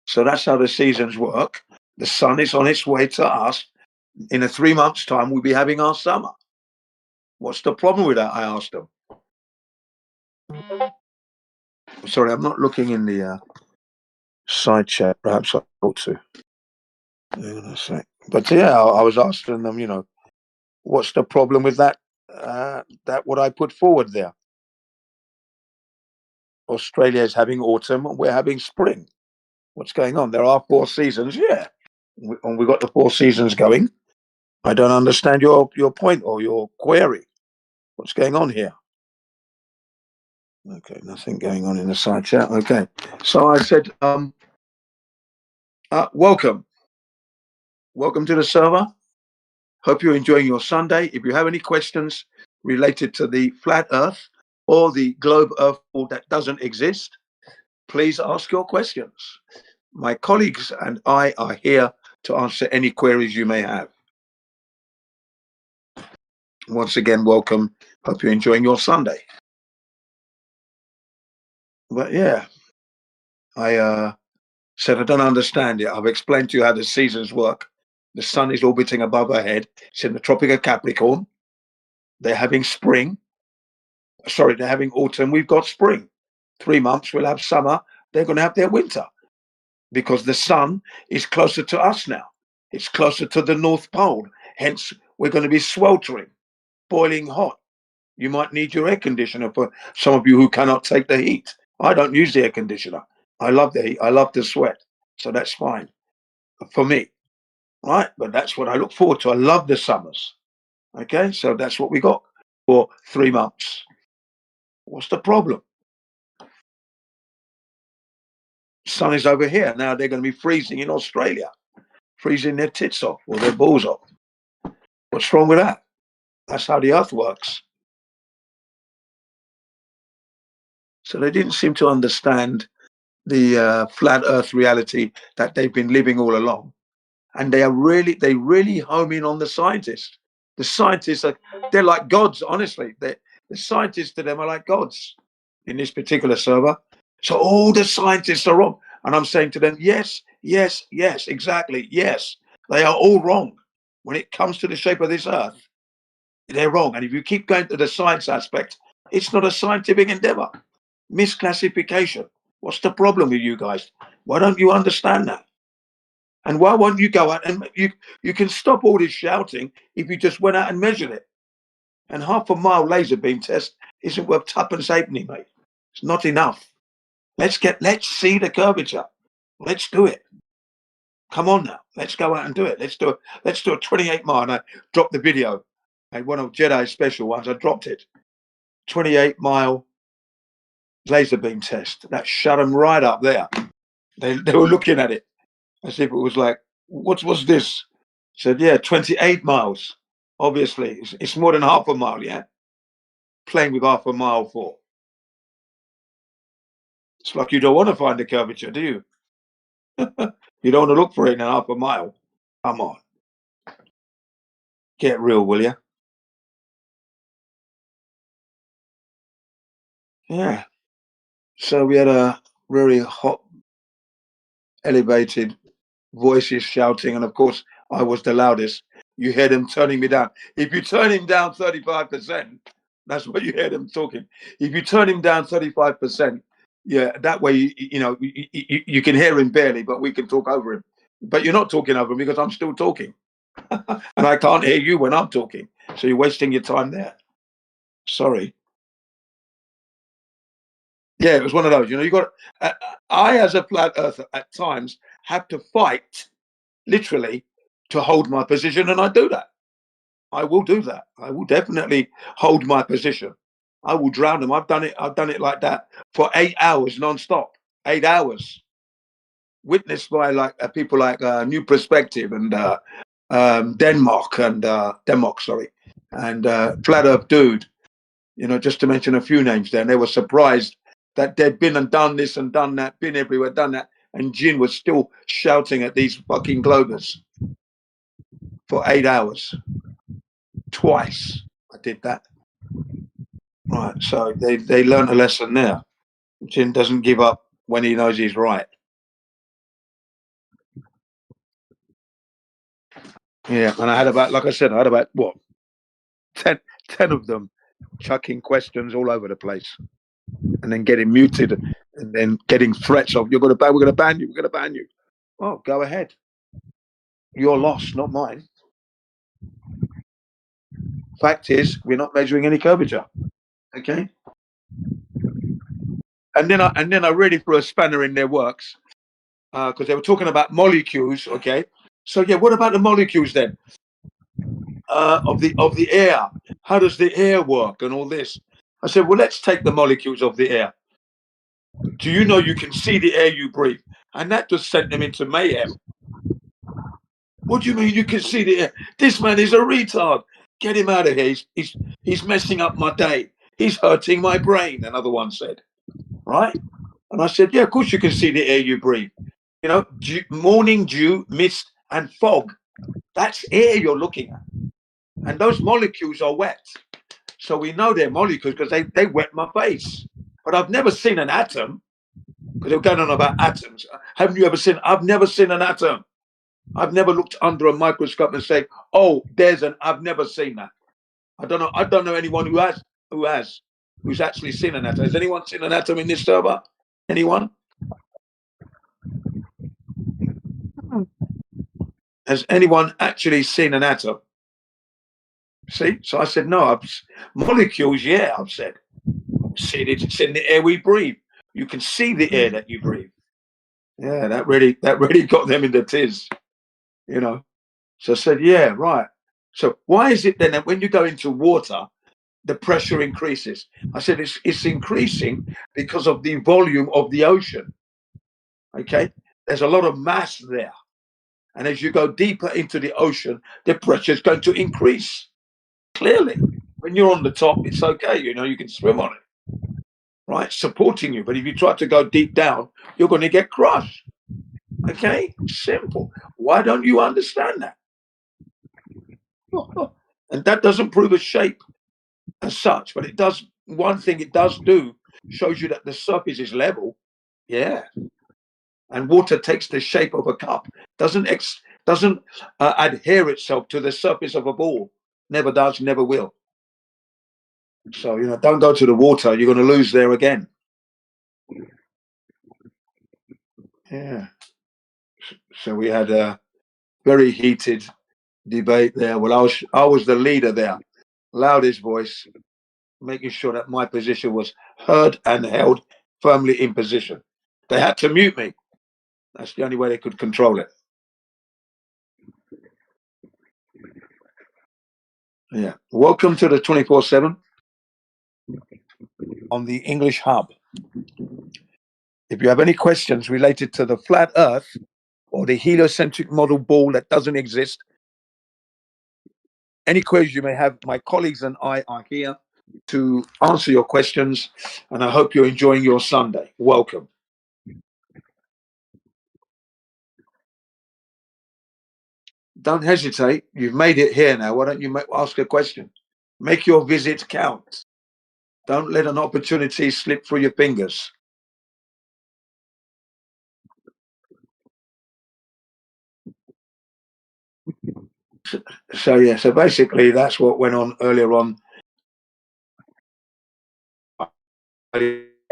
So that's how the seasons work. The sun is on its way to us. In 3 months' time, we'll be having our summer. What's the problem with that? I asked them. Sorry, I'm not looking in the side chat. Perhaps I ought to. Hang on a sec. But yeah, I was asking them, what's the problem with that? That what I put forward there. Australia is having autumn, and we're having spring. What's going on? There are 4 seasons, yeah. And we got the 4 seasons going. I don't understand your point or your query. What's going on here? Okay, nothing going on in the side chat. Okay, so I said, welcome to the server. Hope you're enjoying your Sunday. If you have any questions related to the flat Earth or the globe Earth that doesn't exist, please ask your questions. My colleagues and I are here to answer any queries you may have. Once again, welcome. Hope you're enjoying your Sunday. But yeah, I said I don't understand it. I've explained to you how the seasons work. The sun is orbiting above our head. It's in the Tropic of Capricorn. They're having spring. Sorry, they're having autumn. We've got spring. 3 months, we'll have summer. They're going to have their winter because the sun is closer to us now. It's closer to the North Pole. Hence, we're going to be sweltering, boiling hot. You might need your air conditioner for some of you who cannot take the heat. I don't use the air conditioner. I love the heat. I love the sweat. So that's fine for me. Right? But that's what I look forward to. I love the summers. Okay? So that's what we got for 3 months. What's the problem? Sun is over here. Now they're going to be freezing in Australia, freezing their tits off or their balls off. What's wrong with that? That's how the earth works. So they didn't seem to understand the flat earth reality that they've been living all along. And they really home in on the scientists. The scientists they're like gods, honestly. The scientists to them are like gods in this particular server. So all the scientists are wrong. And I'm saying to them, yes, exactly, yes. They are all wrong. When it comes to the shape of this earth, they're wrong. And if you keep going to the science aspect, it's not a scientific endeavor. Misclassification. What's the problem with you guys? Why don't you understand that? And why won't you go out and you can stop all this shouting if you just went out and measured it? And 1/2 mile laser beam test isn't worth tuppence halfpenny, mate. It's not enough. Let's see the curvature. Let's do it. Come on now. Let's go out and do it. Let's do a 28 mile. And I dropped the video. And one of Jedi's special ones, I dropped it. 28 mile laser beam test. That shut them right up there. They were looking at it as if it was like, what's this? Said, yeah, 28 miles. Obviously, it's more than 1/2 mile, yeah? Playing with 1/2 mile for. It's like you don't want to find the curvature, do you? You don't want to look for it in 1/2 mile. Come on. Get real, will you? Yeah. So we had a very hot, elevated voices shouting, and of course, I was the loudest. You hear them turning me down. If you turn him down 35%, that's what you hear them talking. If you turn him down 35%, yeah, that way, you can hear him barely, but we can talk over him. But you're not talking over him because I'm still talking. And I can't hear you when I'm talking. So you're wasting your time there. Sorry. Yeah, it was one of those. You got. I, as a flat earther, at times have to fight, literally, to hold my position, and I do that. I will do that. I will definitely hold my position. I will drown them. I've done it. I've done it like that for 8 hours non-stop. 8 hours, witnessed by people like New Perspective and Denmark, sorry, and Flat Earth Dude. Just to mention a few names there. And they were surprised that they'd been and done this and done that, been everywhere, done that. And Jin was still shouting at these fucking Globers for 8 hours. Twice I did that. Right, so they learned a lesson there. Jin doesn't give up when he knows he's right. Yeah, and I had about, like I said, I had about what 10 of them chucking questions all over the place, and then getting muted, and then getting threats of we're going to ban you, we're going to ban you. Oh, go ahead. Your loss, not mine. Fact is, we're not measuring any curvature. Okay. And then I really threw a spanner in their works, because they were talking about molecules. Okay. So yeah, what about the molecules then? Of the air. How does the air work and all this? I said, well, let's take the molecules of the air. Do you know you can see the air you breathe? And that just sent them into mayhem. What do you mean you can see the air? This man is a retard. Get him out of here. He's messing up my day. He's hurting my brain, another one said. Right? And I said, yeah, of course you can see the air you breathe. You know, morning dew, mist, and fog. That's air you're looking at. And those molecules are wet. So we know they're molecules because they wet my face. But I've never seen an atom, because they're going on about atoms. Haven't you ever seen? I've never seen an atom. I've never looked under a microscope and say, oh, I've never seen that. I don't know anyone who's actually seen an atom. Has anyone seen an atom in this server? Anyone? Has anyone actually seen an atom? See? So I said, no, molecules, yeah, I've said. See, it's in the air we breathe. You can see the air that you breathe. Yeah, that really got them in the tiz, you know. So I said, yeah, right. So why is it then that when you go into water, the pressure increases? I said, it's increasing because of the volume of the ocean. Okay. There's a lot of mass there. And as you go deeper into the ocean, the pressure is going to increase. Clearly, when you're on the top, it's okay. You know, you can swim on it, right? Supporting you. But if you try to go deep down, you're going to get crushed. Okay. Simple. Why don't you understand that? And that doesn't prove a shape as such, but it does. One thing it does do shows you that the surface is level. Yeah. And water takes the shape of a cup. Doesn't adhere itself to the surface of a ball. Never does, never will. So, you know, don't go to the water. You're going to lose there again. Yeah. So we had a very heated debate there. Well, I was the leader there, loudest voice, making sure that my position was heard and held firmly in position. They had to mute me. That's the only way they could control it. Yeah. Welcome to the 24/7 on the English Hub. If you have any questions related to the flat Earth or the heliocentric model ball that doesn't exist, any queries you may have, my colleagues and I are here to answer your questions. And I hope you're enjoying your Sunday. Welcome. Don't hesitate. You've made it here now. Why don't you ask a question? Make your visit count. Don't let an opportunity slip through your fingers. So yeah, so basically that's what went on earlier on.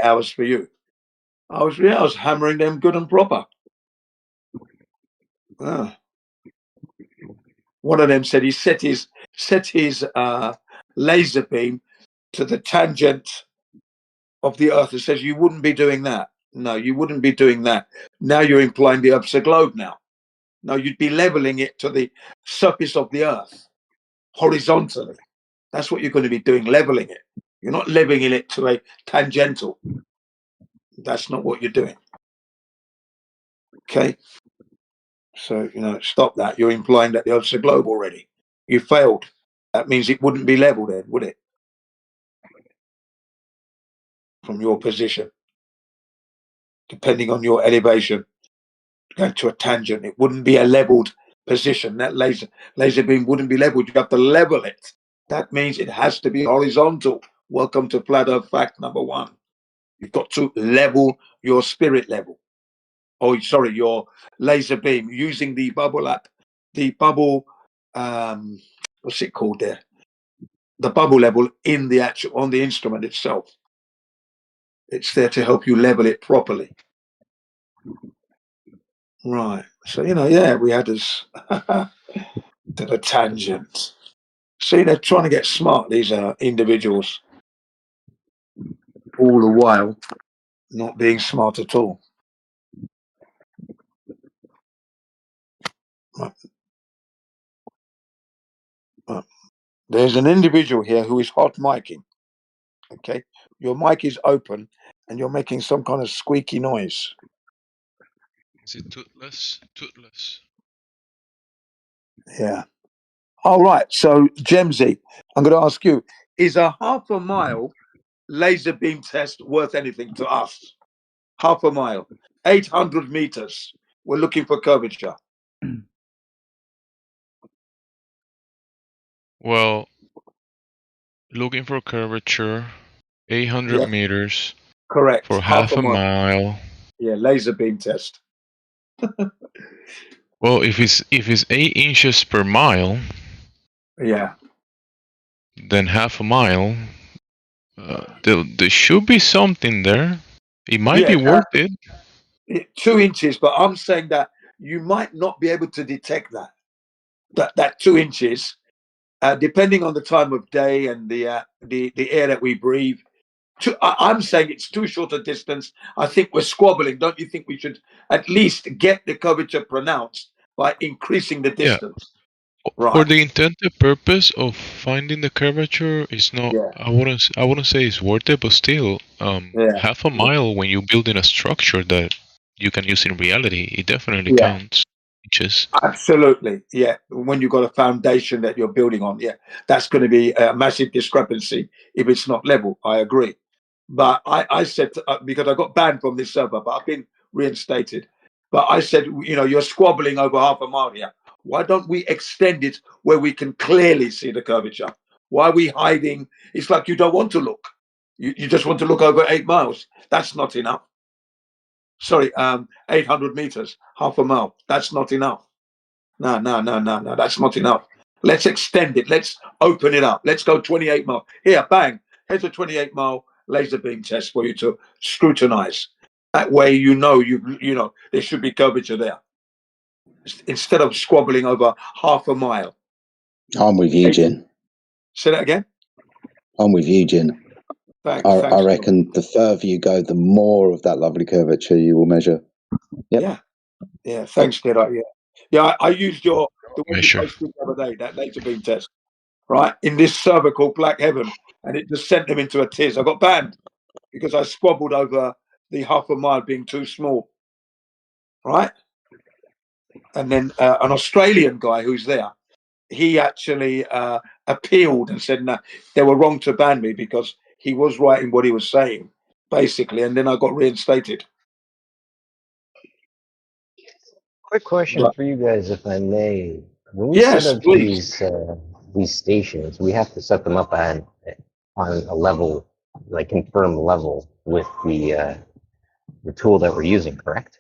Hours for you. I was hammering them good and proper. One of them said he set his laser beam to the tangent of the Earth and says you wouldn't be doing that. No, you wouldn't be doing that. Now you're implying the Earth's a globe now. No, you'd be leveling it to the surface of the Earth horizontally. That's what you're going to be doing, leveling it. You're not leveling it to a tangential. That's not what you're doing. Okay. So, you know, stop that. You're implying that the Earth's a globe already. You failed. That means it wouldn't be level then, would it? From your position, depending on your elevation, going to a tangent, it wouldn't be a leveled position. That laser beam wouldn't be leveled. You have to level it. That means it has to be horizontal. Welcome to flat Earth fact number 1. You've got to level your spirit level. Oh, sorry, your laser beam using the bubble what's it called there? The bubble level in the actual on the instrument itself. It's there to help you level it properly. Right. So yeah, we had us to the tangent. See, they're trying to get smart. These individuals, all the while not being smart at all. Right. Right. There's an individual here who is hot micing. Okay, your mic is open, and you're making some kind of squeaky noise. Is it toothless? Toothless. Yeah. All right. So, Jemsy, I'm going to ask you: is a half a mile laser beam test worth anything to us? Half a mile, 800 meters. We're looking for curvature. Well, looking for curvature, 800 Yeah, meters correct. for Half half a a mile. mile. Yeah, laser beam test. Well, if it's 8 inches per mile, Yeah. then half a mile, there should be something there. It might be Yeah, worth it. 2 inches, but I'm saying that you might not be able to detect that 2 inches, depending on the time of day and the air that we breathe. I'm saying it's too short a distance. I think we're squabbling. Don't you think we should at least get the curvature pronounced by increasing the Yeah. distance? For Right. the intended purpose of finding the curvature, it's not. Yeah. I wouldn't say it's worth it, but still, Yeah. half a mile when you're building a structure that you can use in reality, it definitely Yeah. counts. Inches. Absolutely. Yeah. When you've got a foundation that you're building on, yeah, that's going to be a massive discrepancy if it's not level. I agree. But I said, because I got banned from this server, but I've been reinstated. But I said, you're squabbling over half a mile here. Why don't we extend it where we can clearly see the curvature? Why are we hiding? It's like you don't want to look. You just want to look over 8 miles. That's not enough. Sorry, 800 meters, half a mile. That's not enough. No, no, no, no, no. That's not enough. Let's extend it. Let's open it up. Let's go 28 mile. Here, bang. Here's a 28-mile laser beam test for you to scrutinize. That way, you know there should be curvature there instead of squabbling over half a mile. I'm with you, Jin. Say that again. I'm with you, Jin. Thanks. I reckon the further you go, the more of that lovely curvature you will measure. Yep. Yeah. Thanks, Kid. Yeah. I used the one you Measure. posted the other day, that laser beam test, right, in this server called Black Heaven, and it just sent them into a tears. I got banned because I squabbled over the half a mile being too small, right? And then an Australian guy who's there, he actually appealed and said, no, they were wrong to ban me because he was right in what he was saying, basically. And then I got reinstated. Quick question But, for you guys, if I may. When we set yes, up please. these stations, we have to set them up on a level, like confirmed level with the tool that we're using, correct?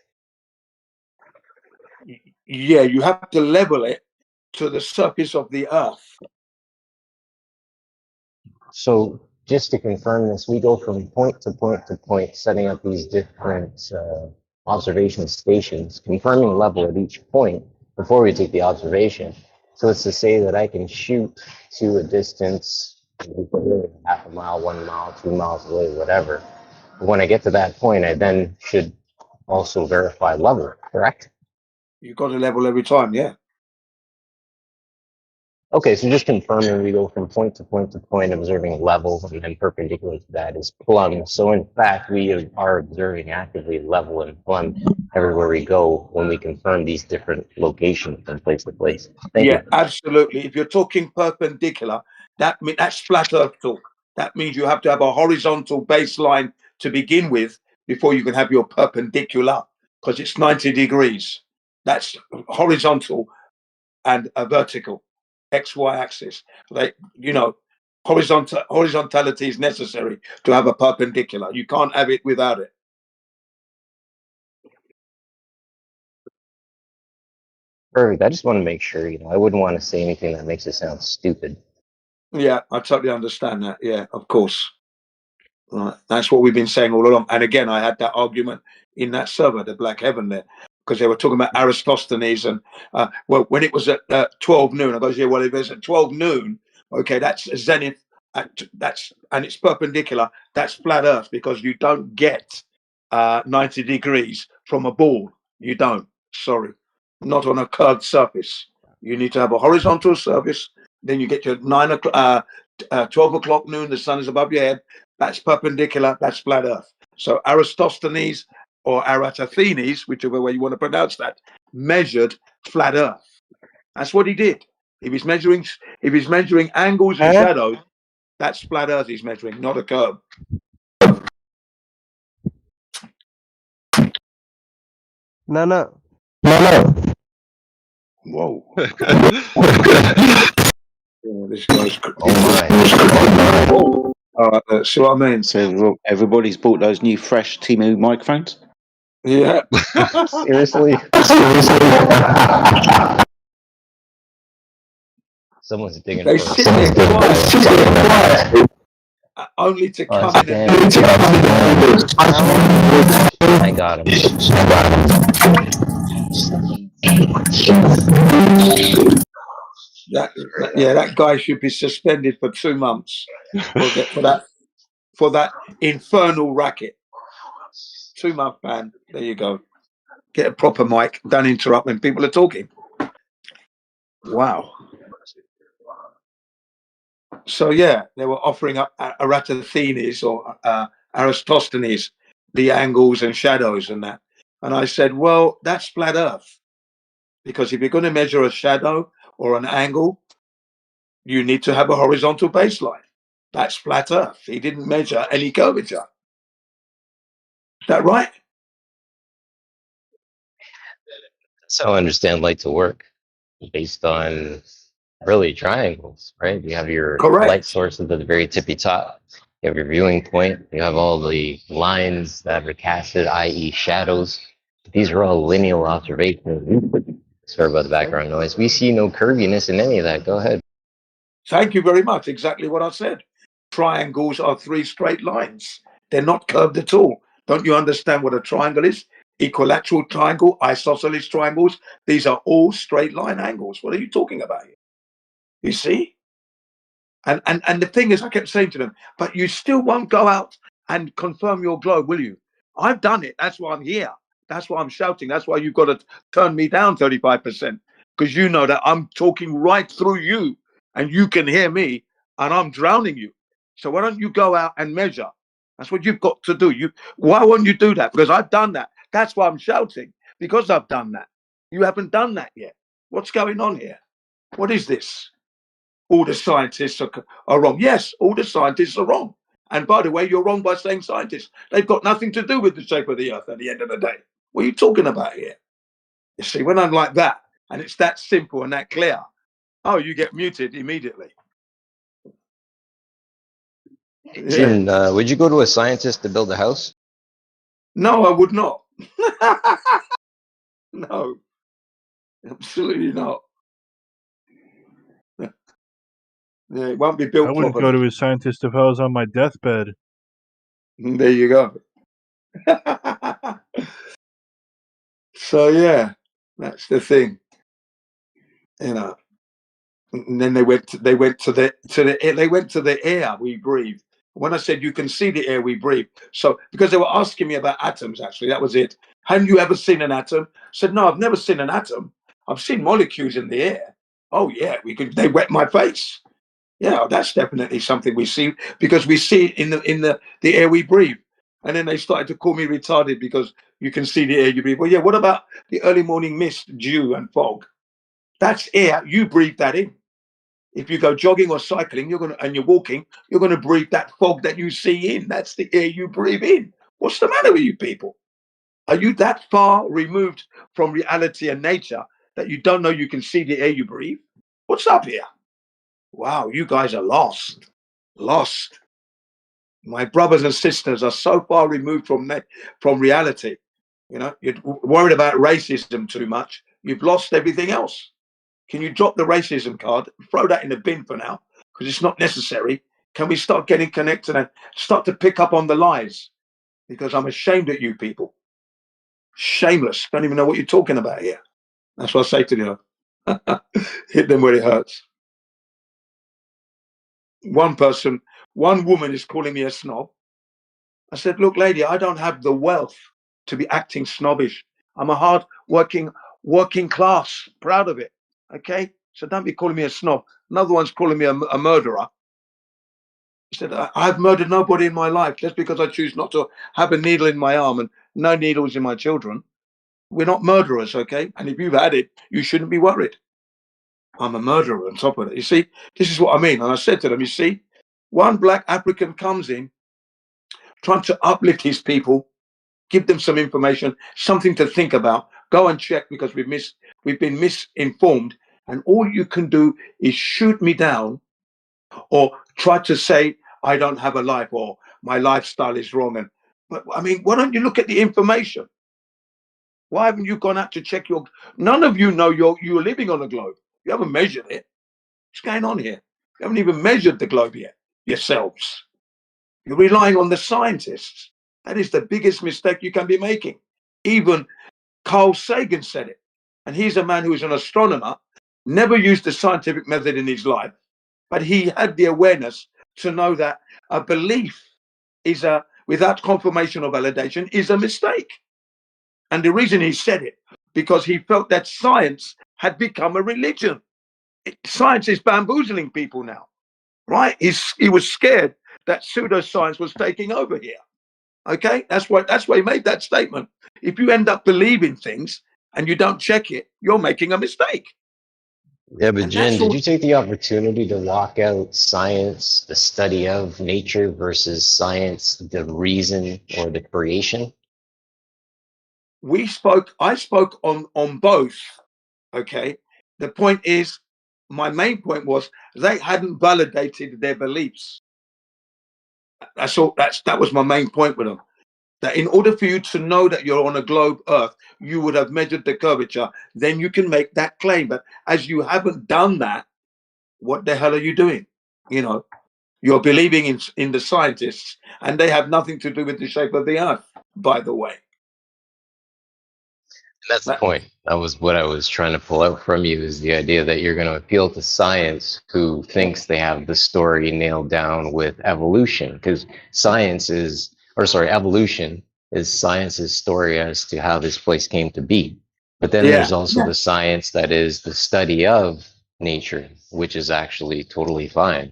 Yeah, you have to level it to the surface of the earth. So just to confirm this, we go from point to point to point, setting up these different observation stations, confirming level at each point before we take the observation. So it's to say that I can shoot to a distance, half a mile, 1 mile, 2 miles away, whatever. When I get to that point, I then should also verify level, correct? You've got to level every time, yeah. Okay, so just confirming we go from point to point to point, observing level, and then perpendicular to that is plumb. So in fact, we are observing actively level and plumb everywhere we go when we confirm these different locations from place to place. Thank you. Absolutely. If you're talking perpendicular, that's flat earth talk. That means you have to have a horizontal baseline to begin with before you can have your perpendicular, because it's 90 degrees. That's horizontal and a vertical, XY axis. Horizontality is necessary to have a perpendicular. You can't have it without it. Perfect. I just want to make sure, I wouldn't want to say anything that makes it sound stupid. Yeah, I totally understand that. Yeah, of course. Right. That's what we've been saying all along. And again, I had that argument in that server, the Black Heaven there, because they were talking about Aristophanes. And well, when it was at 12 noon, I goes, yeah, well, if it's at 12 noon, okay, that's zenith. And it's perpendicular. That's flat Earth, because you don't get 90 degrees from a ball. You don't. Sorry, not on a curved surface. You need to have a horizontal surface. Then you get your 12 o'clock noon. The sun is above your head. That's perpendicular. That's flat Earth. So Aristophanes or Eratosthenes, whichever way you want to pronounce that, measured flat Earth. That's what he did. If he's measuring angles and shadows, that's flat Earth he's measuring, not a curve. No. Whoa. This guy's. Oh my. See what I mean? So everybody's bought those new fresh Timu microphones? Yeah. Seriously? Someone's digging They for sit there quiet, only to come in and I got him. that guy should be suspended for 2 months for that infernal racket. 2-month ban. There you go. Get a proper mic. Don't interrupt when people are talking. Wow. So yeah, they were offering up Eratosthenes or Aristophanes, the angles and shadows and that. And I said, well, that's flat Earth. Because if you're going to measure a shadow or an angle, you need to have a horizontal baseline. That's flat Earth. He didn't measure any curvature. Is that right? So I understand light to work based on really triangles, right? You have your Correct. light source at the very tippy top. You have your viewing point. You have all the lines that are casted, i.e. shadows. These are all lineal observations. Sorry about the background noise. We see no curviness in any of that. Go ahead. Thank you very much. Exactly what I said. Triangles are 3 straight lines. They're not curved at all. Don't you understand what a triangle is? Equilateral triangle, isosceles triangles. These are all straight line angles. What are you talking about here? You see? And the thing is, I kept saying to them, but you still won't go out and confirm your globe, will you? I've done it. That's why I'm here. That's why I'm shouting. That's why you've got to turn me down 35%, because you know that I'm talking right through you and you can hear me and I'm drowning you. So why don't you go out and measure? That's what you've got to do. Why won't you do that? Because I've done that. That's why I'm shouting, because I've done that. You haven't done that yet. What's going on here? What is this? All the scientists are wrong. Yes, all the scientists are wrong. And by the way, you're wrong by saying scientists. They've got nothing to do with the shape of the Earth at the end of the day. What are you talking about here? You see, when I'm like that, and it's that simple and that clear, oh, you get muted immediately. Jim, would you go to a scientist to build a house? No, I would not. No, absolutely not. Yeah, it won't be built I wouldn't properly. go to a scientist if I was on my deathbed. There you go. So yeah, that's the thing. You know. And then they went to the air we breathe. When I said you can see the air we breathe, so because they were asking me about atoms, actually, that was it. Hadn't you ever seen an atom? I said, no, I've never seen an atom. I've seen molecules in the air. Oh yeah, they wet my face. Yeah, that's definitely something we see, because we see it in the air we breathe. And then they started to call me retarded because you can see the air you breathe. Well, yeah, what about the early morning mist, dew, and fog? That's air. You breathe that in. If you go jogging or cycling, you're walking, you're gonna breathe that fog that you see in. That's the air you breathe in. What's the matter with you people? Are you that far removed from reality and nature that you don't know you can see the air you breathe? What's up here? Wow, you guys are lost. Lost. My brothers and sisters are so far removed from reality. You know, you're worried about racism too much. you've lost everything else. Can you drop the racism card, throw that in the bin for now, because it's not necessary? Can we start getting connected and start to pick up on the lies? Because I'm ashamed at you people. Shameless. Don't even know what you're talking about here. That's what I say to them. Hit them where it hurts. One woman is calling me a snob. I said, look, lady, I don't have the wealth to be acting snobbish. I'm a hard working class, proud of it. Okay? So don't be calling me a snob. Another one's calling me a murderer. I said, I've murdered nobody in my life just because I choose not to have a needle in my arm and no needles in my children. We're not murderers, okay? And if you've had it, you shouldn't be worried. I'm a murderer on top of it. You see, this is what I mean. And I said to them, you see, one black African comes in trying to uplift his people, give them some information, something to think about. Go and check because we've been misinformed. And all you can do is shoot me down or try to say I don't have a life or my lifestyle is wrong. But I mean, why don't you look at the information? Why haven't you gone out to check your? None of you know you're living on a globe. You haven't measured it. What's going on here? You haven't even measured the globe yet yourselves. You're relying on the scientists. That is the biggest mistake you can be making. Even Carl Sagan said it. And he's a man who is an astronomer, never used the scientific method in his life, but he had the awareness to know that a belief is without confirmation or validation is a mistake. And the reason he said it, because he felt that science had become a religion. Science is bamboozling people now, right? He was scared that pseudoscience was taking over here. Okay, that's why he made that statement. If you end up believing things and you don't check it, you're making a mistake. Yeah, but Jen, did you take the opportunity to walk out science, the study of nature, versus science, the reason or the creation? I spoke on both. Okay. The point is, my main point was they hadn't validated their beliefs. That was my main point with them. That in order for you to know that you're on a globe Earth, you would have measured the curvature, then you can make that claim. But as you haven't done that, what the hell are you doing? You know, you're believing in the scientists, and they have nothing to do with the shape of the Earth, by the way. That's the point. That was what I was trying to pull out from you, is the idea that you're going to appeal to science, who thinks they have the story nailed down with evolution, because evolution is science's story as to how this place came to be. But then there's also the science that is the study of nature, which is actually totally fine.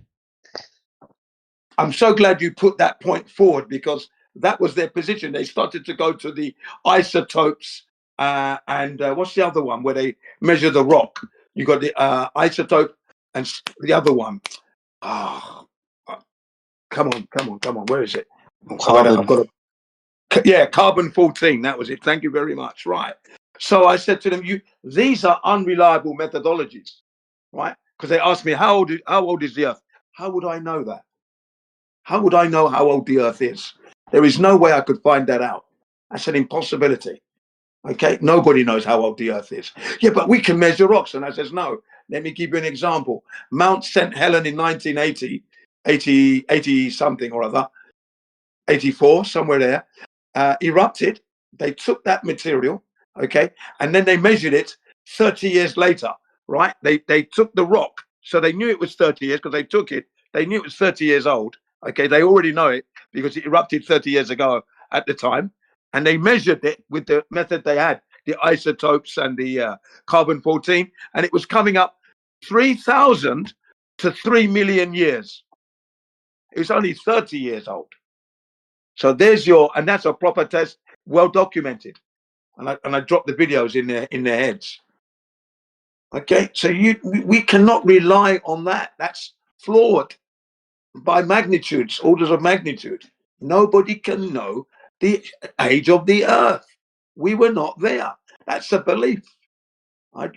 I'm so glad you put that point forward, because that was their position. They started to go to the isotopes and what's the other one where they measure the rock? You got the isotope and the other one. Oh, come on. Where is it? Carbon 14. That was it. Thank you very much. Right. So I said to them, these are unreliable methodologies, right? Because they asked me, how old is the Earth? How would I know that? How would I know how old the Earth is? There is no way I could find that out. That's an impossibility. Okay, nobody knows how old the Earth is. Yeah, but we can measure rocks. And I says, no. Let me give you an example. Mount St. Helens in 1980, 80 something or other, 84, somewhere there, erupted. They took that material, okay, and then they measured it 30 years later, right? They took the rock, so they knew it was 30 years because they took it. They knew it was 30 years old. Okay, they already know it because it erupted 30 years ago at the time. And they measured it with the method they had, the isotopes and the carbon 14, and it was coming up 3,000 to 3 million years. It was only 30 years old. So there's and that's a proper test, well documented. And I dropped the videos in their heads. Okay, so we cannot rely on that. That's flawed by magnitudes, orders of magnitude. Nobody can know the age of the Earth. We were not there. That's a belief.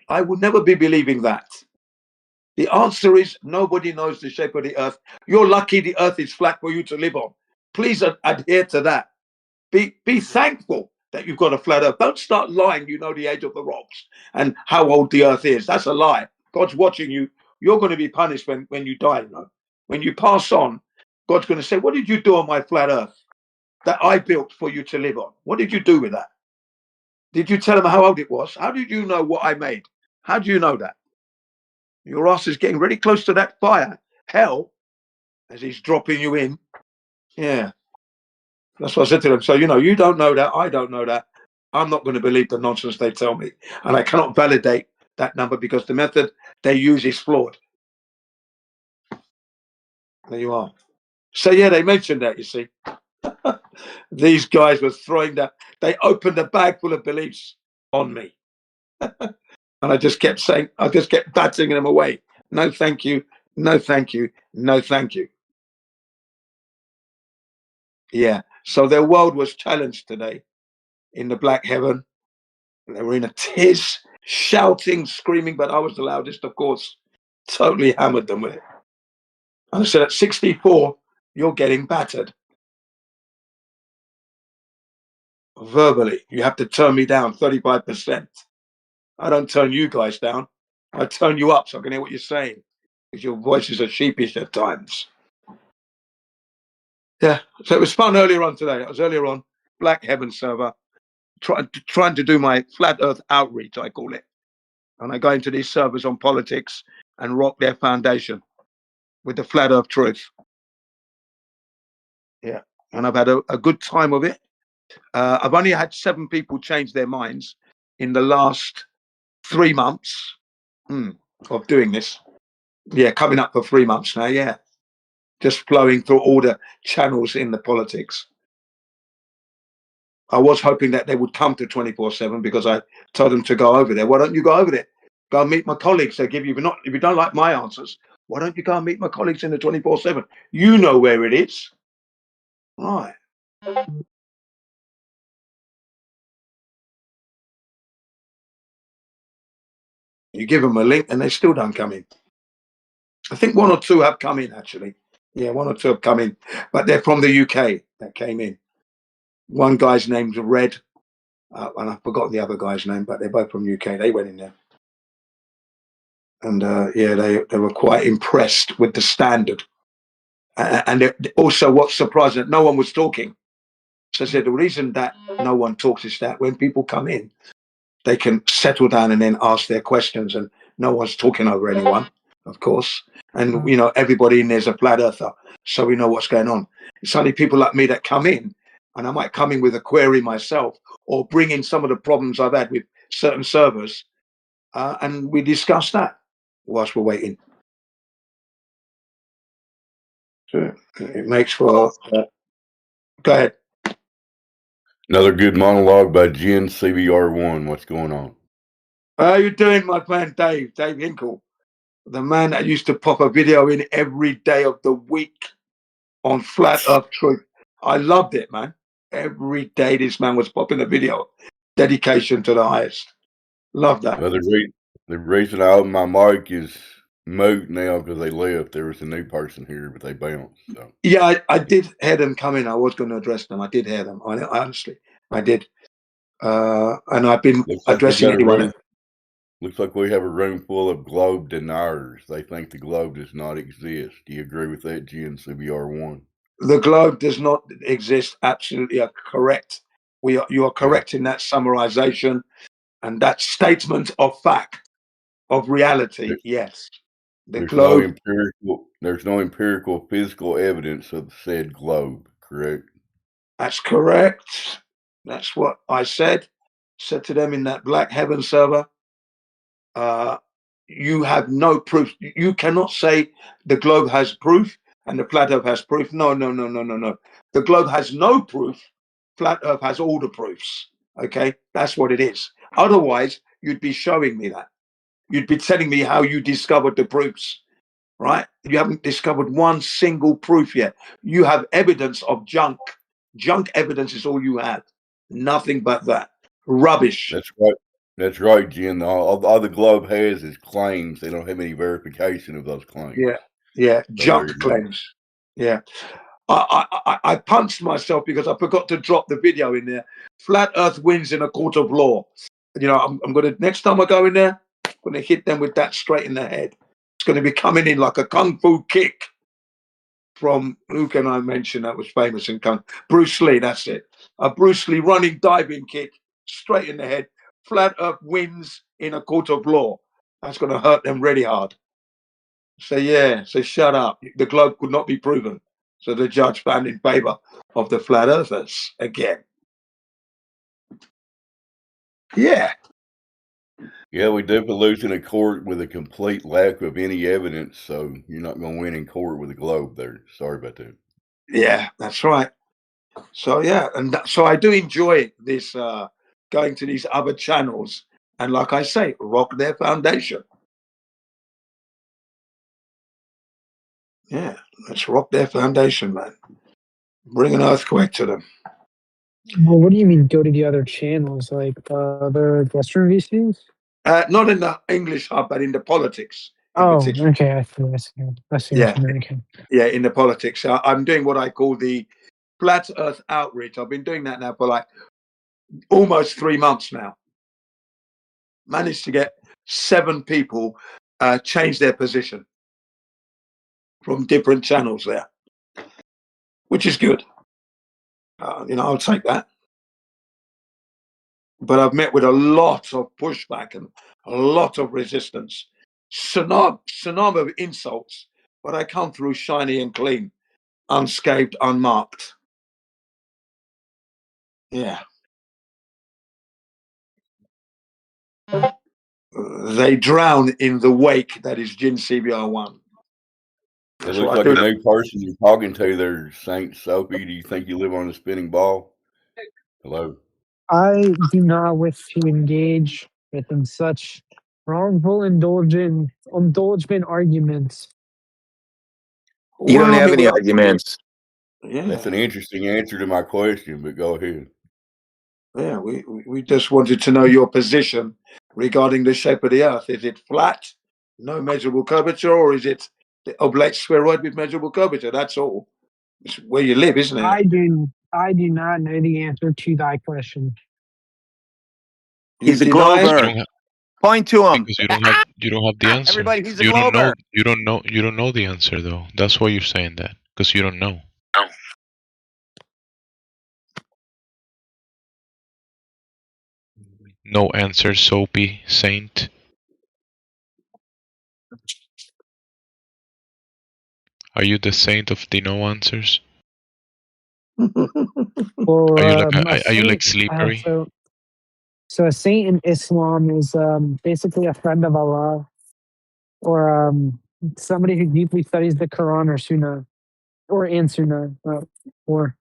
I would never be believing that. The answer is nobody knows the shape of the Earth. You're lucky the Earth is flat for you to live on. Please adhere to that. Be thankful that you've got a flat earth. Don't start lying. You know the age of the rocks and how old the earth is. That's a lie. God's watching you. You're going to be punished when you die. You know, when you pass on, God's going to say, "What did you do on my flat earth that I built for you to live on? What did you do with that? Did you tell him how old it was? How did you know what I made? How do you know that? Your ass is getting really close to that fire, hell, as he's dropping you in. Yeah, that's what I said to them. So, you know, you don't know that. I don't know that. I'm not going to believe the nonsense they tell me. And I cannot validate that number because the method they use is flawed. There you are. So, yeah, they mentioned that, you see. These guys were throwing that. They opened a bag full of beliefs on me. And I just kept saying, I just kept batting them away. No, thank you. No, thank you. No, thank you. Yeah. So their world was challenged today in the black heaven. They were in a tears, shouting, screaming, but I was the loudest, of course. Totally hammered them with it. And I said, at 64, you're getting battered. Verbally, you have to turn me down 35%. I don't turn you guys down. I turn you up so I can hear what you're saying. Because your voices are sheepish at times. Yeah, so it was fun earlier on today. I was earlier on, Black Heaven server, trying to do my flat earth outreach, I call it. And I go into these servers on politics and rock their foundation with the flat earth truth. Yeah, and I've had a good time of it. I've only had 7 people change their minds in the last 3 months of doing this. Yeah, coming up for 3 months now, yeah. Just flowing through all the channels in the politics. I was hoping that they would come to 24/7 because I told them to go over there. Why don't you go over there? Go and meet my colleagues. They give you, if you don't like my answers, why don't you go and meet my colleagues in the 24/7? You know where it is. Right. You give them a link and they still don't come in. I think 1 or 2 have come in, actually. Yeah, 1 or 2 have come in, but they're from the UK that came in. One guy's name's Red, and I've forgotten the other guy's name, but they're both from UK. They went in there. And yeah, they were quite impressed with the standard. And also what's surprising, no one was talking. So I said, the reason that no one talks is that when people come in, they can settle down and then ask their questions and no one's talking over anyone, of course. And, you know, everybody in there's a flat earther, so we know what's going on. It's only people like me that come in, and I might come in with a query myself or bring in some of the problems I've had with certain servers, and we discuss that whilst we're waiting. So it makes for... go ahead. Another good monologue by Jen CBR1. What's going on? How are you doing, my friend Dave Hinkle? The man that used to pop a video in every day of the week on Flat Earth Truth. I loved it, man. Every day this man was popping a video. Dedication to the highest. Love that. Well, the reason I opened my mic is moot now because they left. There was a new person here, but they bounced. So. Yeah, I did hear them come in. I was going to address them. I did hear them. Honestly, I did. And I've been addressing anyone. Looks like we have a room full of globe deniers. They think the globe does not exist. Do you agree with that, GNCBR1? The globe does not exist. Absolutely correct. You are correct in that summarization and that statement of fact, of reality. Yes. There's no empirical physical evidence of the said globe, correct? That's correct. That's what I said to them in that Black Heaven server. You have no proof. You cannot say the globe has proof and the flat earth has proof. No. The globe has no proof. Flat earth has all the proofs. Okay, that's what it is. Otherwise, you'd be showing me that. You'd be telling me how you discovered the proofs, right? You haven't discovered one single proof yet. You have evidence of junk. Junk evidence is all you have. Nothing but that. Rubbish. That's right. That's right, Jen. All the globe has is claims. They don't have any verification of those claims. Yeah. Junk claims. Yeah. I punched myself because I forgot to drop the video in there. Flat Earth wins in a court of law. You know, I'm gonna, next time I go in there, I'm gonna hit them with that straight in the head. It's gonna be coming in like a kung fu kick from, who can I mention that was famous in kung? Bruce Lee. That's it. A Bruce Lee running diving kick straight in the head. Flat Earth wins in a court of law. That's gonna hurt them really hard. Say shut up. The globe could not be proven. So the judge found in favor of the flat earthers again. Yeah. Yeah, we definitely lose in a court with a complete lack of any evidence, so you're not going to win in court with a globe there. Sorry about that. Yeah, that's right. So, yeah, and so I do enjoy this, going to these other channels and, like I say, rock their foundation. Yeah, let's rock their foundation, man. Bring an earthquake to them. Well, what do you mean go to the other channels, like other Western VCs? Not in the English hub, but in the politics. Oh, particular. okay. I see Yeah. what you mean. Okay. Yeah, in the politics. I'm doing what I call the flat earth outreach. I've been doing that now for like almost 3 months now. Managed to get 7 people change their position from different channels there, which is good. You know, I'll take that. But I've met with a lot of pushback and a lot of resistance. Tsunami of insults, but I come through shiny and clean, unscathed, unmarked. Yeah. They drown in the wake that is Jin CBR1. It looks like a new person you're talking to there, Saint Soapy. Do you think you live on a spinning ball? Hello. I do not wish to engage within such wrongful indulgent arguments. You don't have any arguments. Yeah. That's an interesting answer to my question, but go ahead. Yeah, we just wanted to know your position regarding the shape of the Earth. Is it flat, no measurable curvature, or is it the oblate spheroid with measurable curvature? That's all. It's where you live, isn't it? I do not know the answer to that question. He's a glober. Point to him. Because you don't have the answer. Everybody, he's a you glober. don't know the answer though. That's why you're saying that, because you don't know. No answer, Soapy Saint. Are you the saint of the no answers? Or, are you like slippery? So a saint in Islam is basically a friend of Allah, or somebody who deeply studies the Quran or Sunnah, or Sunnah, or.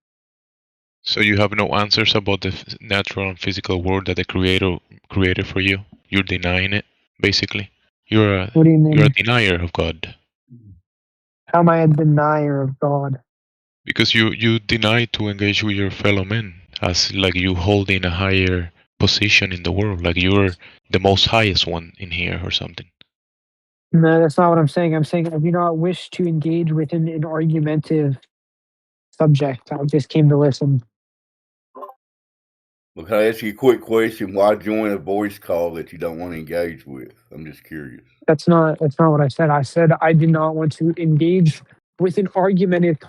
So you have no answers about the natural and physical world that the Creator created for you. You're denying it, basically. What do you mean? You're a denier of God. How am I a denier of God? Because you deny to engage with your fellow men, as like you holding a higher position in the world, like you're the most highest one in here or something. No, that's not what I'm saying. I'm saying I do not wish to engage within an argumentative subject. I just came to listen. Well, can I ask you a quick question? Why join a voice call that you don't want to engage with? I'm just curious. That's not what I said. I said I did not want to engage with an argumentative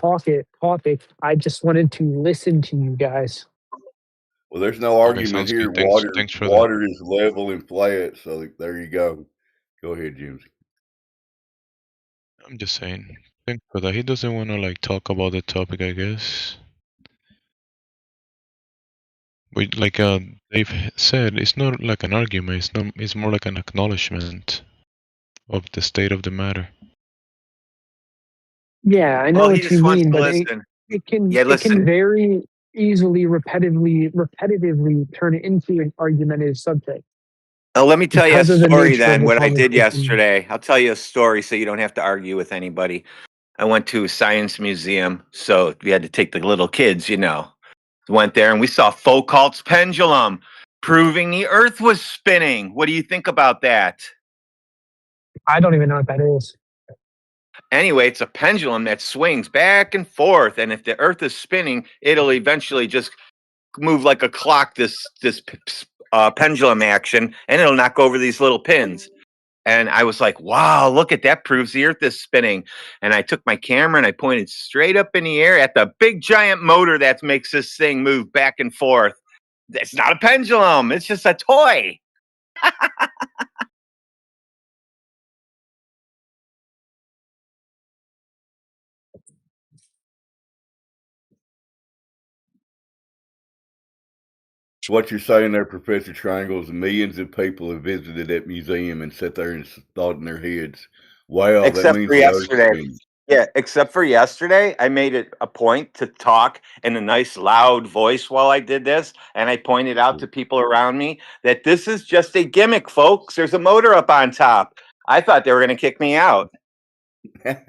topic. I just wanted to listen to you guys. Well, there's no argument here. Thanks water is level and flat, so there you go. Go ahead, James. I'm just saying. Thanks for that. He doesn't want to like talk about the topic, I guess. But like Dave said, it's not like an argument. It's more like an acknowledgement of the state of the matter. Yeah, I know what you mean, but it can very easily repetitively turn into an argumentative subject. Oh, let me tell you a story then, what I did yesterday. I'll tell you a story so you don't have to argue with anybody. I went to a science museum, so we had to take the little kids, Went there and we saw Foucault's pendulum proving the Earth was spinning. What do you think about that? I don't even know what that is. Anyway, it's a pendulum that swings back and forth, and if the Earth is spinning, it'll eventually just move like a clock. This pendulum action, and it'll knock over these little pins. And I was like, wow, look at that, proves the Earth is spinning. And I took my camera and I pointed straight up in the air at the big giant motor that makes this thing move back and forth. It's not a pendulum, it's just a toy. So what you're saying there, Professor Triangle, is millions of people have visited that museum and sat there and thought in their heads, wow, Except that means for the Earth's yesterday. spinning. Yeah, except for yesterday, I made it a point to talk in a nice loud voice while I did this. And I pointed out to people around me that this is just a gimmick, folks. There's a motor up on top. I thought they were going to kick me out. But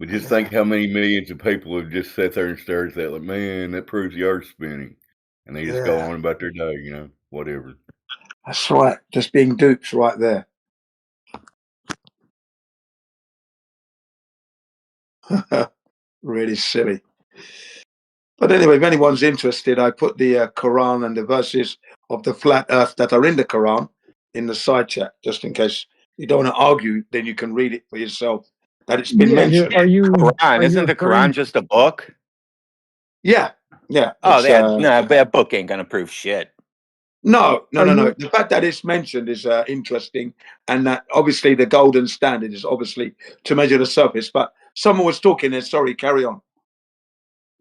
just think how many millions of people have just sat there and stared at that, like, man, that proves the Earth's spinning. And they just go on about their day, you know, whatever. That's right. Just being dupes right there. Really silly. But anyway, if anyone's interested, I put the Quran and the verses of the flat earth that are in the Quran in the side chat, just in case you don't want to argue, then you can read it for yourself. That it's been mentioned. Isn't the Quran just a book? Yeah. Oh, that book ain't gonna prove shit. No. The fact that it's mentioned is interesting, and that obviously the golden standard is obviously to measure the surface. But someone was talking there. Sorry, carry on.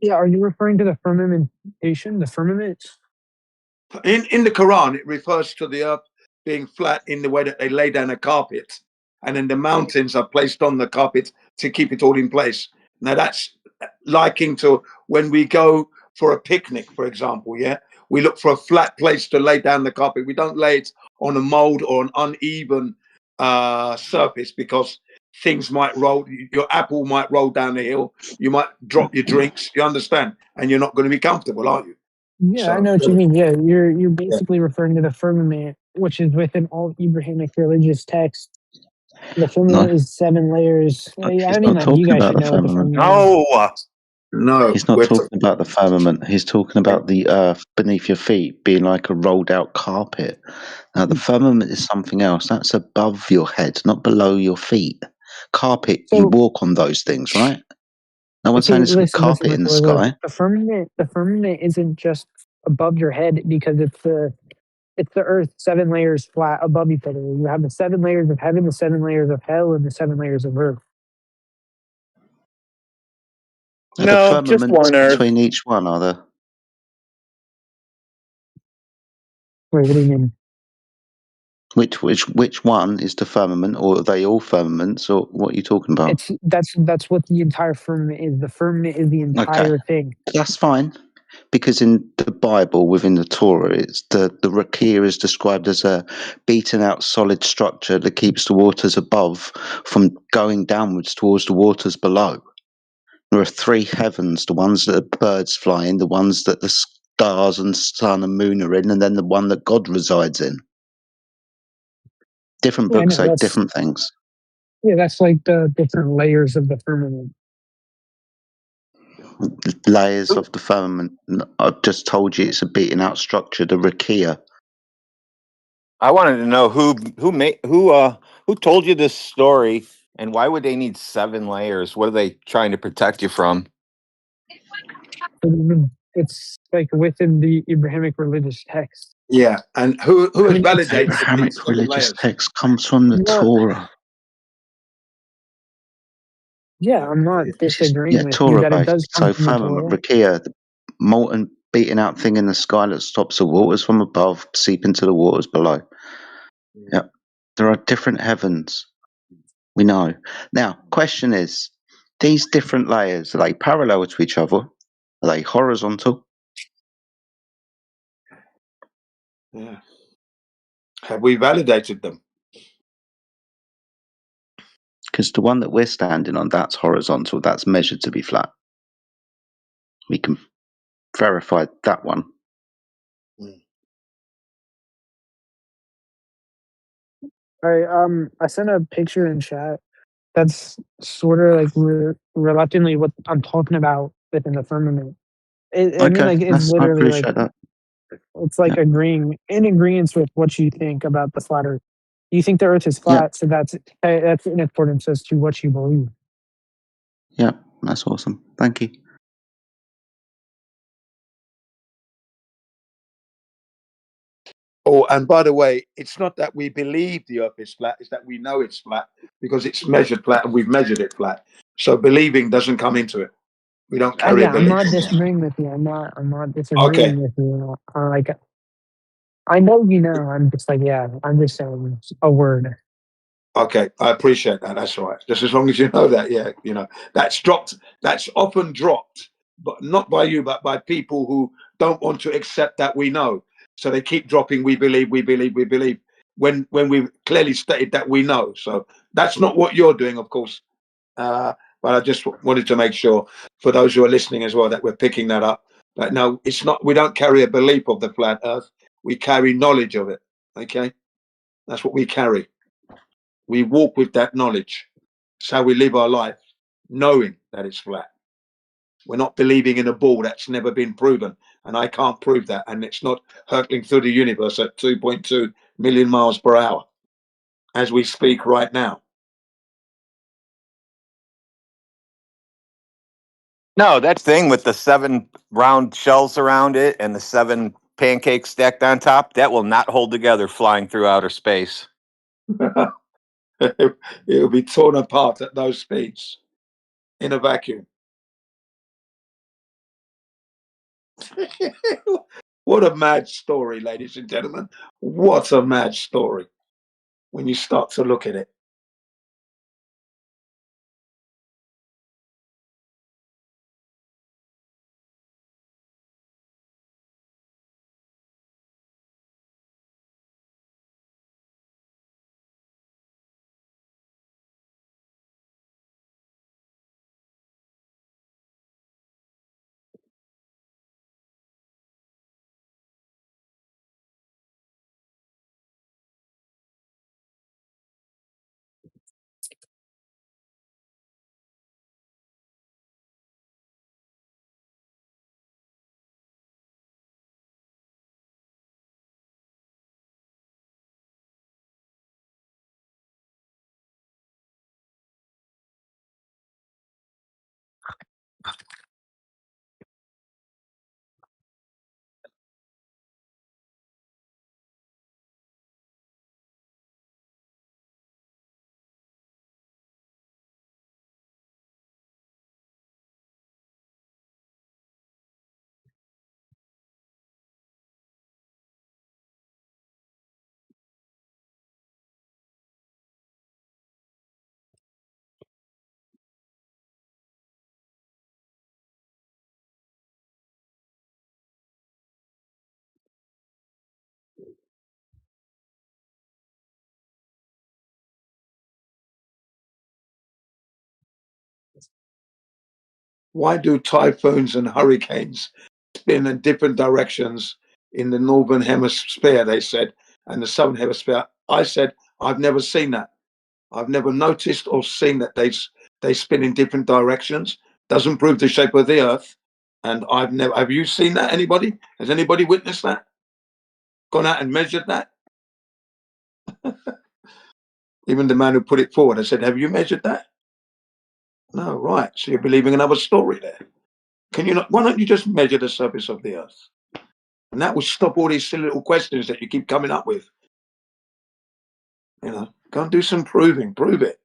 Yeah, are you referring to the firmamentation, the firmament? In the Quran, it refers to the earth being flat in the way that they lay down a carpet, and then the mountains are placed on the carpet to keep it all in place. Now that's liking to when we go for a picnic, for example. Yeah, we look for a flat place to lay down the carpet. We don't lay it on a mold or an uneven surface because things might roll. Your apple might roll down the hill. You might drop your drinks. You understand? And you're not going to be comfortable, are you? Yeah, I know what you mean. Yeah, you're basically referring to the firmament, which is within all Abrahamic religious texts. The firmament is 7 layers. I don't even know. You guys should know what the firmament is. No, he's not talking about the firmament. He's talking about the earth beneath your feet being like a rolled out carpet. Now, the firmament is something else. That's above your head, not below your feet. Carpet, you walk on those things, right? No one's saying there's a carpet in the sky. The firmament isn't just above your head because it's the earth 7 layers flat above each other. You have the 7 layers of heaven, the 7 layers of hell, and the 7 layers of earth. No, just one earth. Between each one, are there? Wait, what do you mean? Which one is the firmament, or are they all firmaments, or what are you talking about? That's what the entire firmament is. The firmament is the entire thing. That's fine, because in the Bible, within the Torah, it's the rakia is described as a beaten out solid structure that keeps the waters above from going downwards towards the waters below. There are 3 heavens: the ones that the birds fly in, the ones that the stars and sun and moon are in, and then the one that God resides in. Different books say different things. Yeah, that's like the different layers of the firmament. Layers of the firmament. I've just told you it's a beaten out structure, the rakia. I wanted to know who told you this story, and why would they need 7 layers? What are they trying to protect you from? It's like within the Abrahamic religious text. Yeah, and who has validated Abrahamic religious text comes from the Torah. Yeah, I'm not disagreeing with you that it does come from the Torah. Rakia, the molten, beaten out thing in the sky that stops the waters from above seep into the waters below. Yeah, there are different heavens. We know. Now, question is, these different layers, are they parallel to each other? Are they horizontal? Yeah. Have we validated them? Because the one that we're standing on, that's horizontal. That's measured to be flat. We can verify that one. All right, I sent a picture in chat That's sort of like reluctantly what I'm talking about within the firmament. I mean, like it's I literally like appreciate that. it's like agreeing in agreement with what you think about the flat Earth. You think the Earth is flat, so that's in accordance as to what you believe. Yeah, that's awesome. Thank you. Oh, and by the way, it's not that we believe the Earth is flat; it's that we know it's flat because it's measured flat and we've measured it flat. So believing doesn't come into it. We don't carry a Yeah, I'm belief. not disagreeing with you. I'm not disagreeing with you. Like, I know you know. I'm just like, yeah. I'm just saying a word. Okay, I appreciate that. That's right. Just as long as you know that, yeah, you know, that's dropped. That's often dropped, but not by you, but by people who don't want to accept that we know. So they keep dropping. We believe. We believe. We believe. When we've clearly stated that we know. So that's not what you're doing, of course. But I just wanted to make sure for those who are listening as well that we're picking that up. But no, it's not. We don't carry a belief of the flat Earth. We carry knowledge of it. Okay, that's what we carry. We walk with that knowledge. It's how we live our life, knowing that it's flat. We're not believing in a ball that's never been proven, and I can't prove that. And it's not hurtling through the universe at 2.2 million miles per hour as we speak right now. No, that thing with the 7 round shells around it and the 7 pancakes stacked on top, that will not hold together flying through outer space. It'll be torn apart at those speeds in a vacuum. What a mad story, ladies and gentlemen. What a mad story when you start to look at it. Why do typhoons and hurricanes spin in different directions in the northern hemisphere, they said, and the southern hemisphere? I said, I've never seen that. I've never noticed or seen that they spin in different directions. Doesn't prove the shape of the earth. And I've never, have you seen that? Anybody? Has anybody witnessed that? Gone out and measured that? Even the man who put it forward, I said, have you measured that? No, right. So you're believing another story there. Can you not? Why don't you just measure the surface of the earth? And that would stop all these silly little questions that you keep coming up with. You know, go and do some proving. Prove it.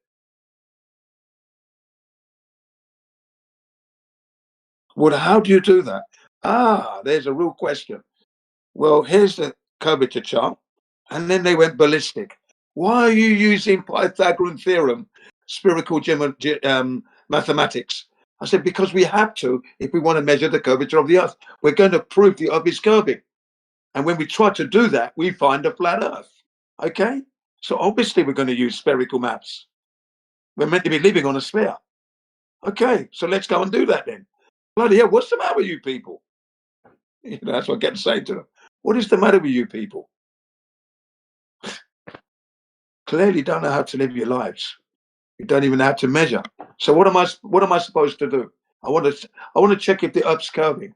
Well, how do you do that? Ah, there's a real question. Well, here's the curvature chart. And then they went ballistic. Why are you using Pythagorean theorem, spherical mathematics? I said, because we have to if we want to measure the curvature of the earth. We're going to prove the earth is curving. And when we try to do that, we find a flat earth. Okay? So obviously we're going to use spherical maths. We're meant to be living on a sphere. Okay, so let's go and do that then. Bloody hell, what's the matter with you people? You know, that's what I get to say to them. What is the matter with you people? Clearly don't know how to live your lives. You don't even have to measure. So what am I supposed to do? I want to check if the Earth's curving.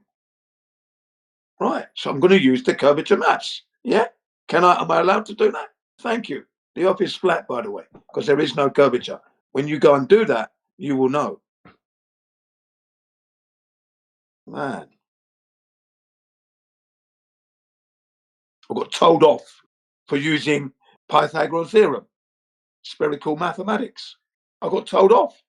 Right. So I'm going to use the curvature maths. Yeah. Am I allowed to do that? Thank you. The Earth is flat, by the way, because there is no curvature. When you go and do that, you will know. Man. I got told off for using Pythagorean theorem, spherical mathematics. I got told off.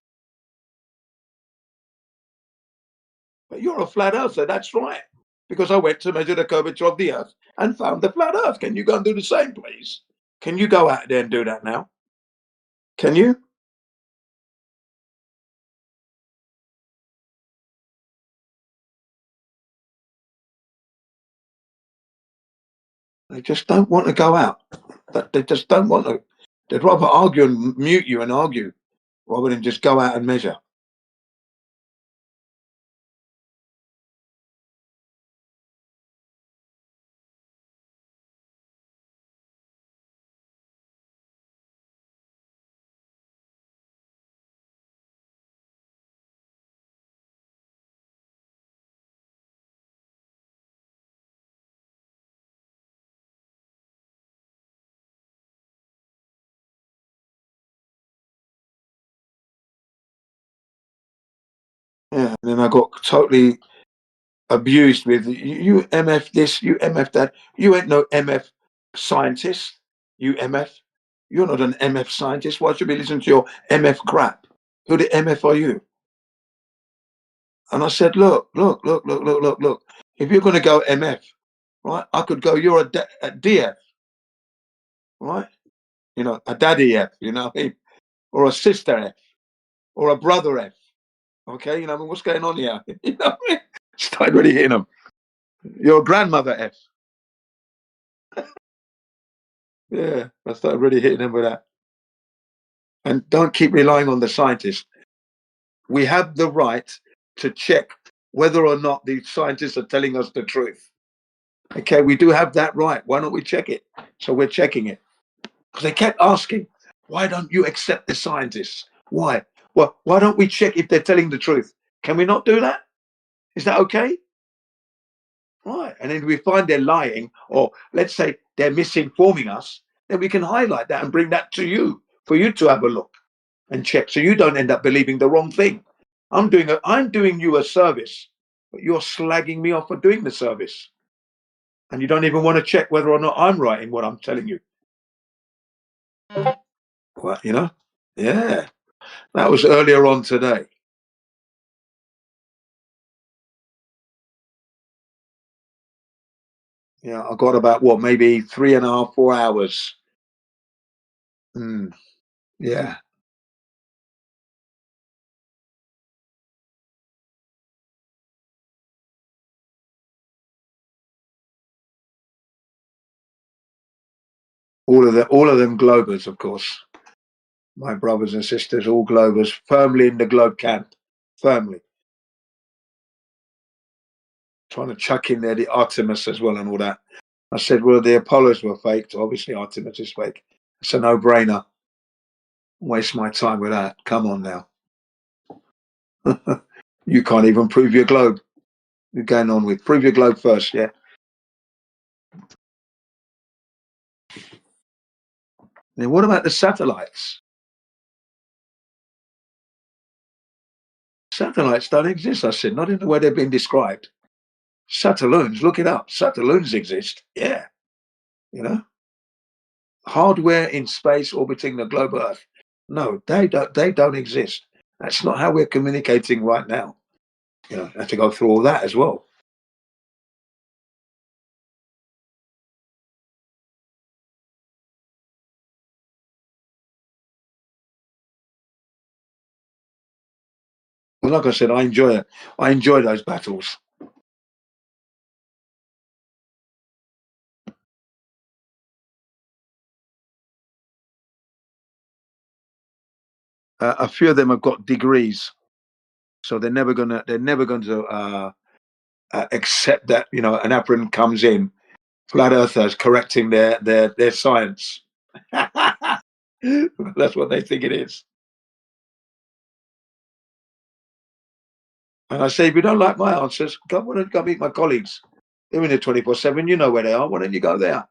But you're a flat earther, that's right. Because I went to measure the curvature of the Earth and found the flat Earth. Can you go and do the same, please? Can you go out there and do that now? Can you? They just don't want to go out. They just don't want to. They'd rather argue and mute you and argue rather than just go out and measure. Yeah, and then I got totally abused with you MF this, you MF that. You ain't no MF scientist, you MF. You're not an MF scientist. Why should we listen to your MF crap? Who the MF are you? And I said, look. If you're going to go MF, right, I could go, you're a DF, right? You know, a daddy F, you know what I mean? Or a sister F, or a brother F. Okay, you know, I mean, what's going on here? You know what I mean? Started really hitting them. You're a grandmother F. Yeah, I started really hitting them with that. And don't keep relying on the scientists. We have the right to check whether or not the scientists are telling us the truth. Okay, we do have that right. Why don't we check it? So we're checking it. Because they kept asking, why don't you accept the scientists? Why? Well, why don't we check if they're telling the truth? Can we not do that? Is that okay? Right. And then we find they're lying, or let's say they're misinforming us, then we can highlight that and bring that to you for you to have a look and check, so you don't end up believing the wrong thing. I'm doing you a service, but you're slagging me off for doing the service. And you don't even want to check whether or not I'm right in what I'm telling you. Well, you know? Yeah. That was earlier on today. Yeah, I got about maybe 3.5, 4 hours. Yeah. All of them globers, of course. My brothers and sisters, all globers, firmly in the globe camp. Firmly. Trying to chuck in there the Artemis as well and all that. I said, well, the Apollos were faked. Obviously, Artemis is fake. It's a no-brainer. Waste my time with that. Come on now. You can't even prove your globe. You're going on with prove your globe first, yeah? Then what about the satellites? Satellites don't exist, I said, not in the way they've been described. Satelloons, look it up. Satelloons exist, yeah. You know? Hardware in space orbiting the globe Earth. No, they don't exist. That's not how we're communicating right now. You know, I have to go through all that as well. Well, like I said, I enjoy it. I enjoy those battles. A few of them have got degrees, so they're never going to accept that, you know, an Apron comes in, flat earthers correcting their science. That's what they think it is. And I say, if you don't like my answers, why don't you go meet my colleagues? They're in there 24/7. You know where they are. Why don't you go there?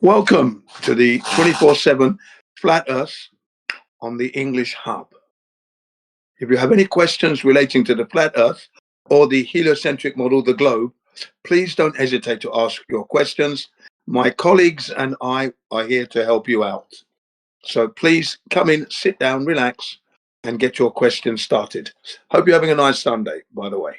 Welcome to the 24/7 Flat Earth on the English Hub. If you have any questions relating to the flat Earth or the heliocentric model, the globe, please don't hesitate to ask your questions. My colleagues and I are here to help you out. So please come in, sit down, relax, and get your questions started. Hope you're having a nice Sunday, by the way.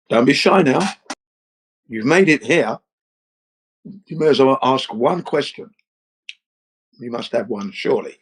Don't be shy now. You've made it here. You may as well ask one question. You must have one, surely.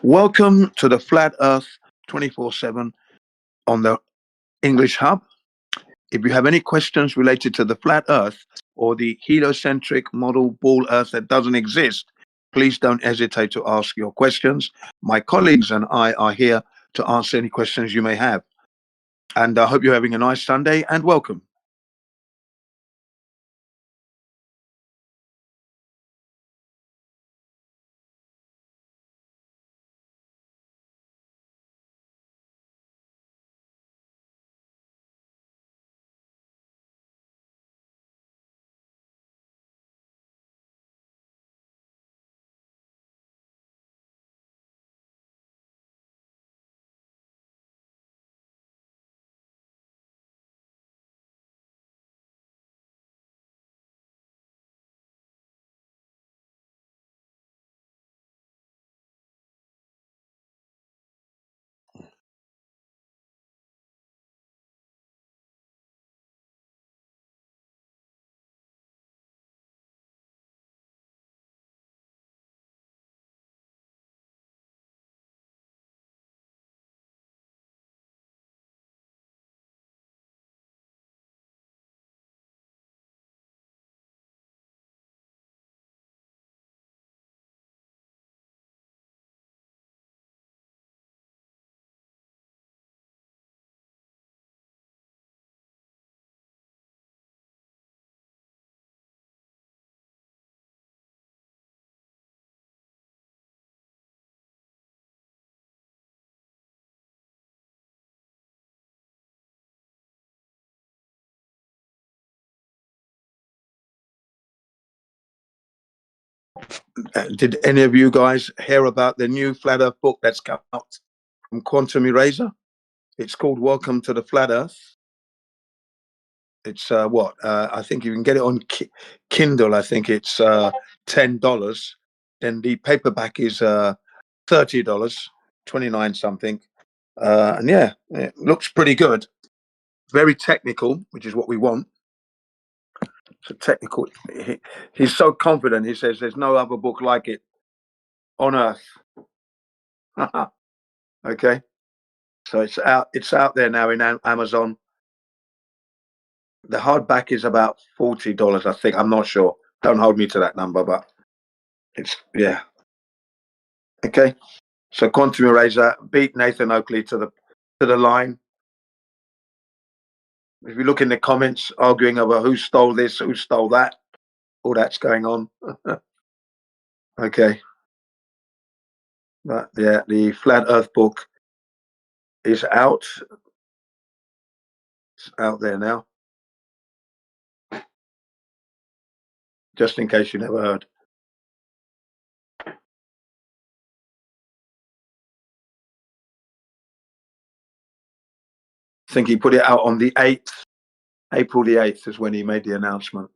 Welcome to the Flat Earth 24/7 on the English Hub. If you have any questions related to the flat Earth or the heliocentric model ball Earth that doesn't exist, please don't hesitate to ask your questions. My colleagues and I are here to answer any questions you may have. And I hope you're having a nice Sunday, and welcome. Did any of you guys hear about the new Flat Earth book that's come out from Quantum Eraser? It's called Welcome to the Flat Earth. It's I think you can get it on Kindle. I think it's $10. Then the paperback is $30, 29 something. And yeah, it looks pretty good. Very technical, which is what we want. So technical. He's so confident. He says there's no other book like it on earth. Okay, so it's out. It's out there now in Amazon. The hardback is about $40, I think. I'm not sure. Don't hold me to that number, but it's yeah. Okay, so Quantum Eraser beat Nathan Oakley to the line. If you look in the comments, arguing over who stole this, who stole that, all that's going on. Okay, but yeah, the Flat Earth book is out. It's out there now. Just in case you never heard. I think he put it out on the 8th. April the 8th is when he made the announcement.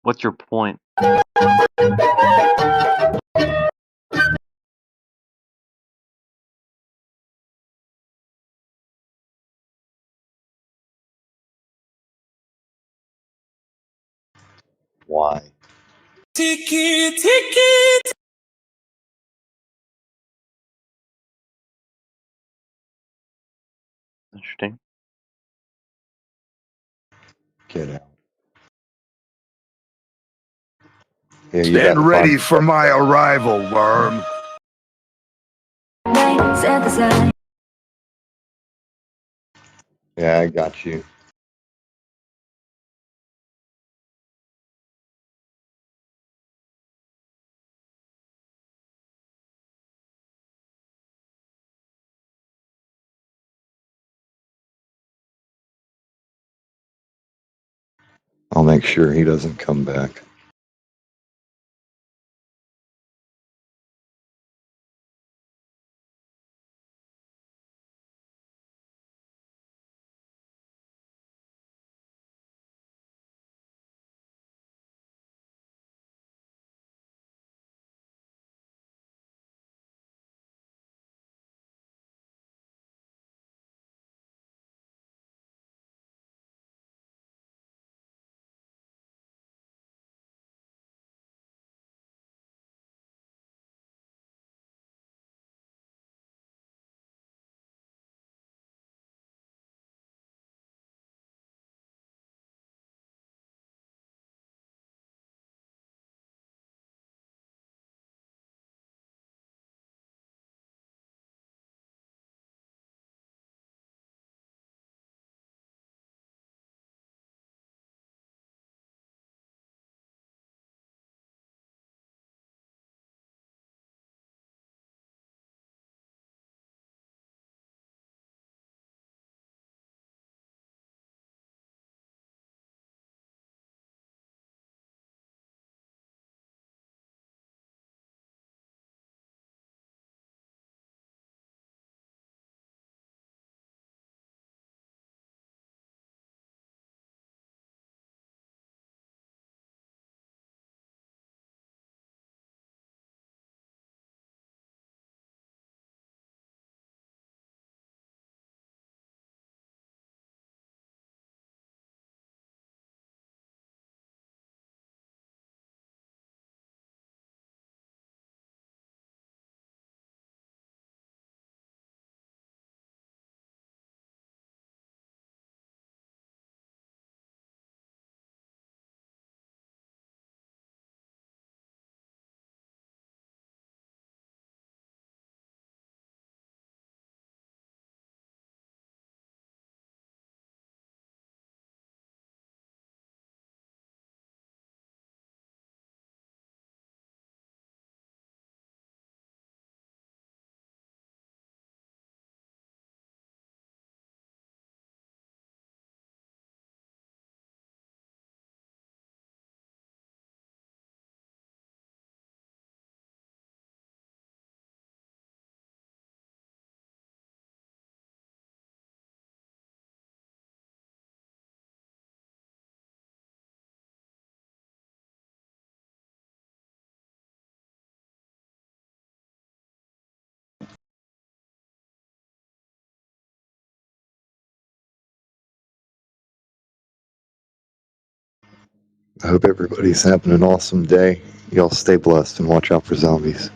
What's your point? Why? Ticket. Interesting. Get out. Yeah, you Stand got ready for my arrival, worm. Yeah, I got you. I'll make sure he doesn't come back. I hope everybody's having an awesome day. Y'all stay blessed and watch out for zombies.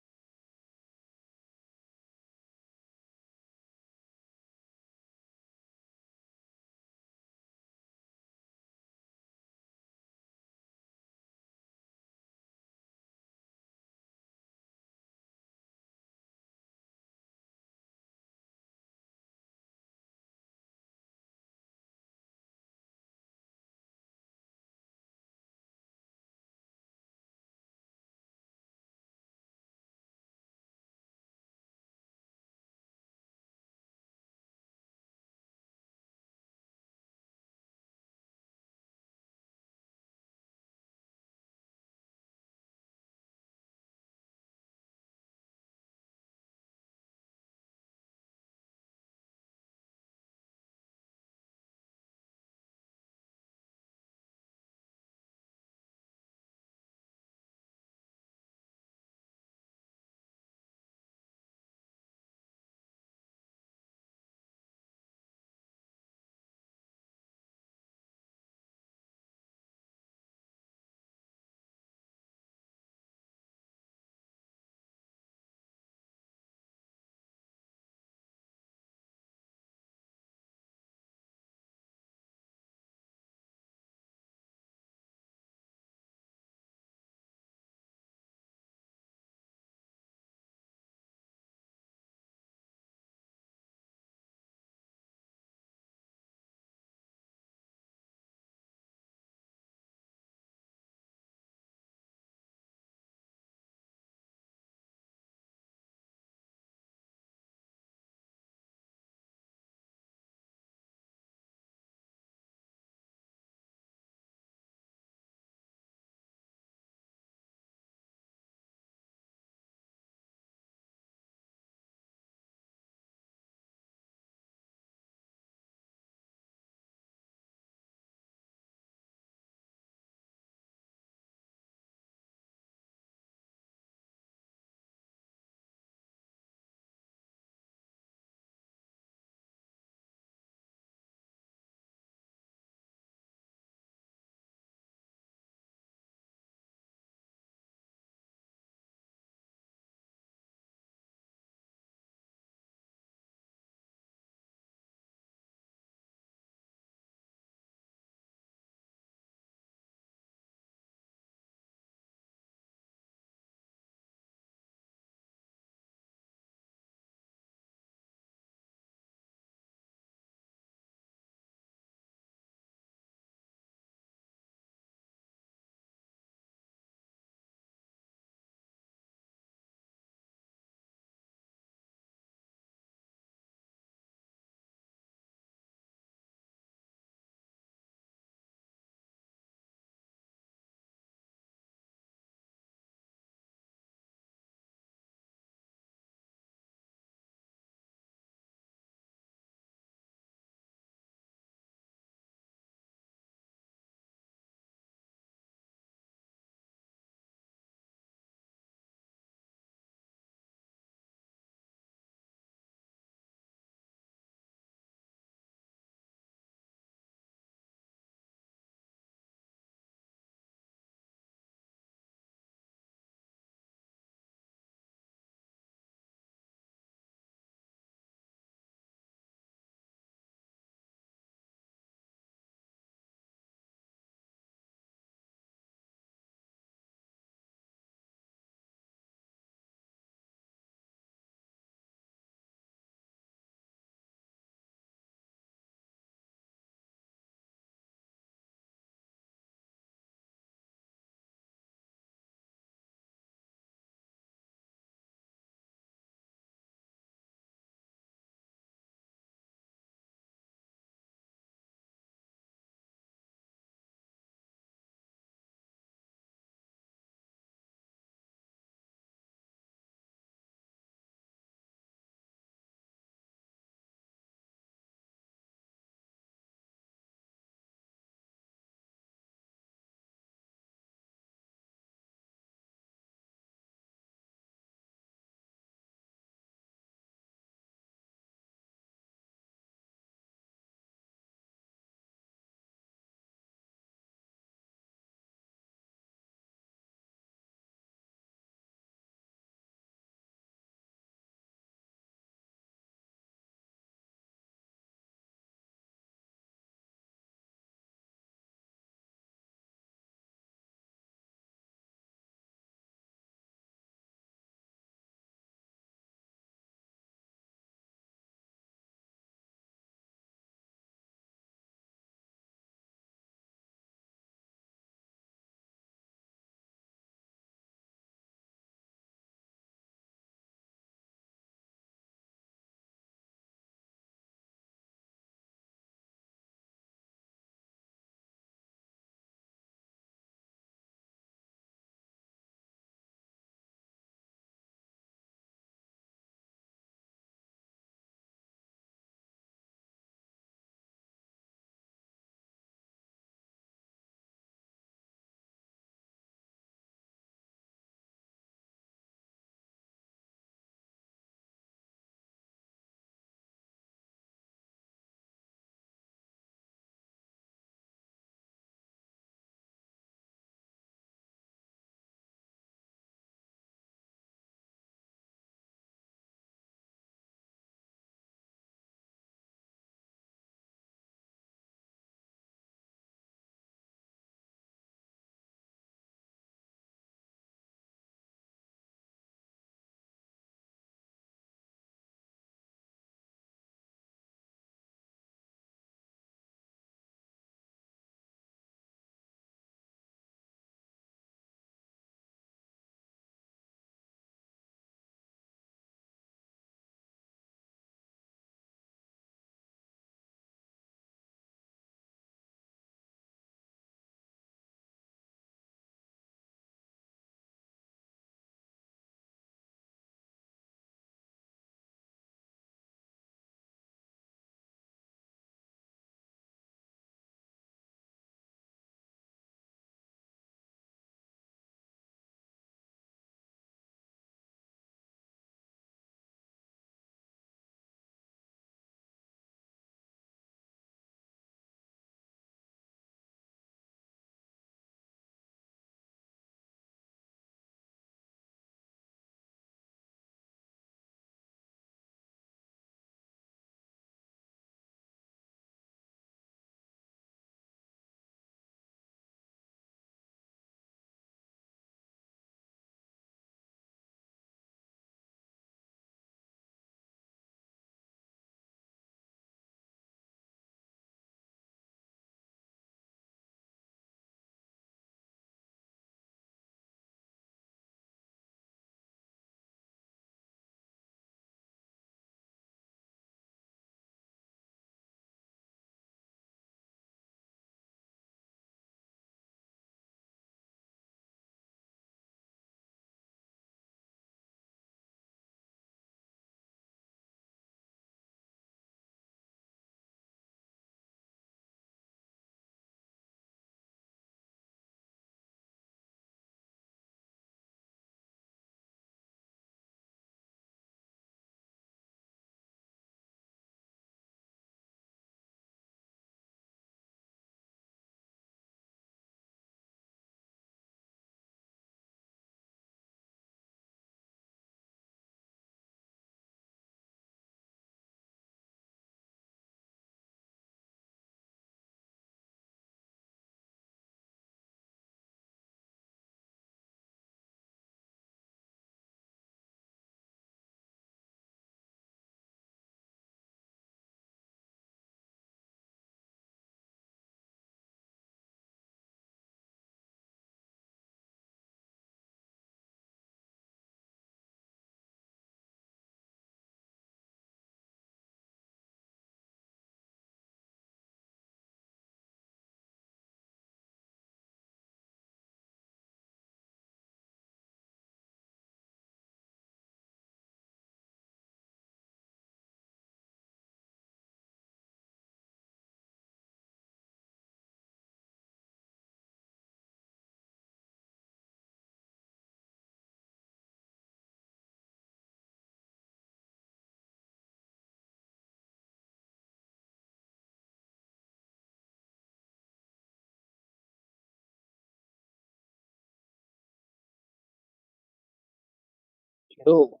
Yo,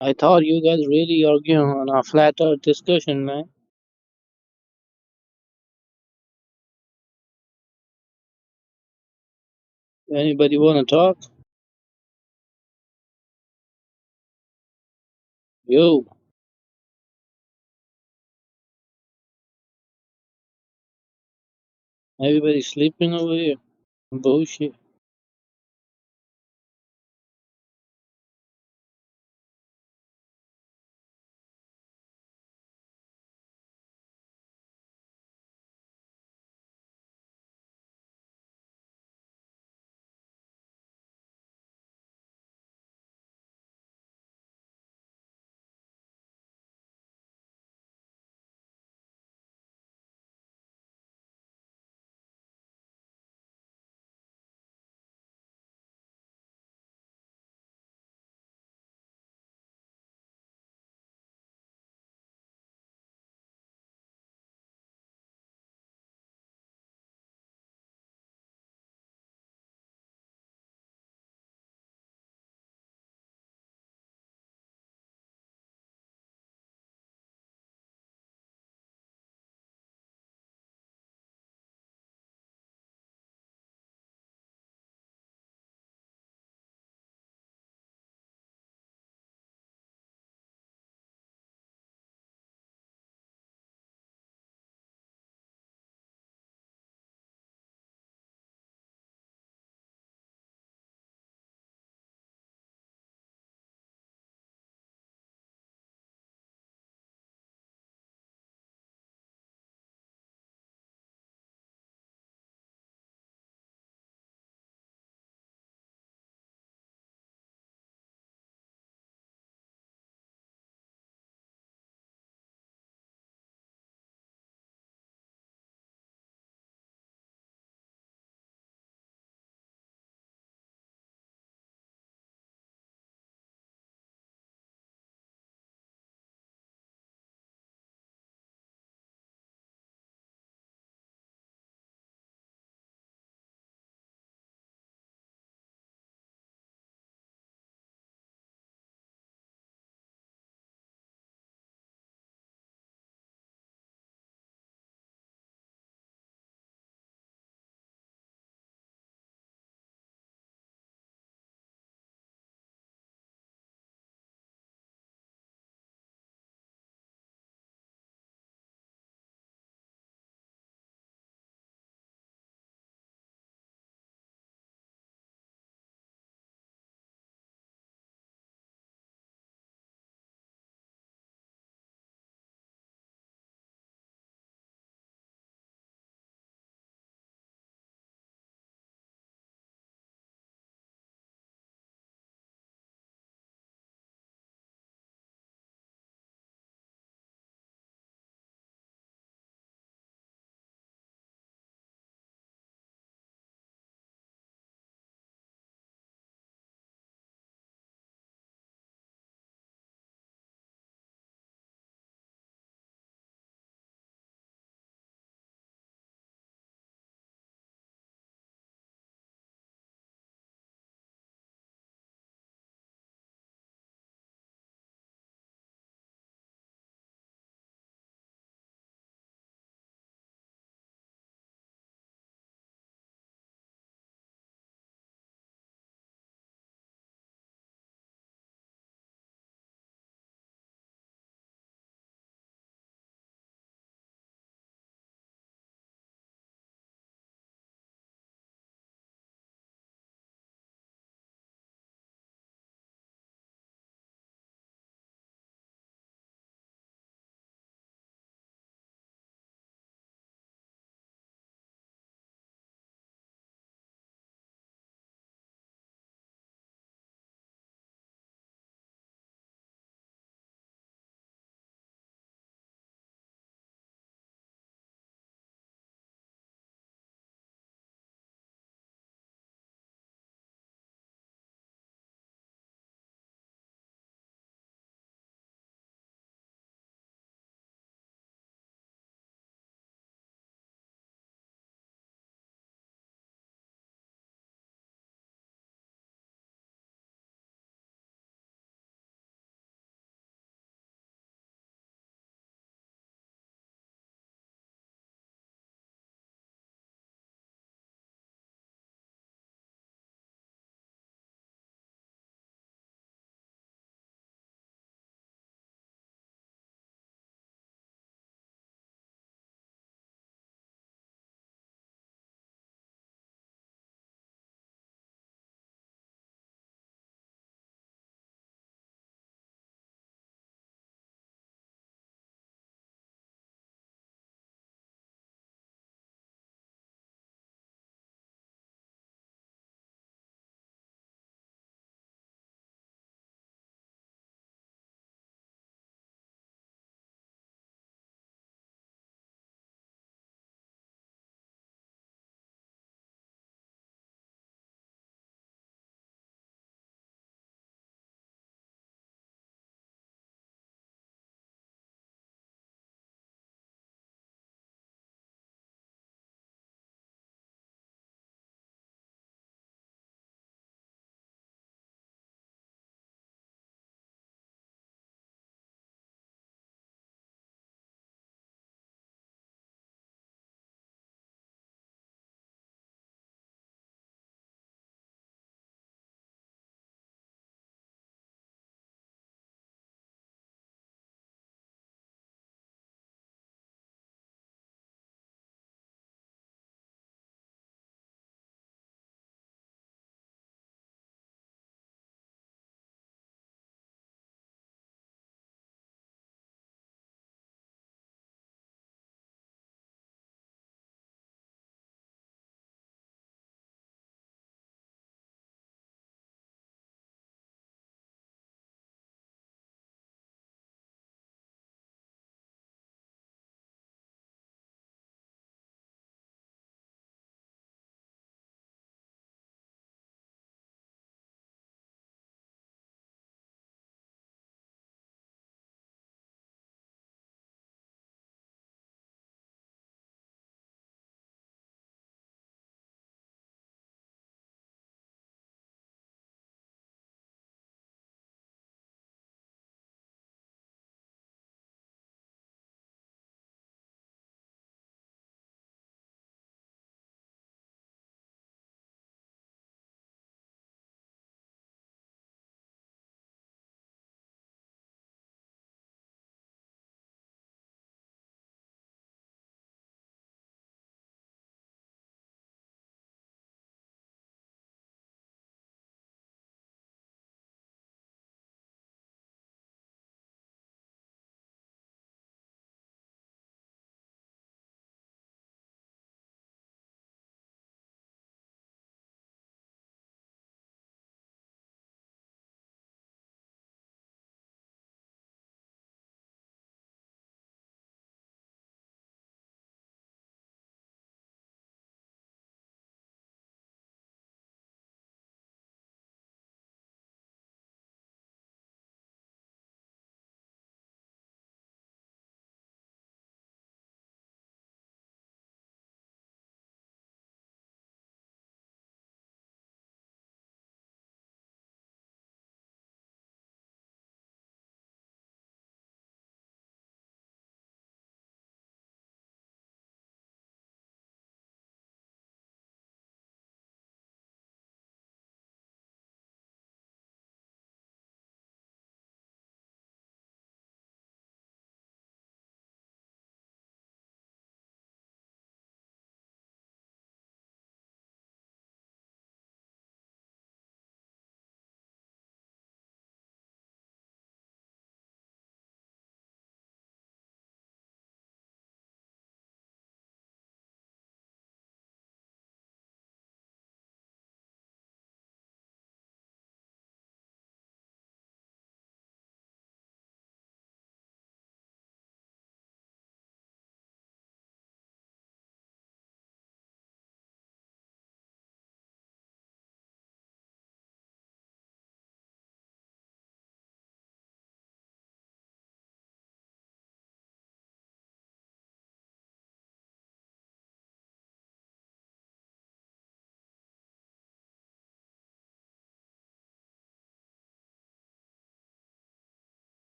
I thought you guys really arguing on a flat earth discussion, man. Anybody wanna talk? Yo, everybody sleeping over here? Bullshit.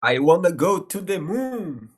I wanna go to the moon.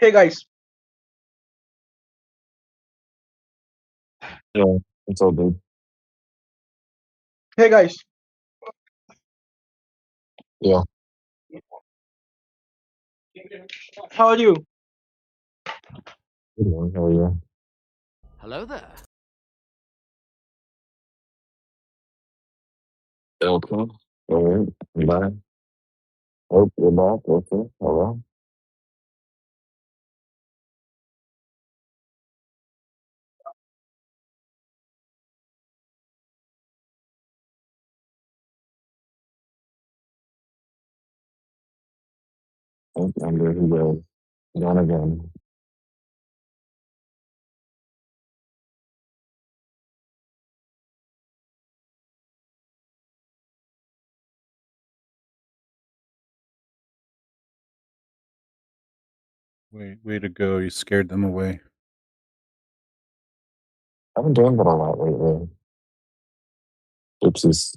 Hey guys. Yeah, it's all good. Hey guys. Yeah. How are you? Good morning. How are you? Hello there. Okay. All right. Bye. Oh, you're back. Okay. All right. And there he goes. Gone again. Way to go. You scared them away. I've been doing that a lot lately. Oopsies.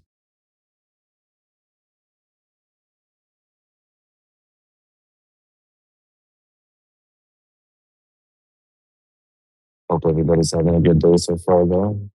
Hope everybody's having a good day so far, though.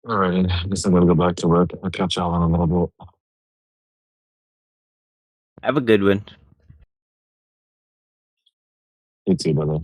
Alright, I guess I'm gonna go back to work. I'll catch y'all in a little bit. Have a good one. You too, brother.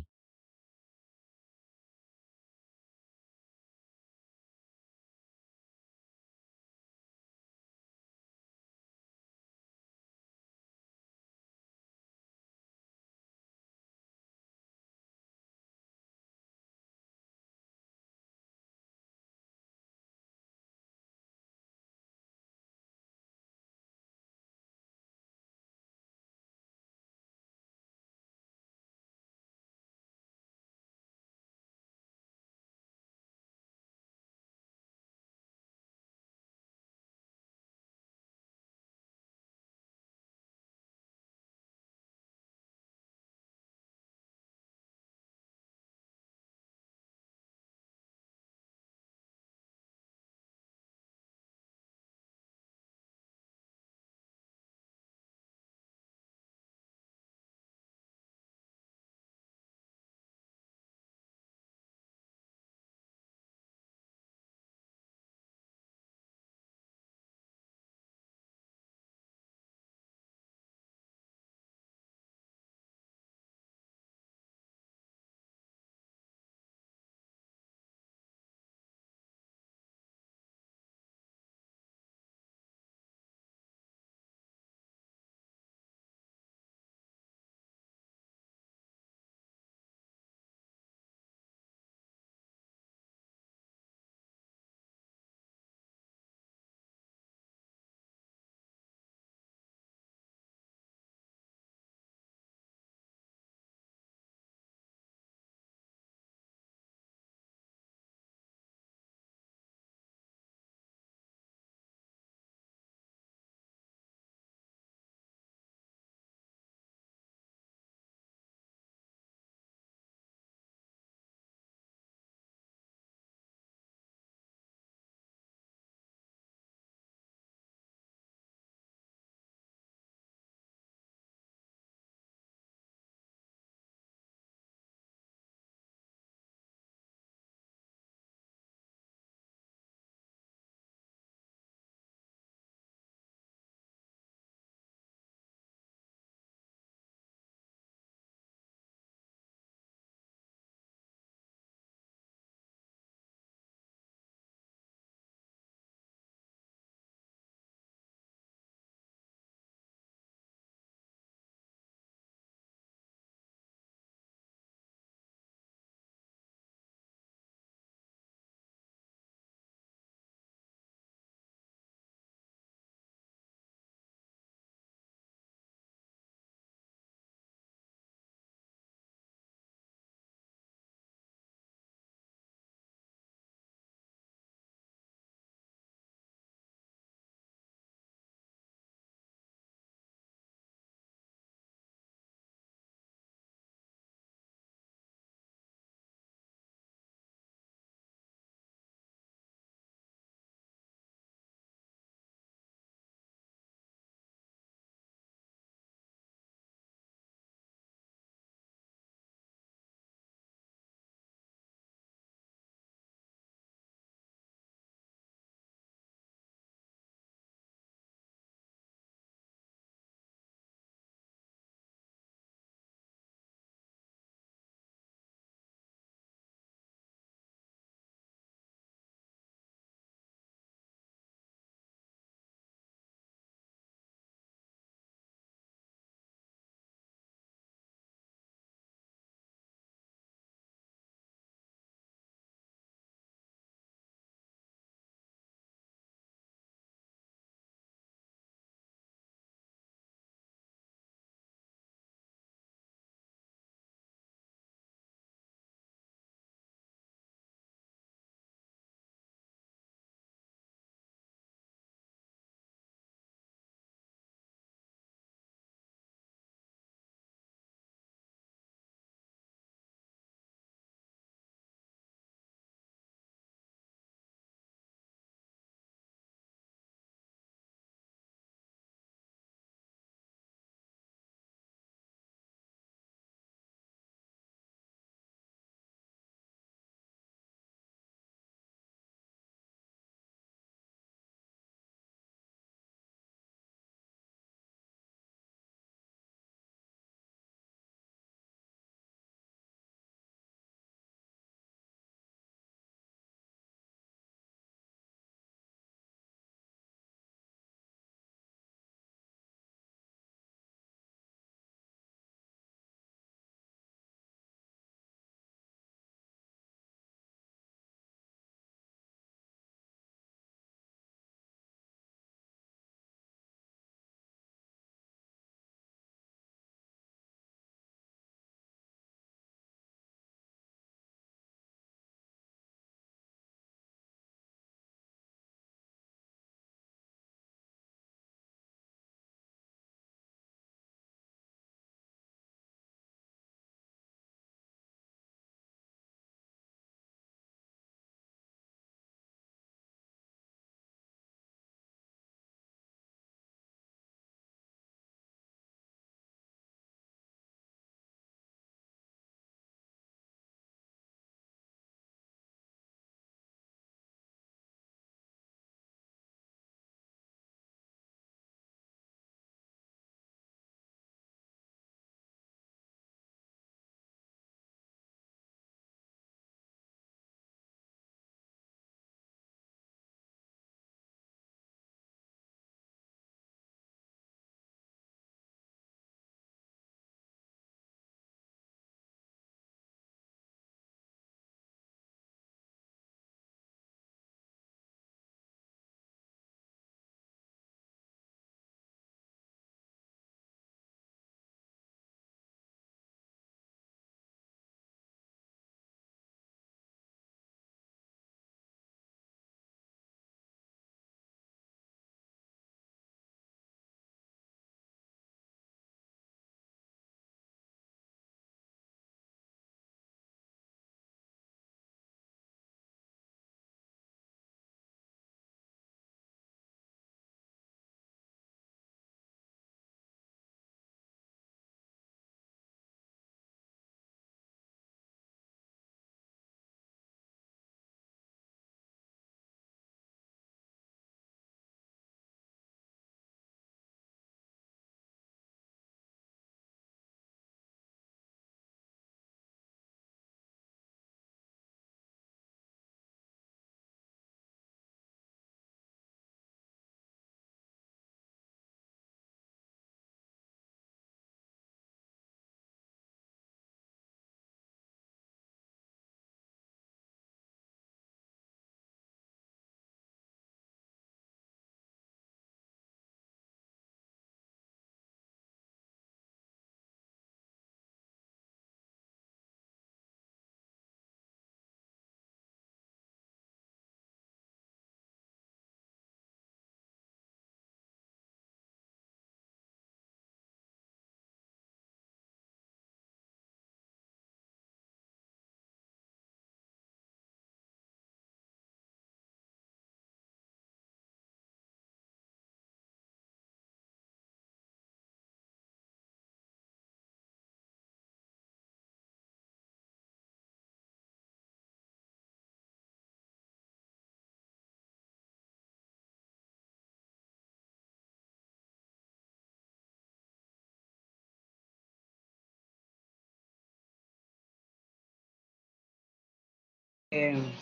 Um,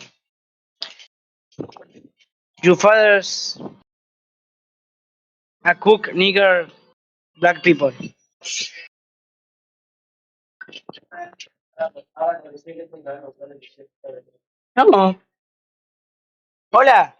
your father's a cook, nigger, black people. Hello. Hola.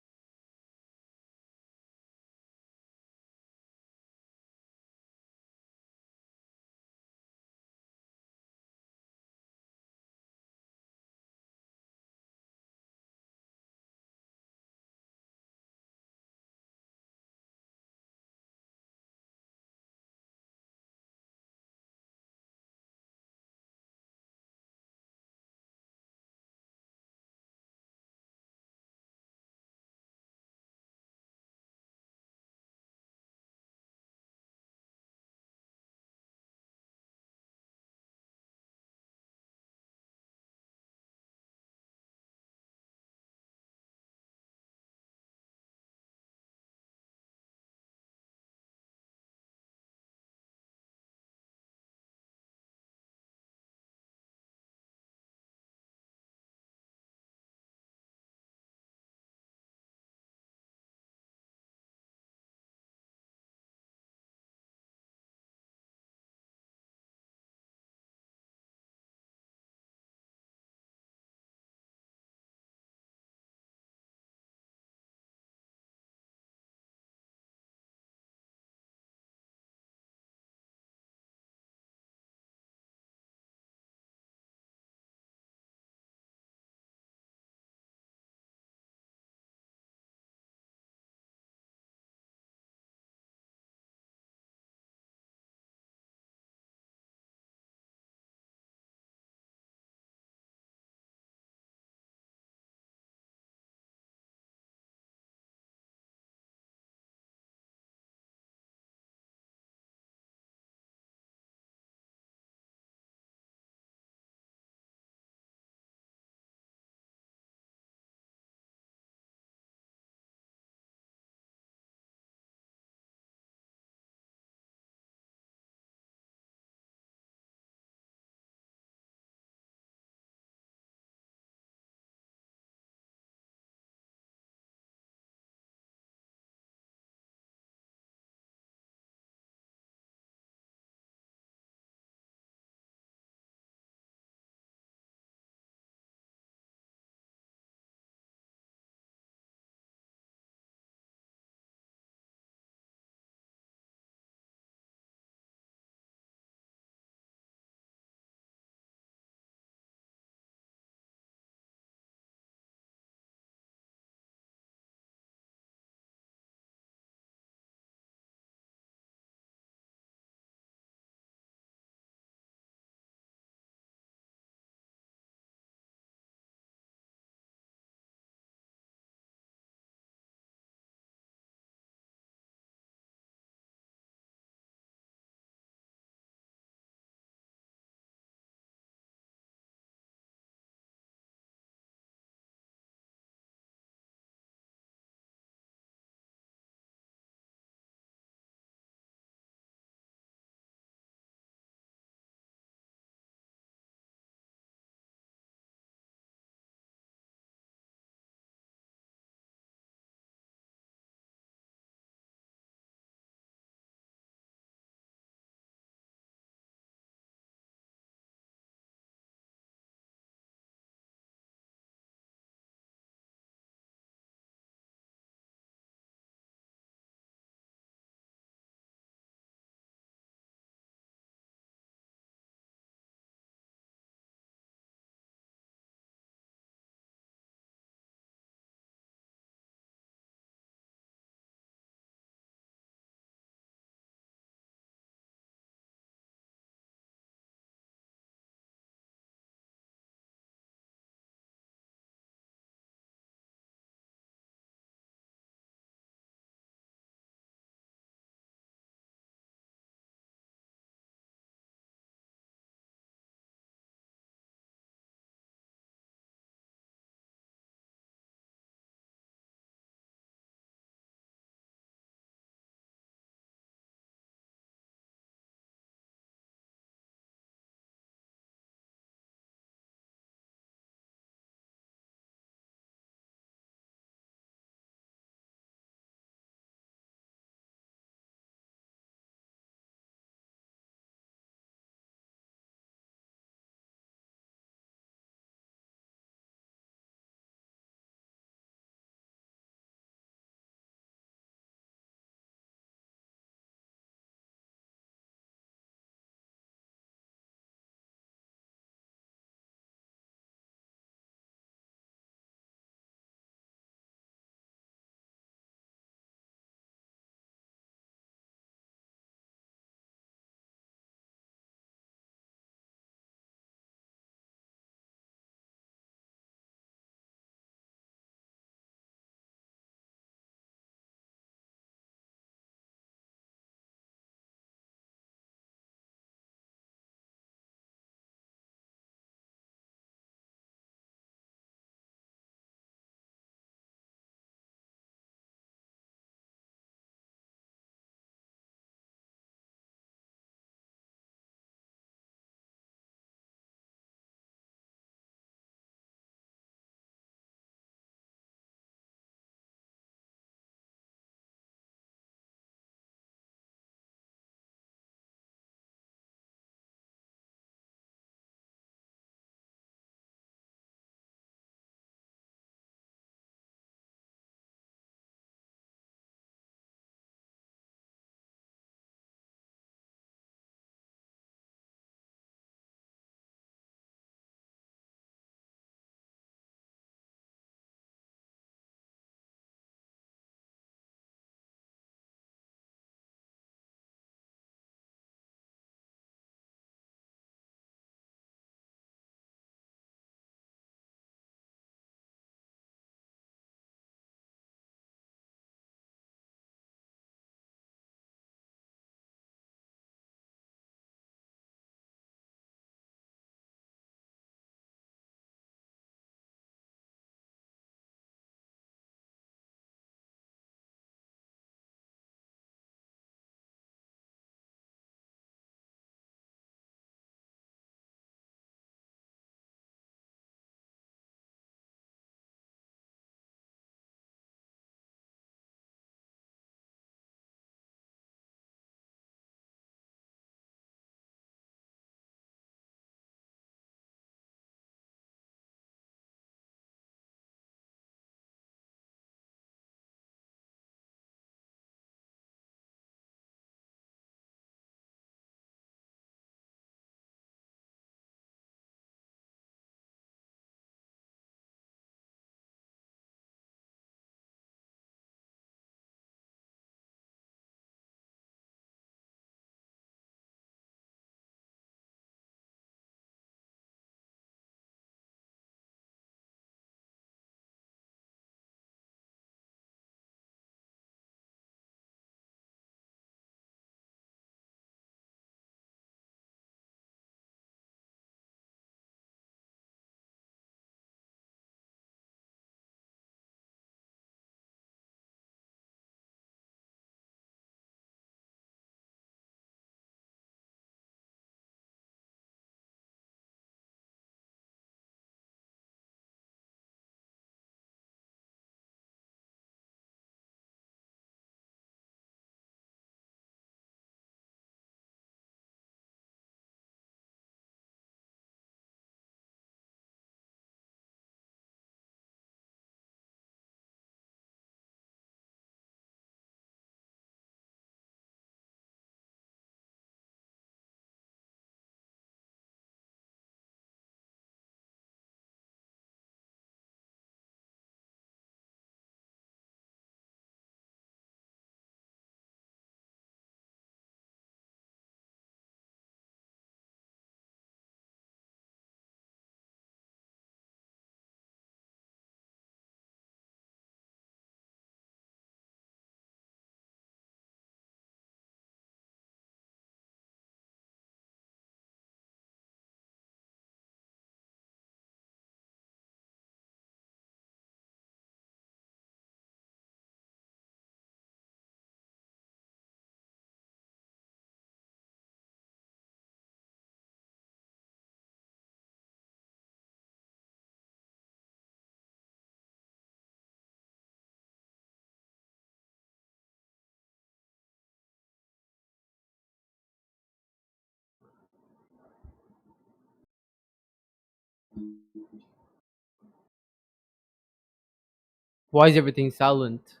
Why is everything silent?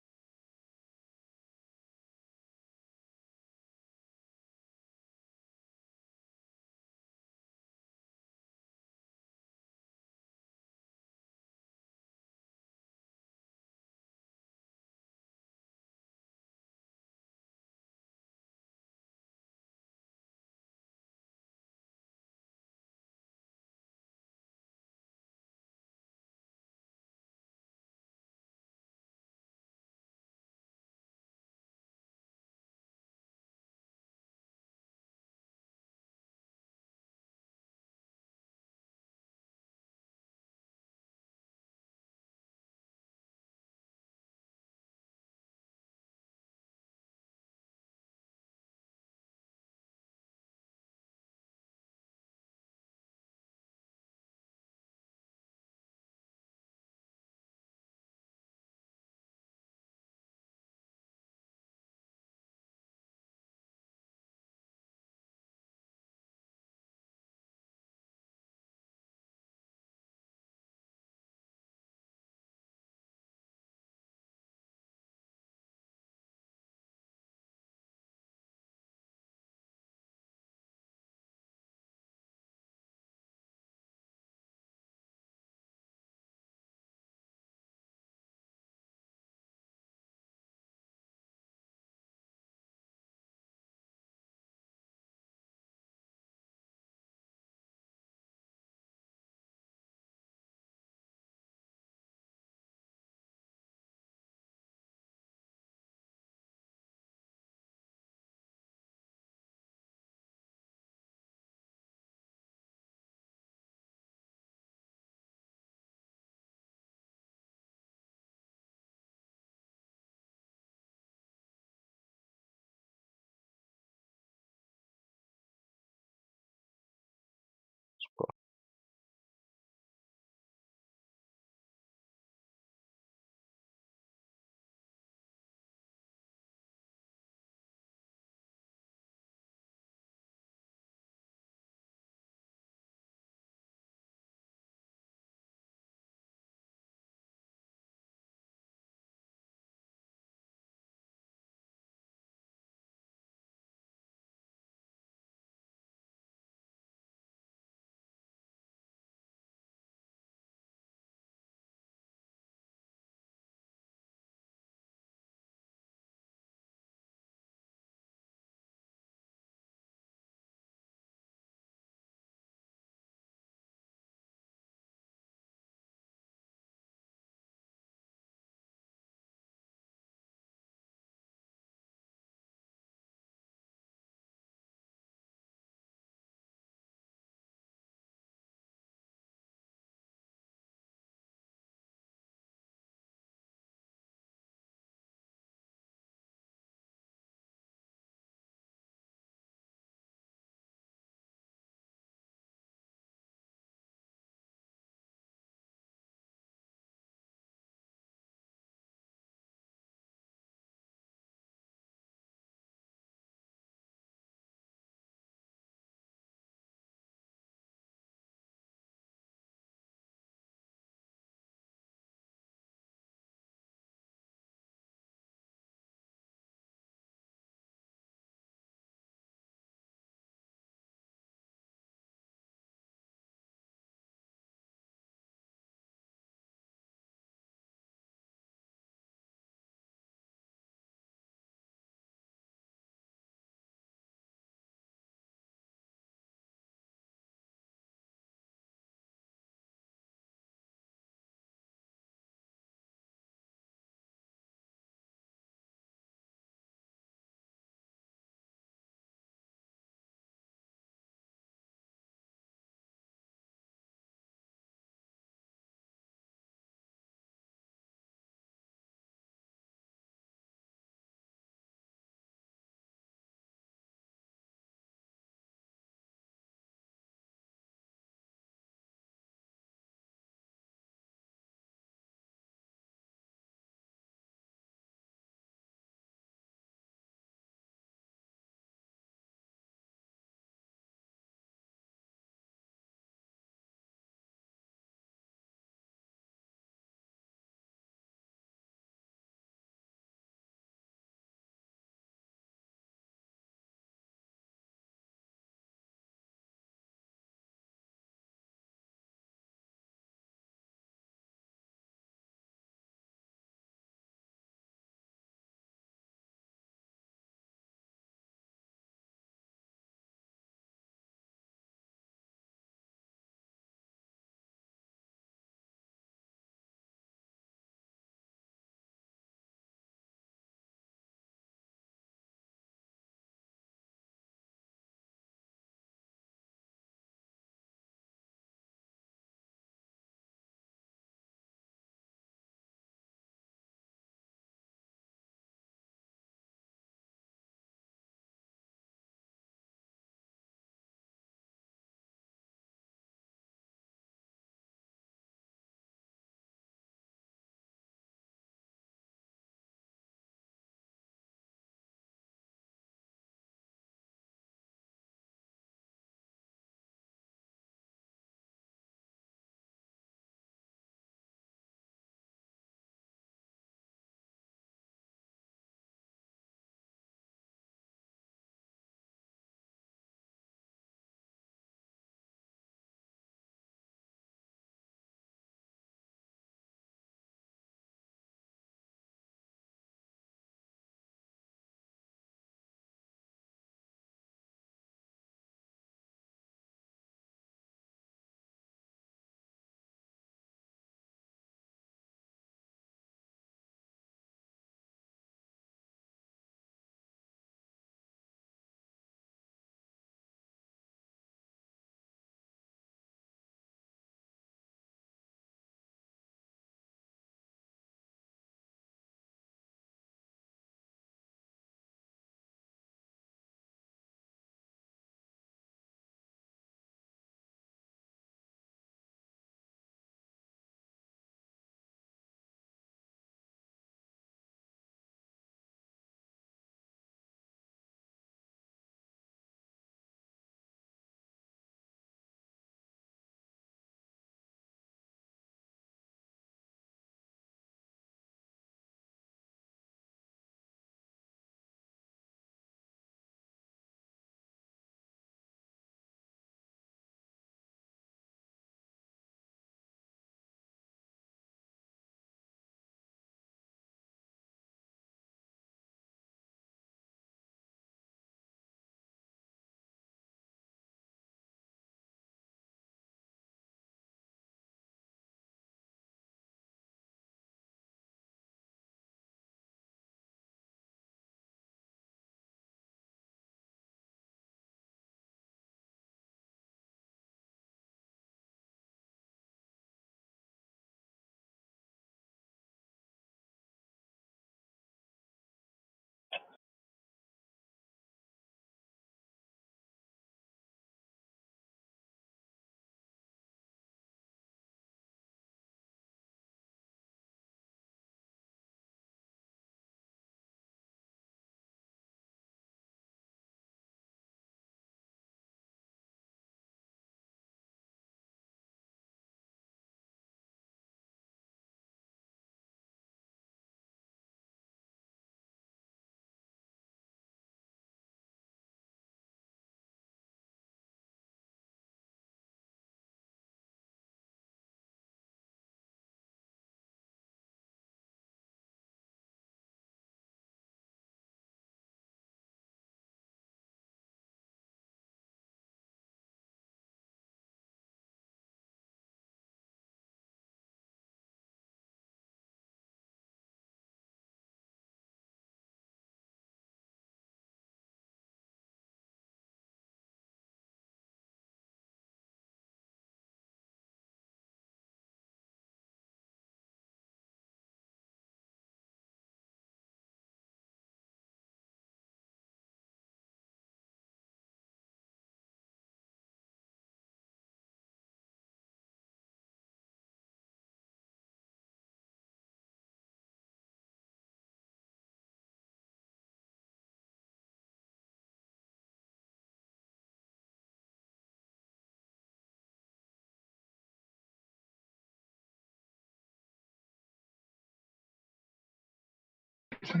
Is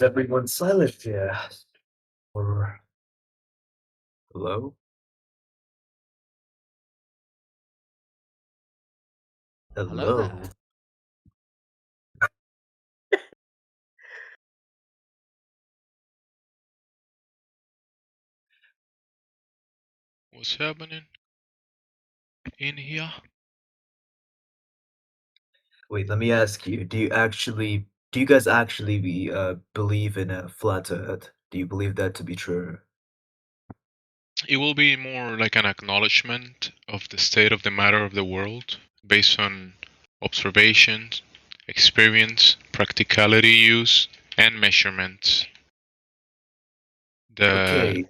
everyone silent here? Or hello? Hello Hello. there. What's happening in here? Wait, let me ask you. Do you guys actually believe in a flat Earth? Do you believe that to be true? It will be more like an acknowledgement of the state of the matter of the world based on observations, experience, practicality use, and measurements. Okay.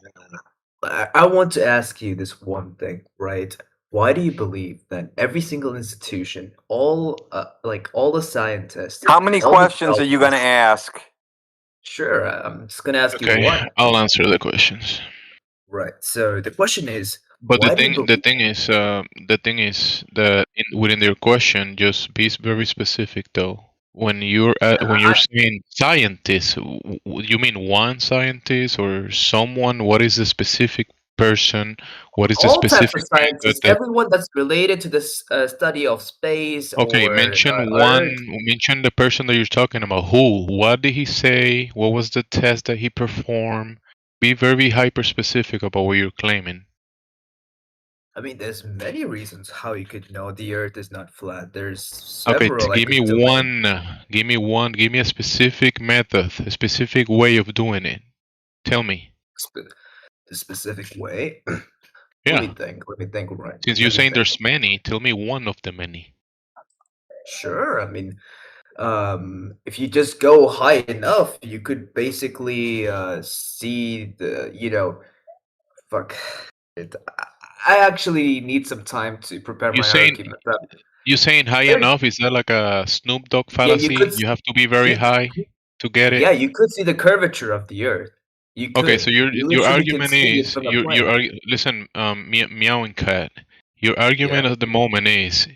I want to ask you this one thing, right? Why do you believe that every single institution, all the scientists, How many all the questions are you going to ask? Sure, I'm just gonna ask you Okay, one. I'll answer the questions. Right. So the question is, But why do you believe? the thing is that within your question, just be very specific though. When you're saying scientist, you mean one scientist or someone? What is the specific person? What is the All types of specific method scientists, that? everyone that's related to this study of space Okay, or mention Earth. mention the person that you're talking about. Who? What did he say? What was the test that he performed? Be very hyper specific about what you're claiming. I mean, there's many reasons how you could know the Earth is not flat. There's Okay, several I give me could do it. give me a specific method, a specific way of doing it. Tell me. The specific way. Yeah. Let me think. Right. Since you're Let me saying think. there's many, tell me one of the many. Sure. I mean, if you just go high enough, you could basically see fuck it. I actually need some time to prepare You my saying argument. you saying high enough? Is that like a Snoop Dogg Yeah, you fallacy? could. You have to be very high to get it. Yeah, you could see the curvature of the Earth. You Okay, could. so You your literally can argument see it is from a plane. listen, meowing cat. Your argument Yeah. at the moment is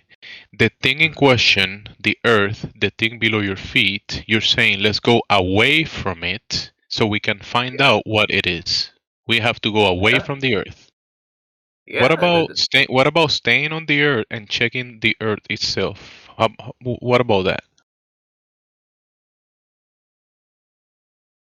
the thing in question, the Earth, the thing below your feet. You're saying let's go away from it so we can find out what it is. We have to go away Yeah. from the Earth. Yeah. What about staying on the Earth and checking the Earth itself? What about that?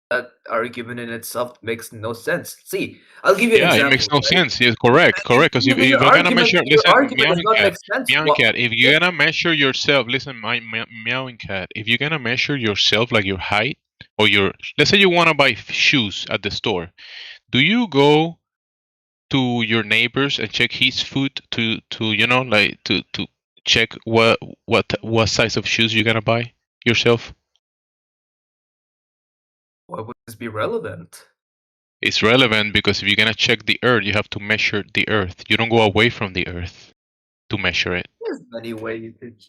That argument in itself makes no sense. See, I'll give you an Yeah, it makes example, no right? sense. Yes, correct. Because if Your you're gonna argument, measure, your listen, argument does meowing not cat, make sense. meowing cat. If you're gonna measure yourself, listen, my meowing cat. If you're gonna measure yourself, like your height or your, let's say you wanna buy shoes at the store, do you go to your neighbors and check his foot to like to check what size of shoes you're gonna buy yourself? Why would this be relevant? It's relevant because if you're gonna check the Earth, you have to measure the Earth. You don't go away from the Earth to measure it. There's many ways you could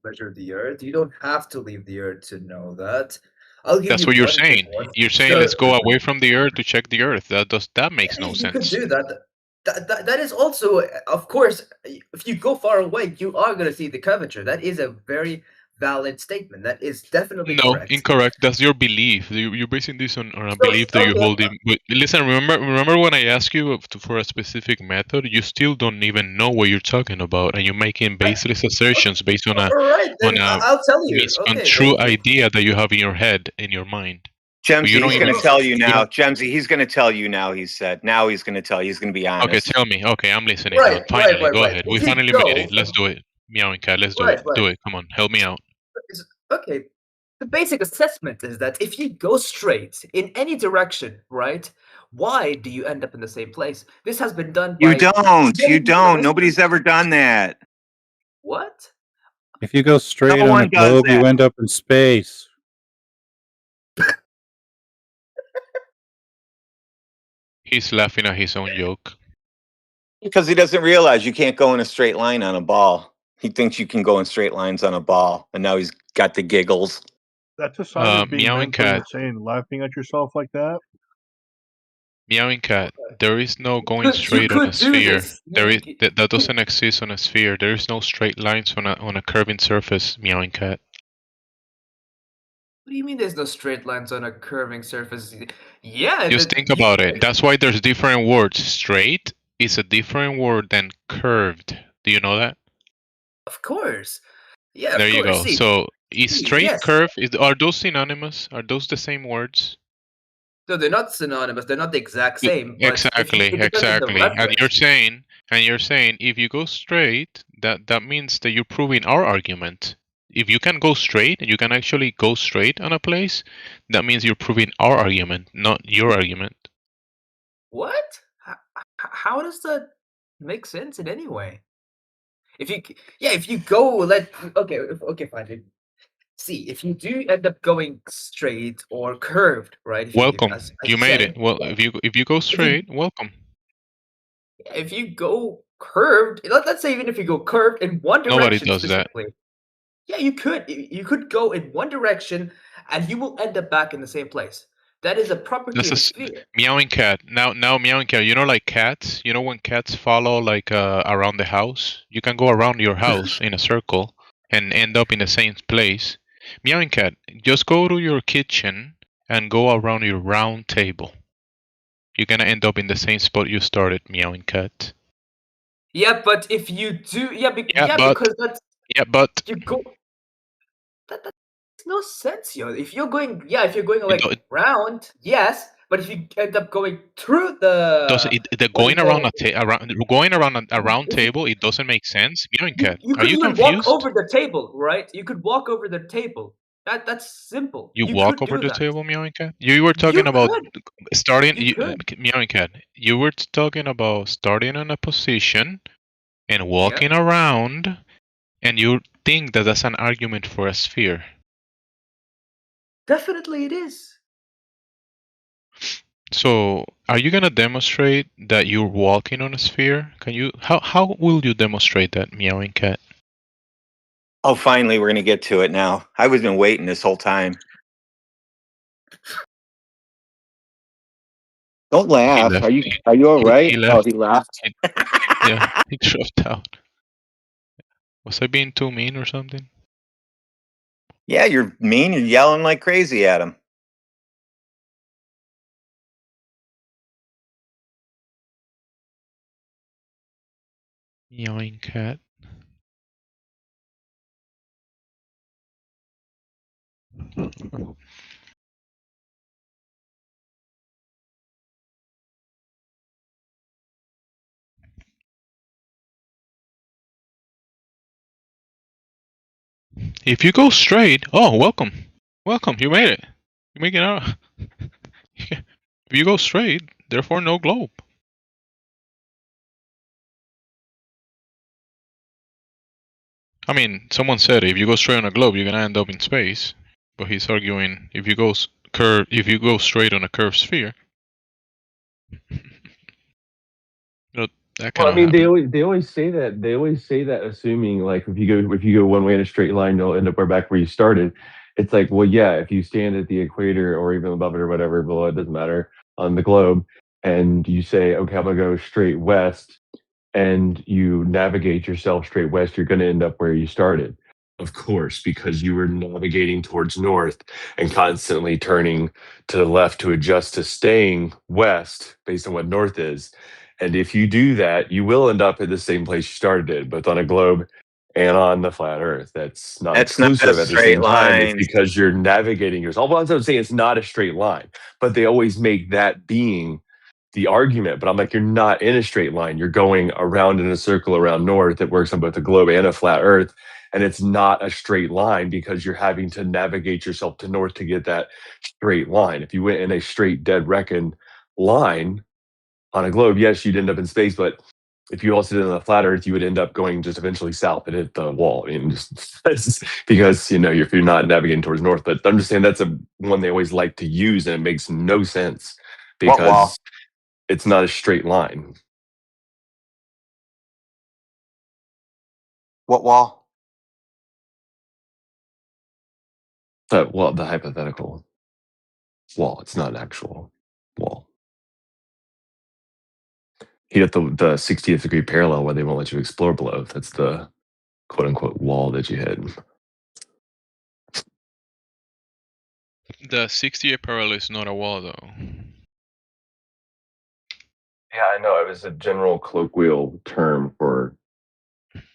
measure the Earth. You don't have to leave the Earth to know that. I'll give That's you what you're one good saying. one. You're saying So let's go away from the Earth to check the Earth. That makes no you could sense. do that. That is also, of course, if you go far away, you are going to see the curvature. That is a very valid statement. That is definitely No, correct. incorrect. That's your belief. You're basing this on a So, belief that you okay, hold in. But listen, remember when I asked you for a specific method? You still don't even know what you're talking about, and you're making baseless assertions based on all right, then I'll tell you. Okay, misconstrued idea that you have in your head, in your mind. But you Gemsy, don't he's even. going to tell you you now. don't- Gemsy, he's going to tell you now. He said. Now he's going to tell you. He's going to be Okay, honest. tell me. Okay, I'm listening now. Right, Finally, go right. ahead. If We you finally go, made it. Let's do it. Meowing cat, let's do right, it. Do it. Come on, help me out. Okay. The basic assessment is that if you go straight in any direction, right? Why do you end up in the same place? This has been done by You don't. You many don't. years. Nobody's ever done that. What? If you go straight No on a one does globe, you that. end up in space. He's laughing at his own joke. Because he doesn't realize you can't go in a straight line on a ball. He thinks you can go in straight lines on a ball, and now he's got the giggles. That's a sign of being Meowing mentally cat. insane. Laughing at yourself like that. Meowing cat. There is no going straight on a sphere. That doesn't exist on a sphere. There is no straight lines on a curving surface. Meowing cat. What do you mean there's no straight lines on a curving surface? Yeah. Just think about it. That's why there's different words. Straight is a different word than curved. Do you know that? Of course. Yeah. There of you course. go. See, So is straight yes. curve? Are those synonymous? Are those the same words? No, they're not synonymous. They're not the exact same. But Exactly. it depends on the reference. And you're saying if you go straight, that means that you're proving our argument. If you can go straight and you can actually go straight on a place, that means you're proving our argument, not your argument. What? How does that make sense in any way? If you go okay, fine. Dude. See, if you do end up going straight or curved, right? Welcome. As You made said, it. Well, if you go straight, welcome. If you go curved, let's say even if you go curved in one direction, Nobody does that. Yeah, you could. You could go in one direction, and you will end up back in the same place. That is a property of a sphere. Meowing cat. Now meowing cat. You know, like cats. You know when cats follow like around the house. You can go around your house in a circle and end up in the same place. Meowing cat. Just go to your kitchen and go around your round table. You're gonna end up in the same spot you started. Meowing cat. Yeah, but if you do, because that's you go. That makes no sense, yo. If you're going like round, yes, but if you end up going through the going around a round table, it doesn't make sense. Meowing cat. You Are could you even confused? walk over the table, right? You could walk over the table. That's simple. You walk over the table, Meowing cat? You were talking about starting, Meowing cat. You were talking about starting in a position and walking around, and you think that that's an argument for a sphere. Definitely it is. So, are you gonna demonstrate that you're walking on a sphere? Can you? How will you demonstrate that, Meowing cat? Oh, finally, we're going to get to it now. I was been waiting this whole time. Don't laugh. Are you all right? He left. Oh, he laughed. Yeah, he dropped out. Was I being too mean or something? Yeah, you're mean. You're yelling like crazy at him. Meowing cat. If you go straight, welcome, you made it. You make it out. If you go straight, therefore no globe. I mean, someone said if you go straight on a globe, you're gonna end up in space. But he's arguing if you go straight on a curved sphere. That Well, I cannot mean, happen. they always say that assuming like if you go one way in a straight line, you'll end up back where you started. It's like, well, yeah, if you stand at the equator or even above it or whatever, below it doesn't matter on the globe, and you say, okay, I'm gonna go straight west, and you navigate yourself straight west, you're gonna end up where you started. Of course, because you were navigating towards north and constantly turning to the left to adjust to staying west based on what north is. And if you do that, you will end up at the same place you started at, both on a globe and on the flat Earth. That's not That's not a exclusive. At the straight same time, it's line. because you're navigating yourself. Well, I'm saying it's not a straight line, but they always make that being the argument. But I'm like, you're not in a straight line. You're going around in a circle around north that works on both a globe and a flat Earth. And it's not a straight line because you're having to navigate yourself to north to get that straight line. If you went in a straight, dead reckon line on a globe, yes, you'd end up in space. But if you also did it on a flat Earth, you would end up going just eventually south and hit the wall. I mean, just because if you're not navigating towards north. But I'm just saying that's a one they always like to use, and it makes no sense What wall? because it's not a straight line. What wall? Well, the hypothetical wall. It's not an actual wall. You hit the 60th degree parallel where they won't let you explore below. That's the quote unquote wall that you hit. The 60th parallel is not a wall, though. Yeah, I know. It was a general colloquial term for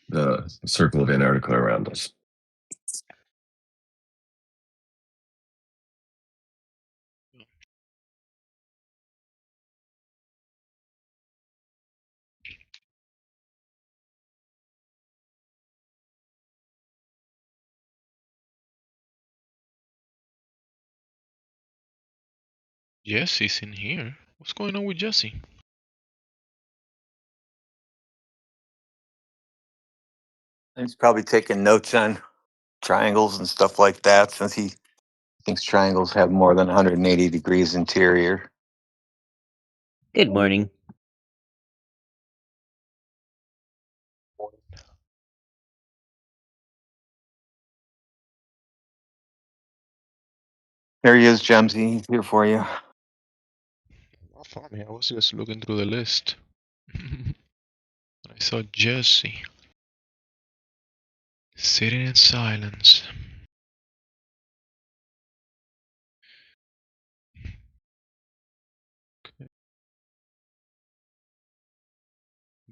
the circle of Antarctica around us. Jesse's in here. What's going on with Jesse? He's probably taking notes on triangles and stuff like that since he thinks triangles have more than 180 degrees interior. Good morning. There he is, Jemsy. He's here for you. Oh, funny. I was just looking through the list. I saw Jesse sitting in silence.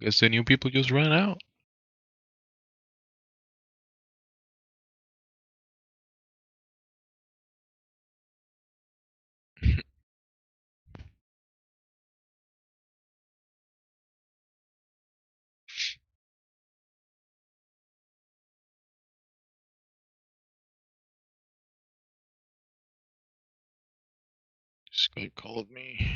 Guess the new people just ran out. This guy called me.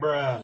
Bruh.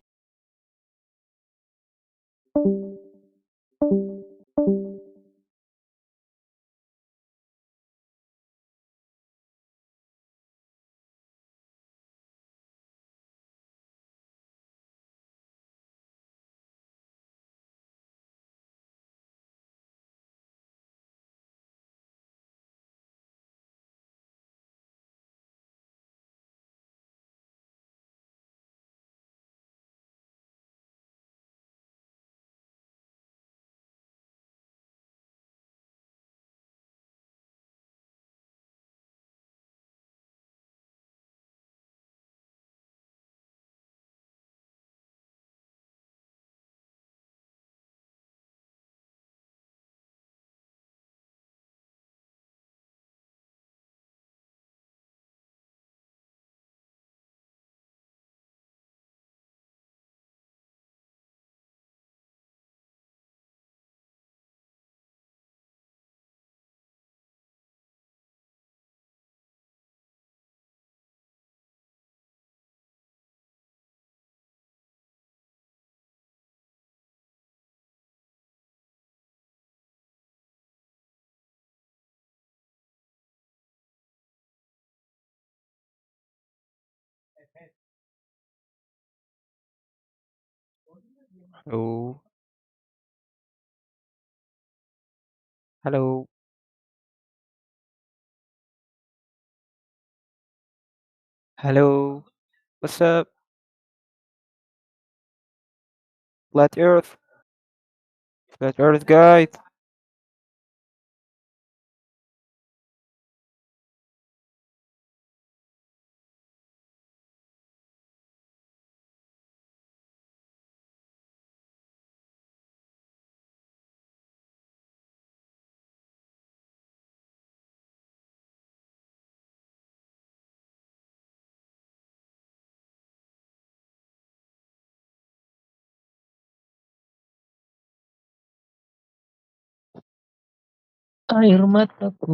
Hello. Hello. Hello. What's up? Flat Earth. Flat Earth guys. Air mataku.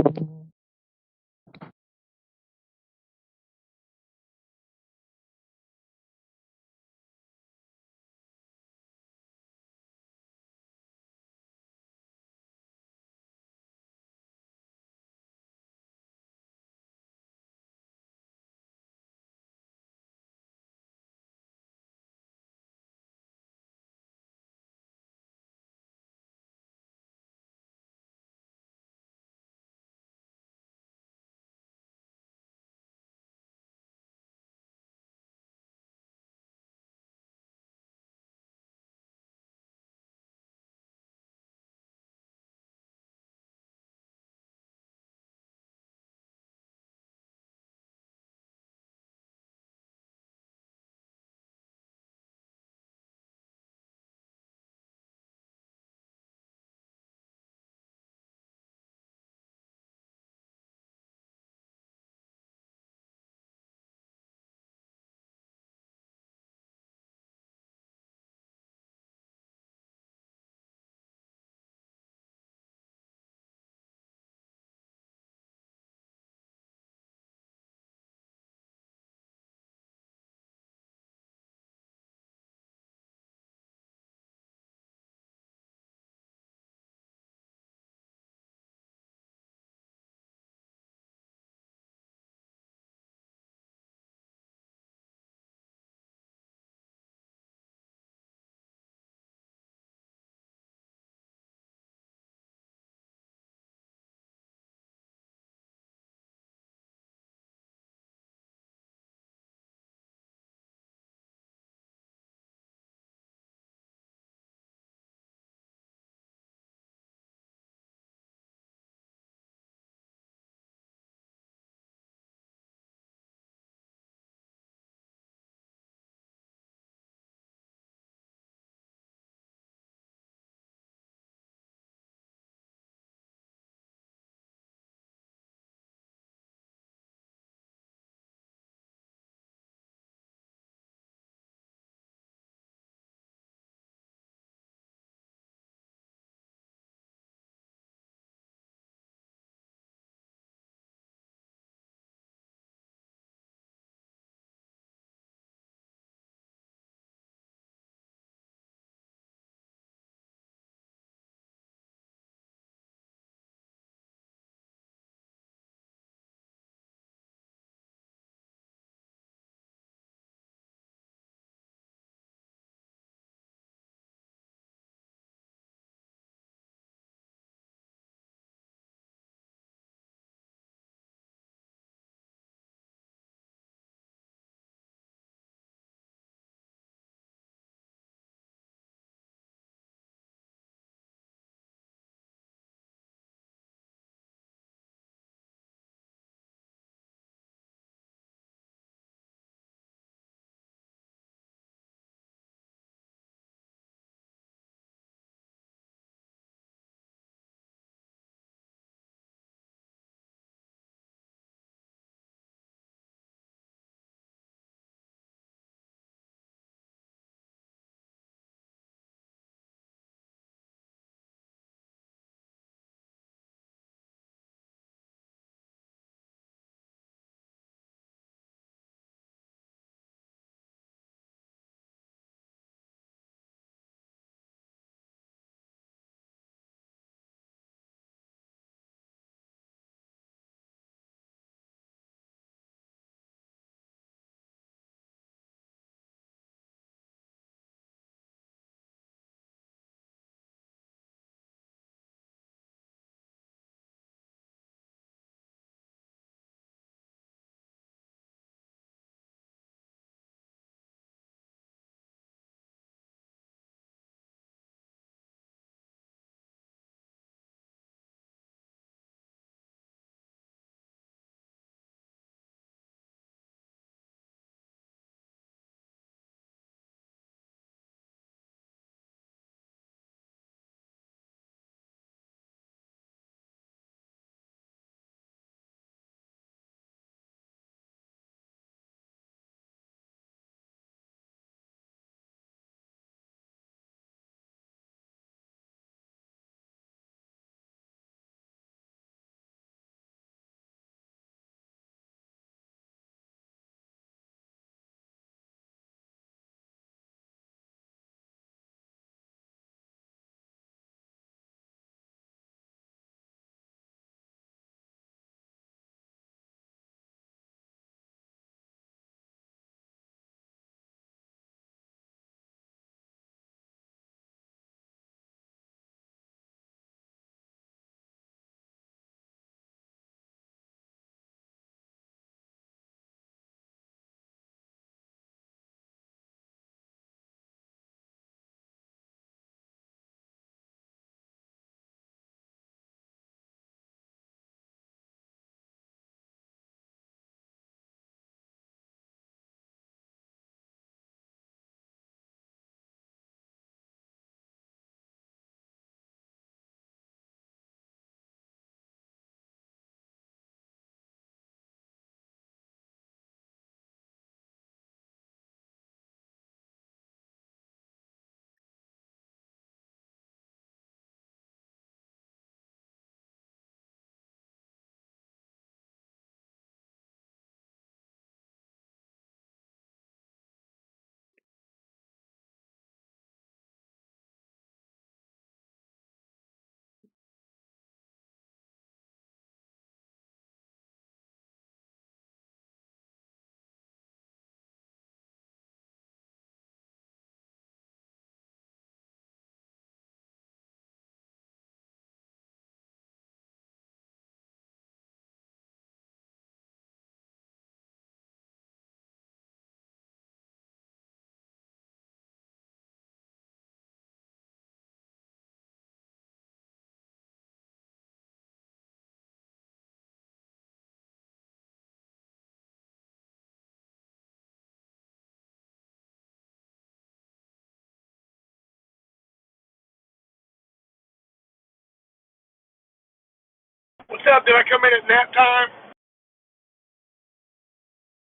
what's up? Did I come in at nap time?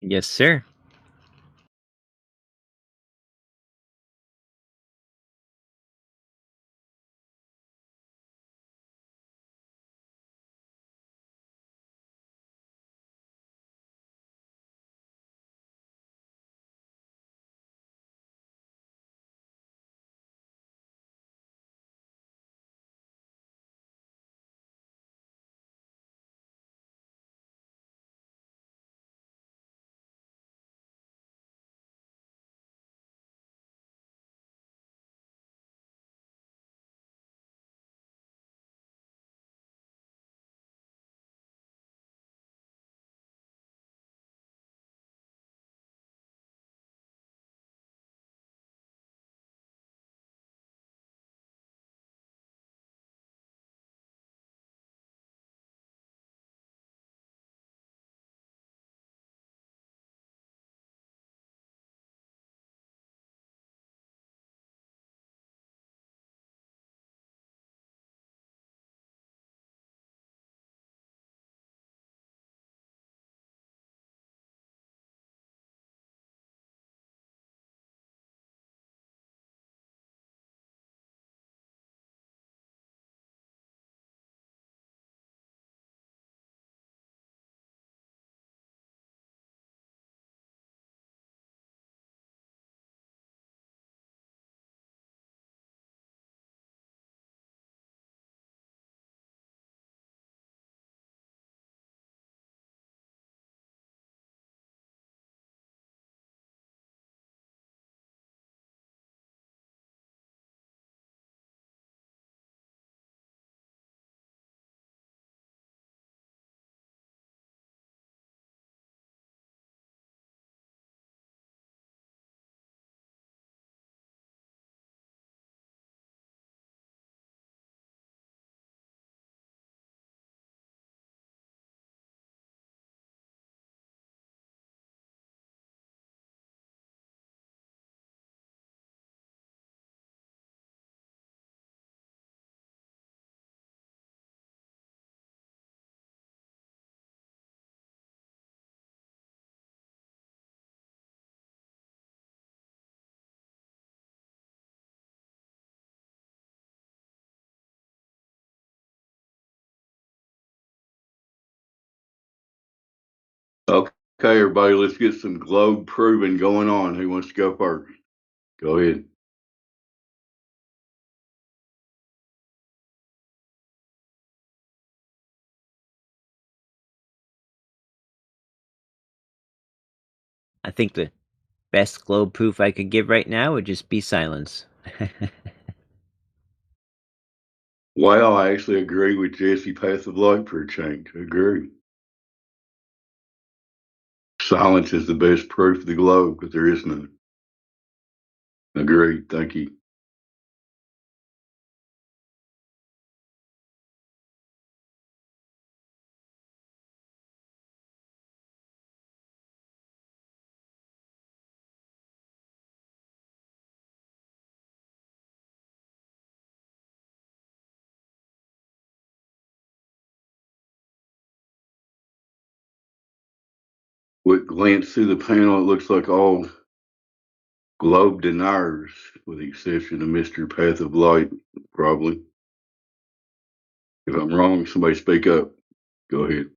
Yes, sir. Okay, everybody, let's get some globe proving going on. Who wants to go first? Go ahead. I think the best globe proof I could give right now would just be silence. Well, I actually agree with Jesse. Path of light for a change. Agree. Silence is the best proof of the globe, but there is none. Agreed. Thank you. With glance through the panel, it looks like all globe deniers, with the exception of Mr. Path of Light, probably. If I'm wrong, somebody speak up. Go ahead.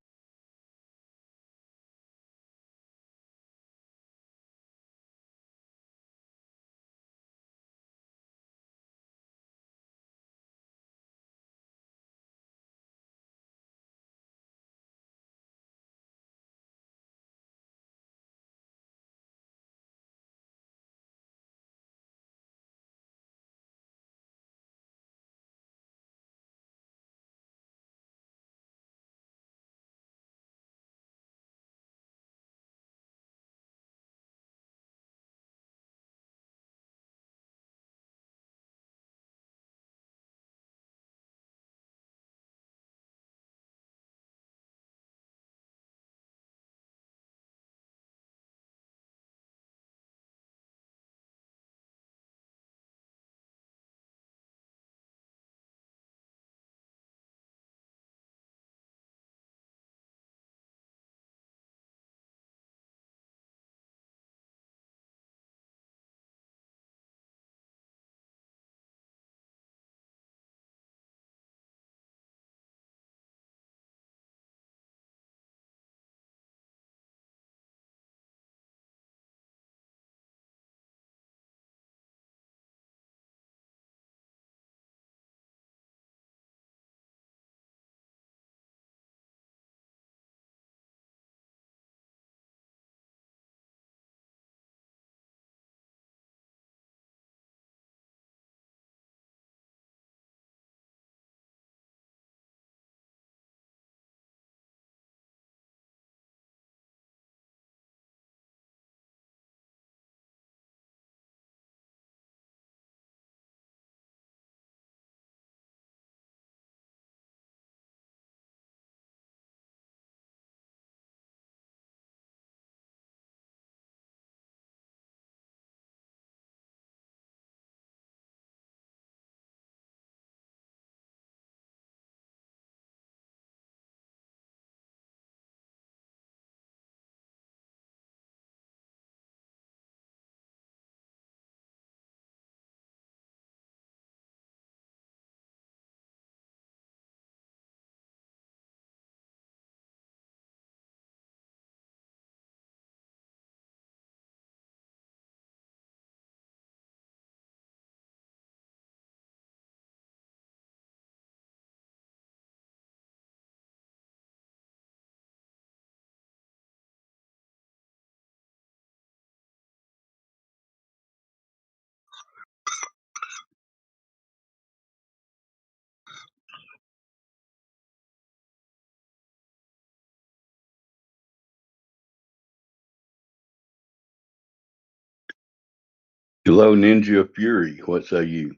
Hello, Ninja Fury. What say you?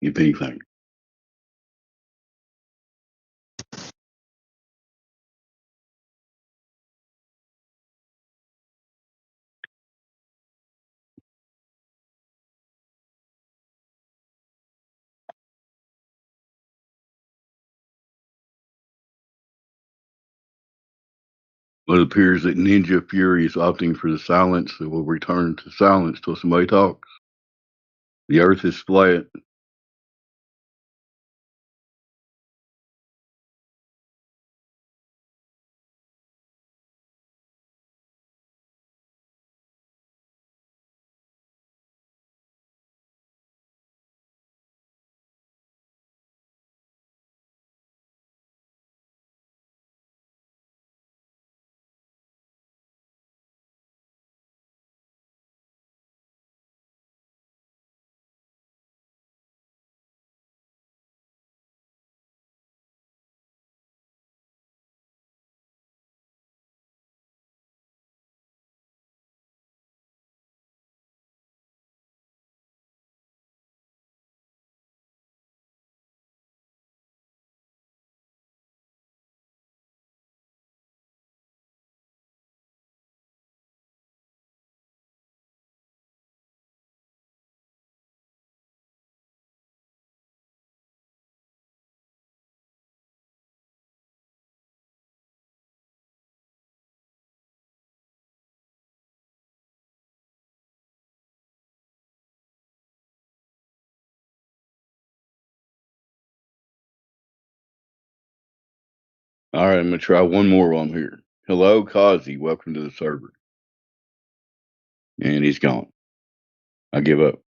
If anything. Well, it appears that Ninja Fury is opting for the silence that will return to silence till somebody talks. The earth is flat. All right, I'm going to try one more while I'm here. Hello, Kazi. Welcome to the server. And he's gone. I give up.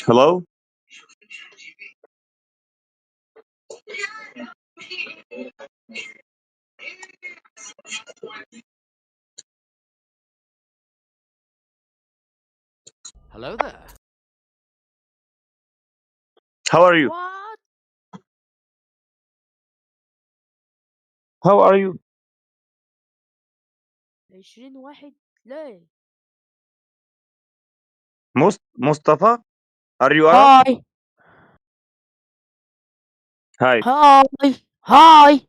Hello? Hello there. How are you? What? How are you? 20 واحد ليه؟ Mustafa? Are you Arab? Hi. Hi. Hi. Hi.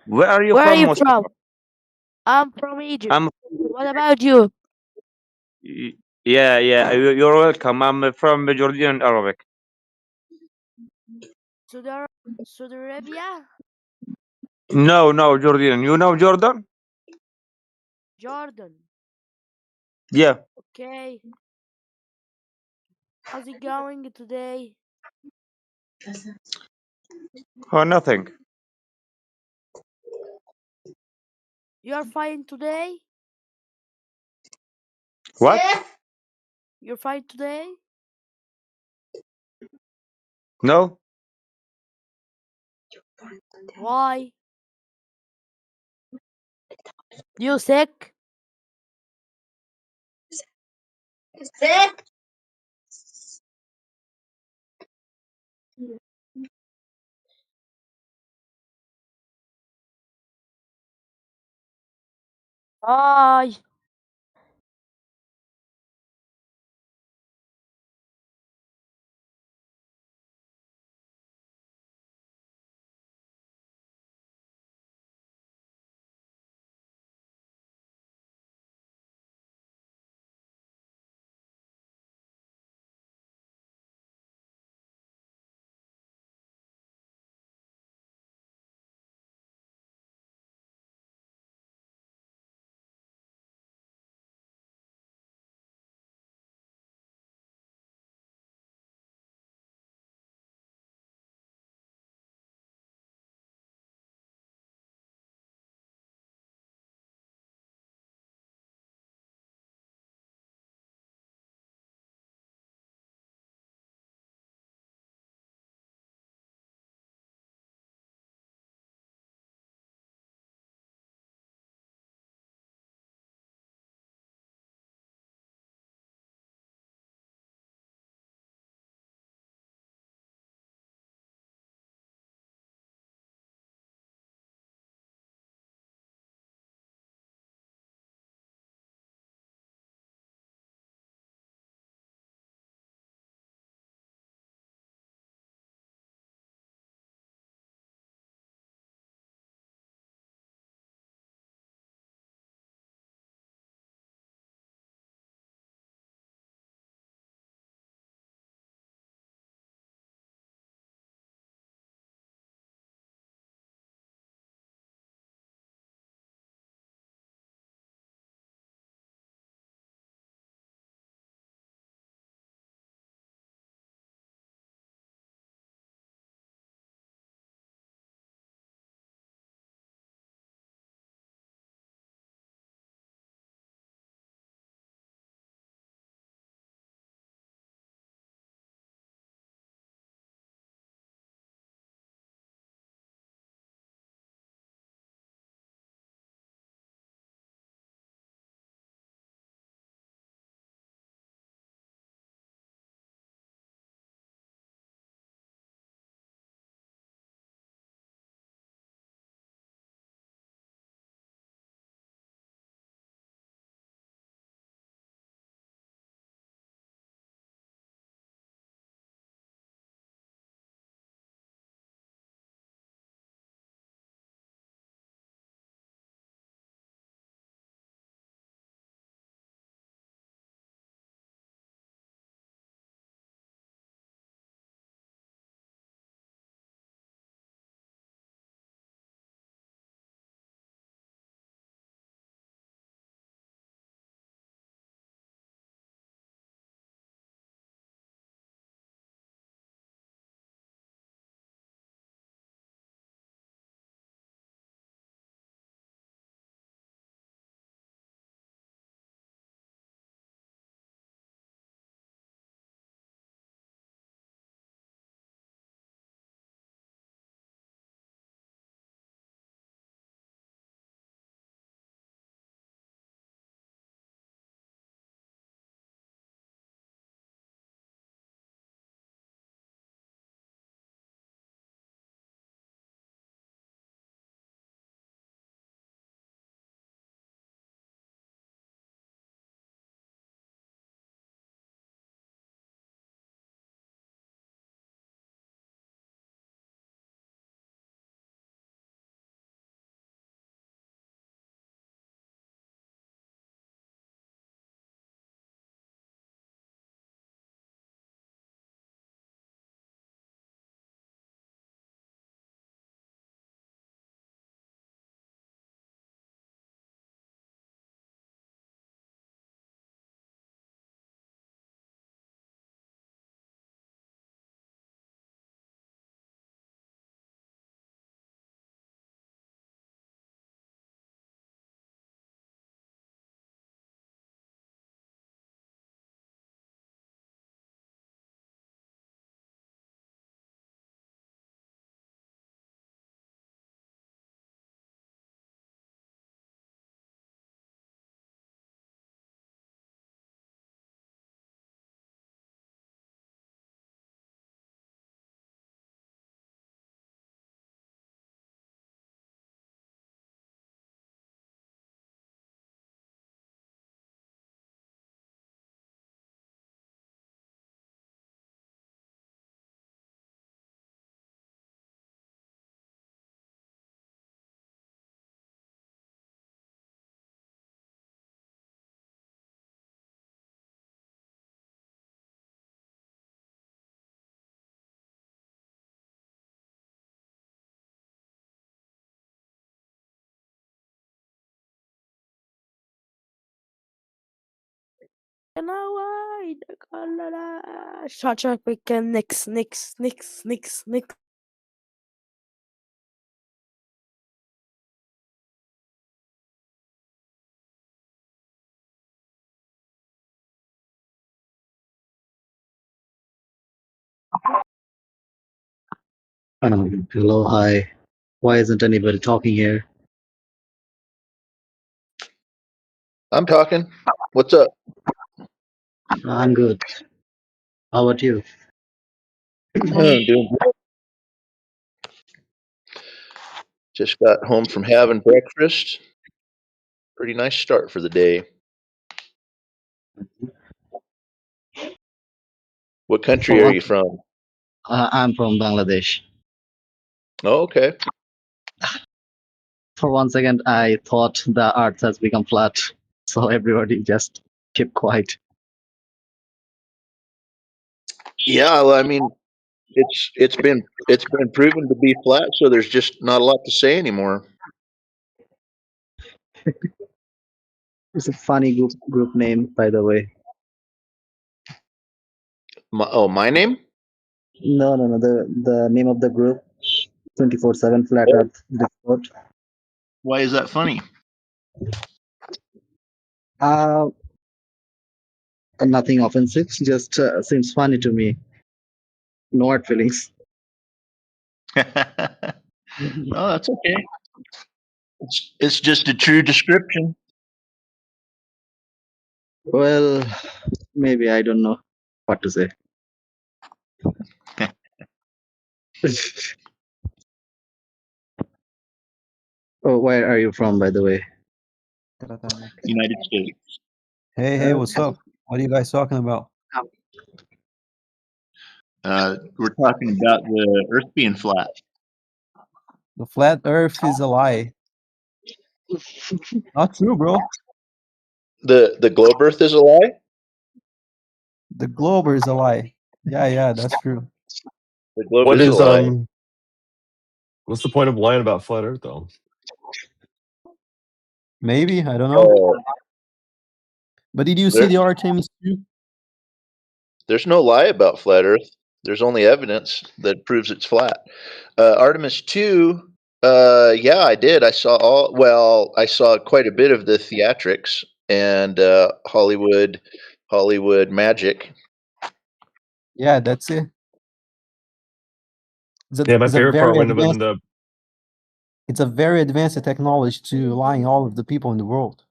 Where are you Where are from, you Mustafa? from? I'm from Egypt. I'm. What about you? Yeah, yeah. You're welcome. I'm from Jordan Arabic. Saudi Arabia? No, no, Jordan. You know Jordan? Jordan. Yeah. Okay. How's it going today? Oh, nothing. You're fine today? What? You're fine today? No. Why? You sick? Sick? Hi. Shut we can next. Hello, hi. Why isn't anybody talking here? I'm talking. What's up? I'm good. How about you? Doing good. Just got home from having breakfast. Pretty nice start for the day. What country are you from? I'm from Bangladesh. Oh, okay. For one second, I thought the earth has become flat, so everybody just kept quiet. Yeah, well, I mean, it's been proven to be flat, so there's just not a lot to say anymore. It's a funny group name, by the way. My name? No. The name of the group, 24/7 Flat Oh. Earth Discord. Why is that funny? Nothing offensive. Just seems funny to me. No hard feelings. Oh, that's okay. It's just a true description. Well, maybe I don't know what to say. Oh, where are you from, by the way? United States. Hey, what's up? What are you guys talking about? We're talking about the Earth being flat. The flat Earth is a lie. Not true, bro. The globe Earth is a lie? The globe is a lie. Yeah, that's true. The globe What is is a lie. what's the point of lying about flat Earth though? Maybe, I don't know. Oh, But did you see the Artemis 2? There's no lie about flat Earth. There's only evidence that proves it's flat. Artemis 2, yeah, I did. I saw quite a bit of the theatrics and Hollywood magic. Yeah, that's it. Yeah, my favorite part when it was in the It's a very advanced technology to lying all of the people in the world.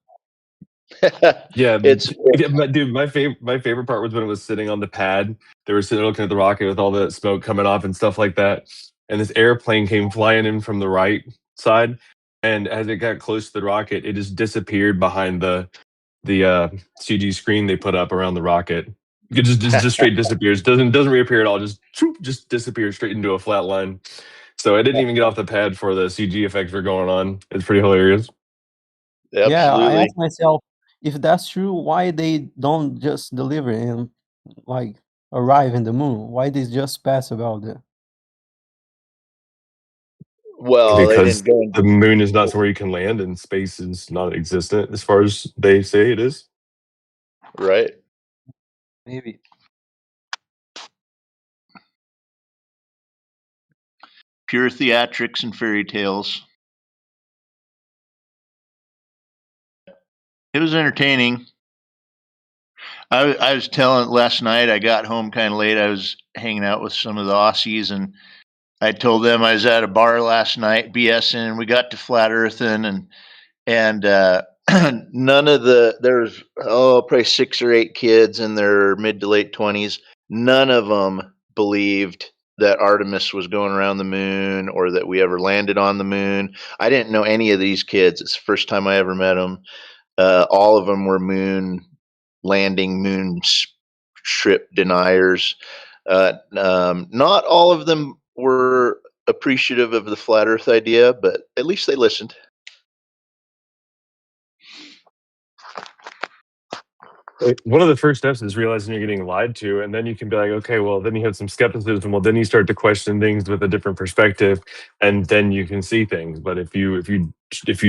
yeah, but dude, my favorite part was when it was sitting on the pad. They were sitting looking at the rocket with all the smoke coming off and stuff like that. And this airplane came flying in from the right side. And as it got close to the rocket, it just disappeared behind the CG screen they put up around the rocket. It just straight disappears. Doesn't reappear at all. Just disappears straight into a flat line. So I didn't even get off the pad for the CG effects were going on. It's pretty hilarious. Yeah, I asked myself, if that's true, why they don't just deliver and like arrive in the moon? Why they just pass about it? Well, they because didn't go the moon is not somewhere you can land, and space is not existent as far as they say it is. Right. Maybe. Pure theatrics and fairy tales. It was entertaining. I was telling last night, I got home kind of late. I was hanging out with some of the Aussies, and I told them I was at a bar last night, BSing, and we got to flat earthing, and none of there's probably 6 or 8 kids in their mid to late 20s. None of them believed that Artemis was going around the moon or that we ever landed on the moon. I didn't know any of these kids. It's the first time I ever met them. All of them were moon landing, moon trip deniers. Not all of them were appreciative of the flat Earth idea, but at least they listened. One of the first steps is realizing you're getting lied to, and then you can be like, okay, well, then you have some skepticism. Well, then you start to question things with a different perspective, and then you can see things. But if you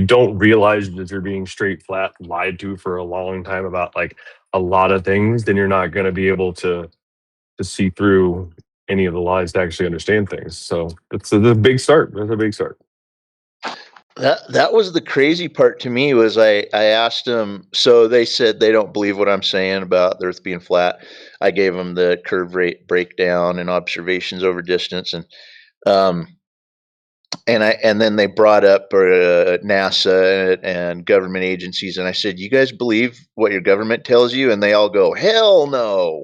don't realize that you're being straight flat lied to for a long time about like a lot of things, then you're not going to be able to see through any of the lies to actually understand things. So that's a big start. That's a big start. That was the crazy part to me. Was I asked them, so they said they don't believe what I'm saying about the Earth being flat. I gave them the curve rate breakdown and observations over distance, and then they brought up NASA and government agencies, and I said, "You guys believe what your government tells you?" And they all go, "Hell no."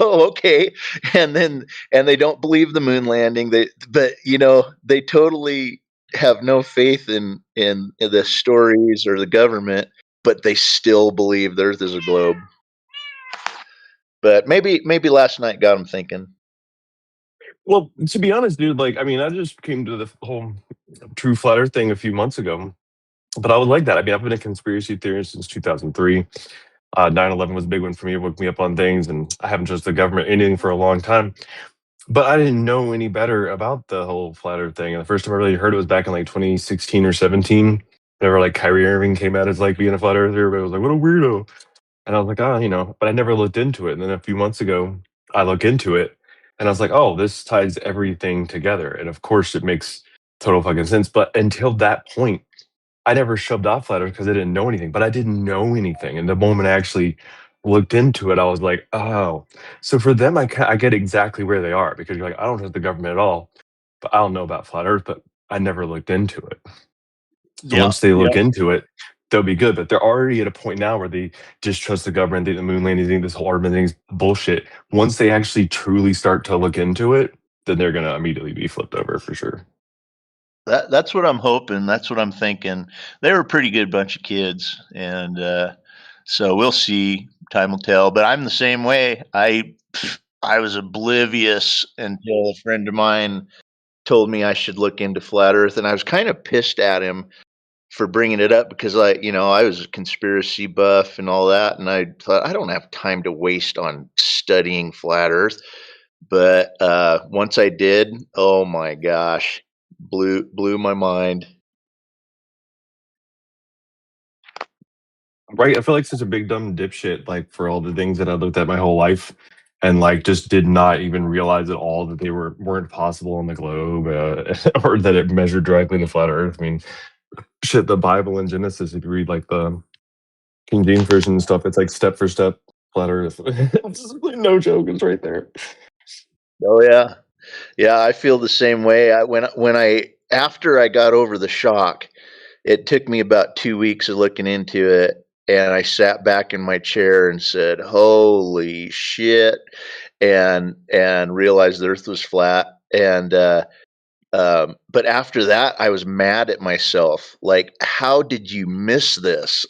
Oh, okay. And they don't believe the moon landing. But they totally have no faith in the stories or the government, but they still believe the Earth is a globe. But maybe last night got them thinking. Well, to be honest, dude, like, I mean, I just came to the whole true flat Earth thing a few months ago, but I would like that. I mean, I've been a conspiracy theorist since 2003. 9/11 was a big one for me. It woke me up on things, and I haven't trusted the government anything for a long time. But I didn't know any better about the whole flat Earth thing. And the first time I really heard it was back in like 2016 or 17. Whenever like Kyrie Irving came out as like being a flat earther, everybody was like, "What a weirdo!" And I was like, "Oh, but I never looked into it." And then a few months ago, I looked into it, and I was like, "Oh, this ties everything together." And of course, it makes total fucking sense. But until that point, I never shoved off flat Earth because I didn't know anything. But I didn't know anything, and the moment I actually looked into it, I was like, "Oh." So for them, I get exactly where they are, because you're like, I don't trust the government at all, but I don't know about flat Earth, but I never looked into it. So Yeah, once they look yeah. into it, they'll be good. But they're already at a point now where they just trust the government, think the moon landing, think this whole urban thing's bullshit. Once they actually truly start to look into it, then they're gonna immediately be flipped over for sure. That's what I'm hoping. That's what I'm thinking. They were a pretty good bunch of kids, and so we'll see. Time will tell. But I'm the same way. I was oblivious until a friend of mine told me I should look into flat Earth, and I was kind of pissed at him for bringing it up, because I was a conspiracy buff and all that, and I thought, I don't have time to waste on studying flat Earth. But once I did, oh my gosh, blew my mind. Right? I feel like such a big dumb dipshit, like, for all the things that I looked at my whole life, and like just did not even realize at all that they weren't possible on the globe, or that it measured directly in the flat Earth. I mean, shit, the Bible and Genesis, if you read like the King James version and stuff, it's like step for step flat Earth. It's no joke, it's right there. Oh yeah, yeah. I feel the same way. After I got over the shock, it took me about 2 weeks of looking into it, and I sat back in my chair and said, "Holy shit!" and realized the Earth was flat. And but after that, I was mad at myself. Like, how did you miss this?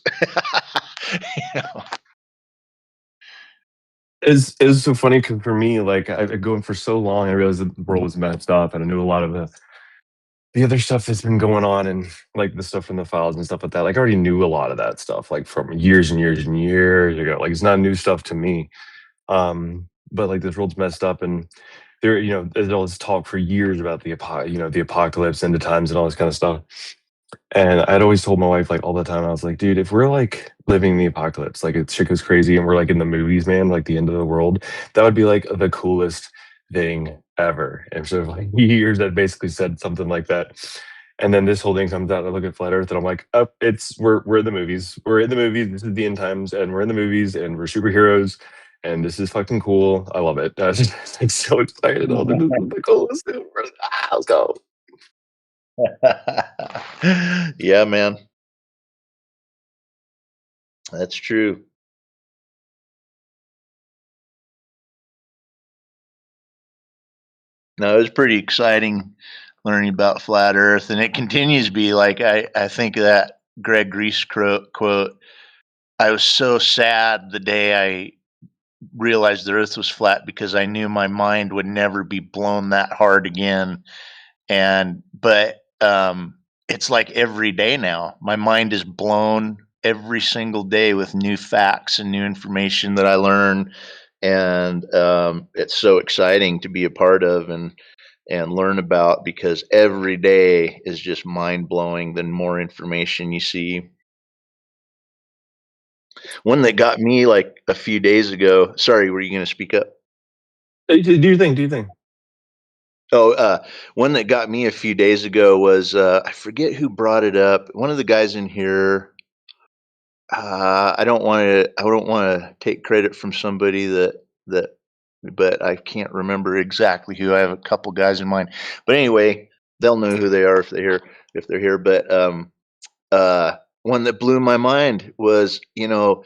You know? It's so funny because for me, like, I've been going for so long, I realized that the world was messed up, and I knew a lot of the other stuff that's been going on, and like the stuff from the files and stuff like that. Like, I already knew a lot of that stuff, like, from years and years and years ago. Like, it's not new stuff to me. But like, this world's messed up, and there's all this talk for years about the apocalypse, end of times, and all this kind of stuff. And I'd always told my wife, like, all the time, I was like, dude, if we're like living the apocalypse, like, shit goes crazy and we're like in the movies, man, like the end of the world, that would be like the coolest thing ever. And so like years that basically said something like that. And then this whole thing comes out, and I look at flat Earth, and I'm like, oh, we're in the movies. We're in the movies. This is the end times, and we're in the movies, and we're superheroes, and this is fucking cool. I love it. I was just like so excited. I was like, this is the coolest thing. Let's go. Yeah, man. That's true. No, it was pretty exciting learning about flat Earth, and it continues to be. Like, I think of that Greg Reese quote. I was so sad the day I realized the Earth was flat, because I knew my mind would never be blown that hard again. But it's like every day now, my mind is blown every single day with new facts and new information that I learn, and it's so exciting to be a part of and learn about, because every day is just mind blowing. The more information you see. One that got me like a few days ago. Sorry, were you going to speak up? Do your thing. Do your thing. Oh, one that got me a few days ago was I forget who brought it up. One of the guys in here. I don't want to take credit from somebody that, but I can't remember exactly who. I have a couple guys in mind, but anyway, they'll know who they are if they're here. But one that blew my mind was, to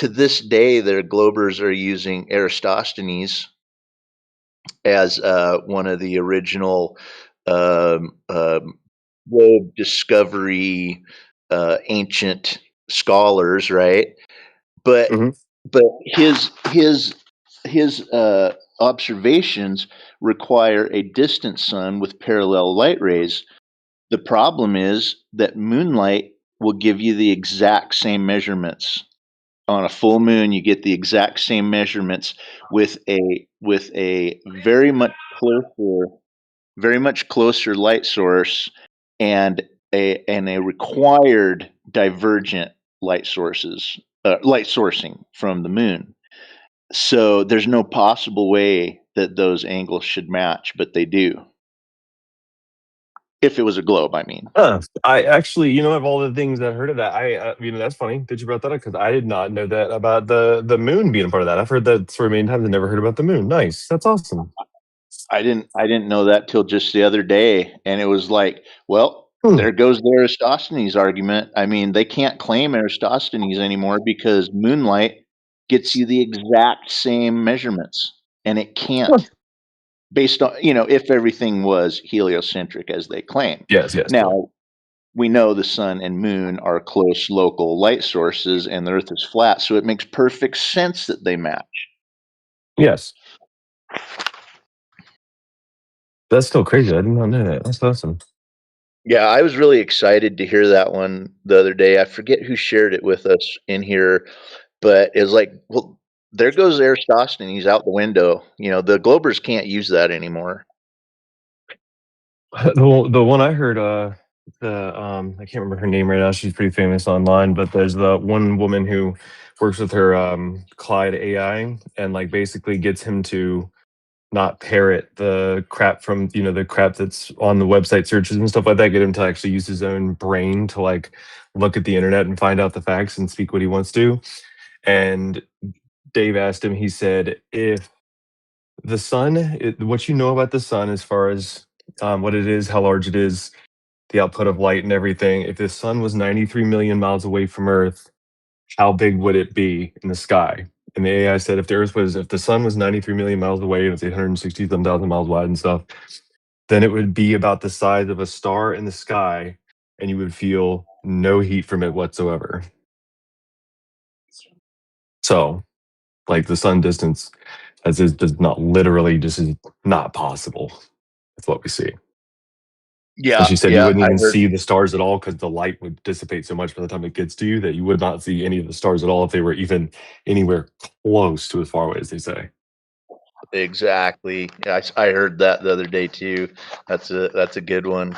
this day, their Globers are using Eratosthenes as one of the original globe discovery ancient scholars, right? But his observations require a distant sun with parallel light rays. The problem is that moonlight will give you the exact same measurements. On a full moon, you get the exact same measurements with a very much closer light source and a required divergent light sourcing from the moon. So there's no possible way that those angles should match, but they do. If it was a globe, I mean. I actually, of all the things I heard of that, that's funny that you brought that up because I did not know that about the moon being a part of that. I've heard that story many times. I never heard about the moon. Nice, that's awesome. I didn't know that till just the other day, and it was like, well, there goes the Eratosthenes argument. I mean, they can't claim Eratosthenes anymore because moonlight gets you the exact same measurements, and it can't. Based on, if everything was heliocentric as they claim. Yes. Now, we know the sun and moon are close local light sources and the earth is flat, so it makes perfect sense that they match. Yes. That's still crazy. I did not know that. That's awesome. Yeah, I was really excited to hear that one the other day. I forget who shared it with us in here, but it was like, well, there goes Eratosthenes out the window. The Globers can't use that anymore. The one I heard, I can't remember her name right now. She's pretty famous online, but there's the one woman who works with her Clyde AI and like basically gets him to not parrot the crap from the crap that's on the website searches and stuff like that. Get him to actually use his own brain to like look at the internet and find out the facts and speak what he wants to. And Dave asked him. He said, "If the sun, what you know about the sun as far as what it is, how large it is, the output of light and everything. If the sun was 93 million miles away from Earth, how big would it be in the sky?" And the AI said if the sun was 93 million miles away and it's 860,000 miles wide and stuff, then it would be about the size of a star in the sky and you would feel no heat from it whatsoever. So, like the sun distance as is does not literally just is not possible. That's what we see. Yeah, and she said you wouldn't I even heard- see the stars at all because the light would dissipate so much by the time it gets to you that you would not see any of the stars at all if they were even anywhere close to as far away as they say. Exactly. Yeah, I heard that the other day too. That's a good one.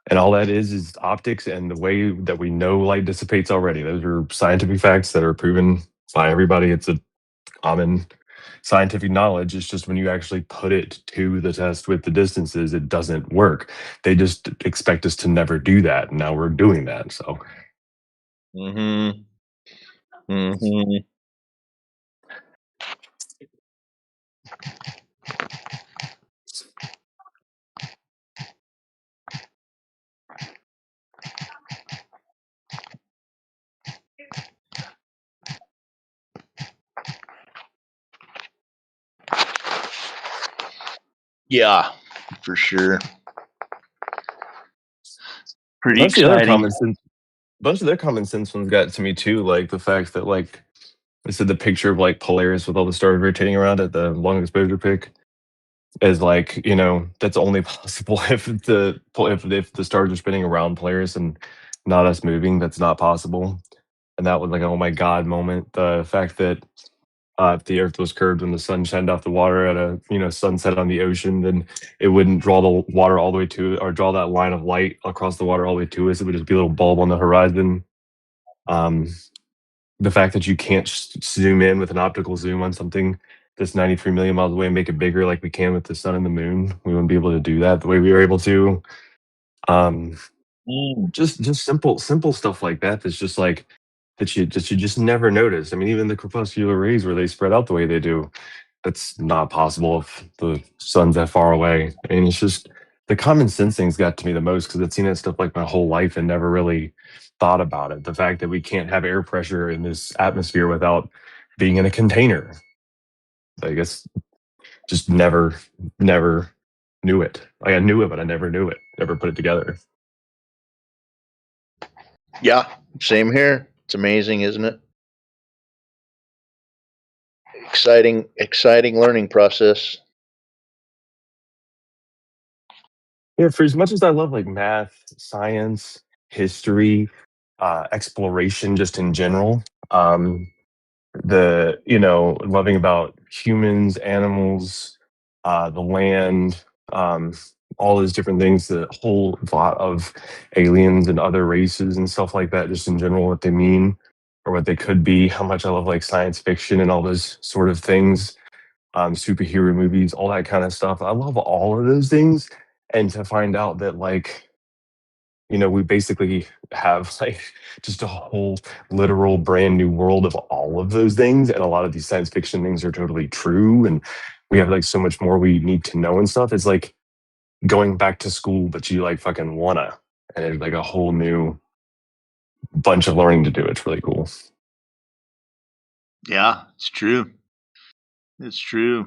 And all that is optics and the way that we know light dissipates already. Those are scientific facts that are proven by everybody. It's a common scientific knowledge. It's just when you actually put it to the test with the distances, it doesn't work. They just expect us to never do that. And now we're doing that. So. Mm-hmm. Mm-hmm. Yeah, for sure. Pretty bunch of the other exciting. bunch of their common sense ones got to me too, like the fact that like I said the picture of like Polaris with all the stars rotating around it, the long exposure pic, is like, that's only possible if the stars are spinning around Polaris and not us moving. That's not possible. And that was like, oh my god moment. The fact that if the earth was curved when the sun shined off the water at a sunset on the ocean, then it wouldn't draw the water all the way to or draw that line of light across the water all the way to us. It would just be a little bulb on the horizon. The fact that you can't zoom in with an optical zoom on something that's 93 million miles away and make it bigger like we can with the sun and the moon. We wouldn't be able to do that the way we were able to. Just simple stuff like that. That's just like that you just never notice. I mean, even the crepuscular rays where they spread out the way they do, that's not possible if the sun's that far away. I mean, it's just the common sense things got to me the most because I've seen that stuff like my whole life and never really thought about it. The fact that we can't have air pressure in this atmosphere without being in a container. I guess just never knew it. Like I knew it, but I never knew it. Never put it together. Yeah, same here. It's amazing, isn't it? Exciting learning process. Yeah, for as much as I love like math, science, history, exploration, just in general, the loving about humans, animals, the land, all those different things, the whole lot of aliens and other races and stuff like that, just in general, what they mean or what they could be. How much I love like science fiction and all those sort of things, superhero movies, all that kind of stuff. I love all of those things, and to find out that like we basically have like just a whole literal brand new world of all of those things. And a lot of these science fiction things are totally true. And we have like so much more we need to know and stuff. It's like going back to school, but you like fucking wanna. And it's like a whole new bunch of learning to do. It's really cool. Yeah, it's true. It's true.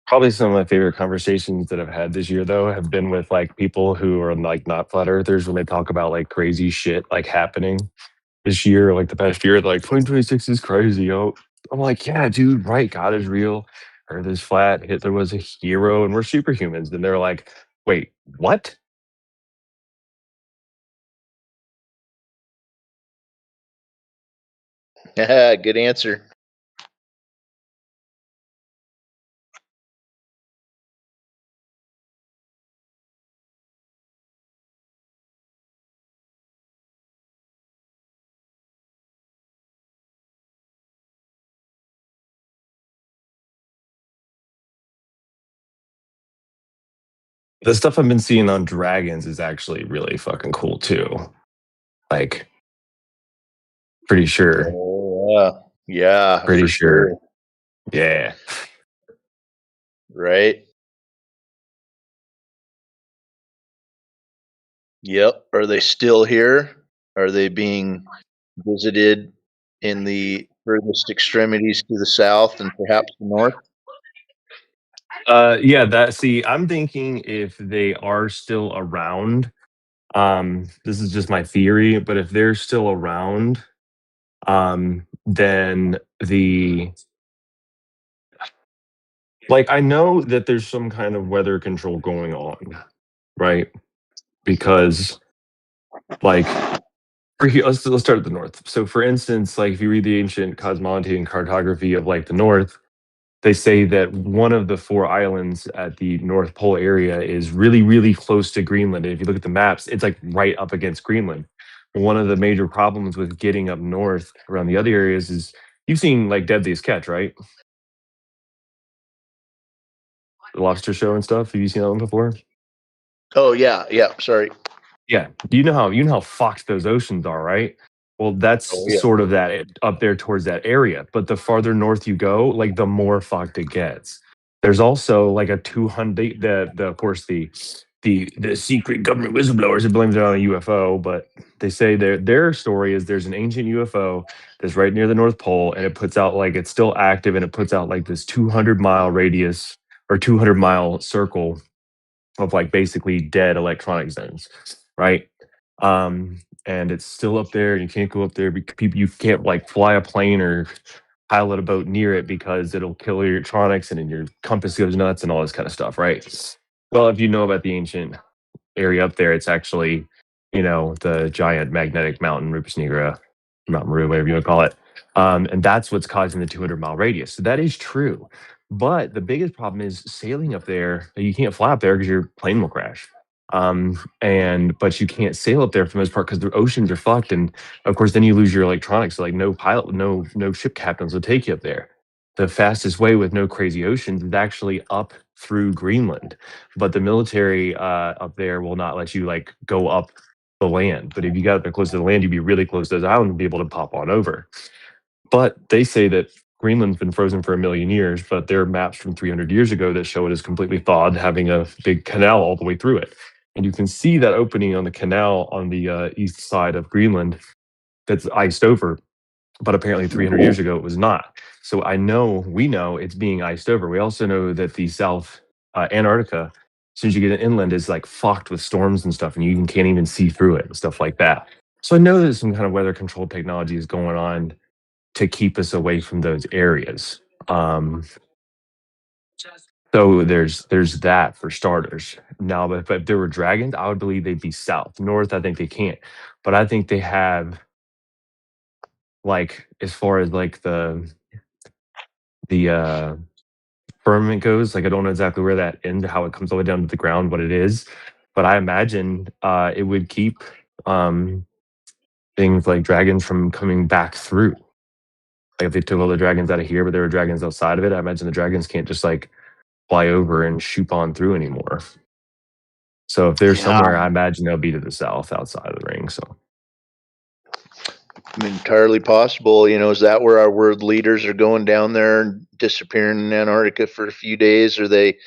Probably some of my favorite conversations that I've had this year, though, have been with like people who are like not flat earthers when they talk about like crazy shit like happening this year, like the past year. Like 2026 is crazy, yo. I'm like, yeah, dude, right? God is real. Earth is flat. Hitler was a hero, and we're superhumans. And they're like, wait, what? Yeah, good answer. The stuff I've been seeing on dragons is actually really fucking cool too. Like, pretty sure. Oh, yeah, Pretty for sure. sure. Yeah. Right. Yep. Are they still here? Are they being visited in the furthest extremities to the south and perhaps the north? Yeah, I'm thinking if they are still around, this is just my theory, but if they're still around, then I know that there's some kind of weather control going on, right? Because like let's start at the north. So for instance, like if you read the ancient cosmology and cartography of like the north, they say that one of the 4 islands at the North Pole area is really, really close to Greenland. And if you look at the maps, it's like right up against Greenland. One of the major problems with getting up north around the other areas is you've seen like Deadliest Catch, right? The lobster show and stuff. Have you seen that one before? Oh yeah, yeah. Sorry. Yeah. You know how fucked those oceans are, right? Well, that's Oh yeah. sort of that up there towards that area. But the farther north you go, like the more fucked it gets. There's also like a 200 the of course the secret government whistleblowers have blamed it on a UFO, but they say their story is there's an ancient UFO that's right near the North Pole, and it puts out like it's still active, and it puts out like this 200-mile radius or 200-mile circle of like basically dead electronic zones, right? And it's still up there, and you can't go up there because people you can't like fly a plane or pilot a boat near it because it'll kill your electronics and then your compass goes nuts and all this kind of stuff, right? Well, if you know about the ancient area up there, it's actually, the giant magnetic mountain, Rupus Nigra, Mount Meru, whatever you want to call it. And that's what's causing the 200-mile radius. So that is true. But the biggest problem is sailing up there. You can't fly up there because your plane will crash. But you can't sail up there for the most part because the oceans are fucked. And of course, then you lose your electronics. So like no pilot, no ship captains will take you up there. The fastest way with no crazy oceans is actually up through Greenland, but the military up there will not let you like go up the land. But if you got up there close to the land, you'd be really close to those islands and be able to pop on over. But they say that Greenland's been frozen for 1,000,000 years, but there are maps from 300 years ago that show it is completely thawed, having a big canal all the way through it. And you can see that opening on the canal on the east side of Greenland that's iced over, but apparently 300 years ago it was not. So we know it's being iced over. We also know that the South Antarctica, as soon as you get inland, is like fucked with storms and stuff, and you can't even see through it and stuff like that. So I know there's some kind of weather control technology is going on to keep us away from those areas. So there's that for starters. Now, but if there were dragons, I would believe they'd be south. North, I think they can't. But I think they have, like, as far as like the firmament goes, like I don't know exactly where that ends, how it comes all the way down to the ground, what it is. But I imagine it would keep things like dragons from coming back through. Like if they took all the dragons out of here, but there were dragons outside of it, I imagine the dragons can't just like fly over and shoot on through anymore. So if there's somewhere, I imagine they'll be to the south outside of the ring. So entirely possible. Is that where our world leaders are going down there and disappearing in Antarctica for a few days? Are they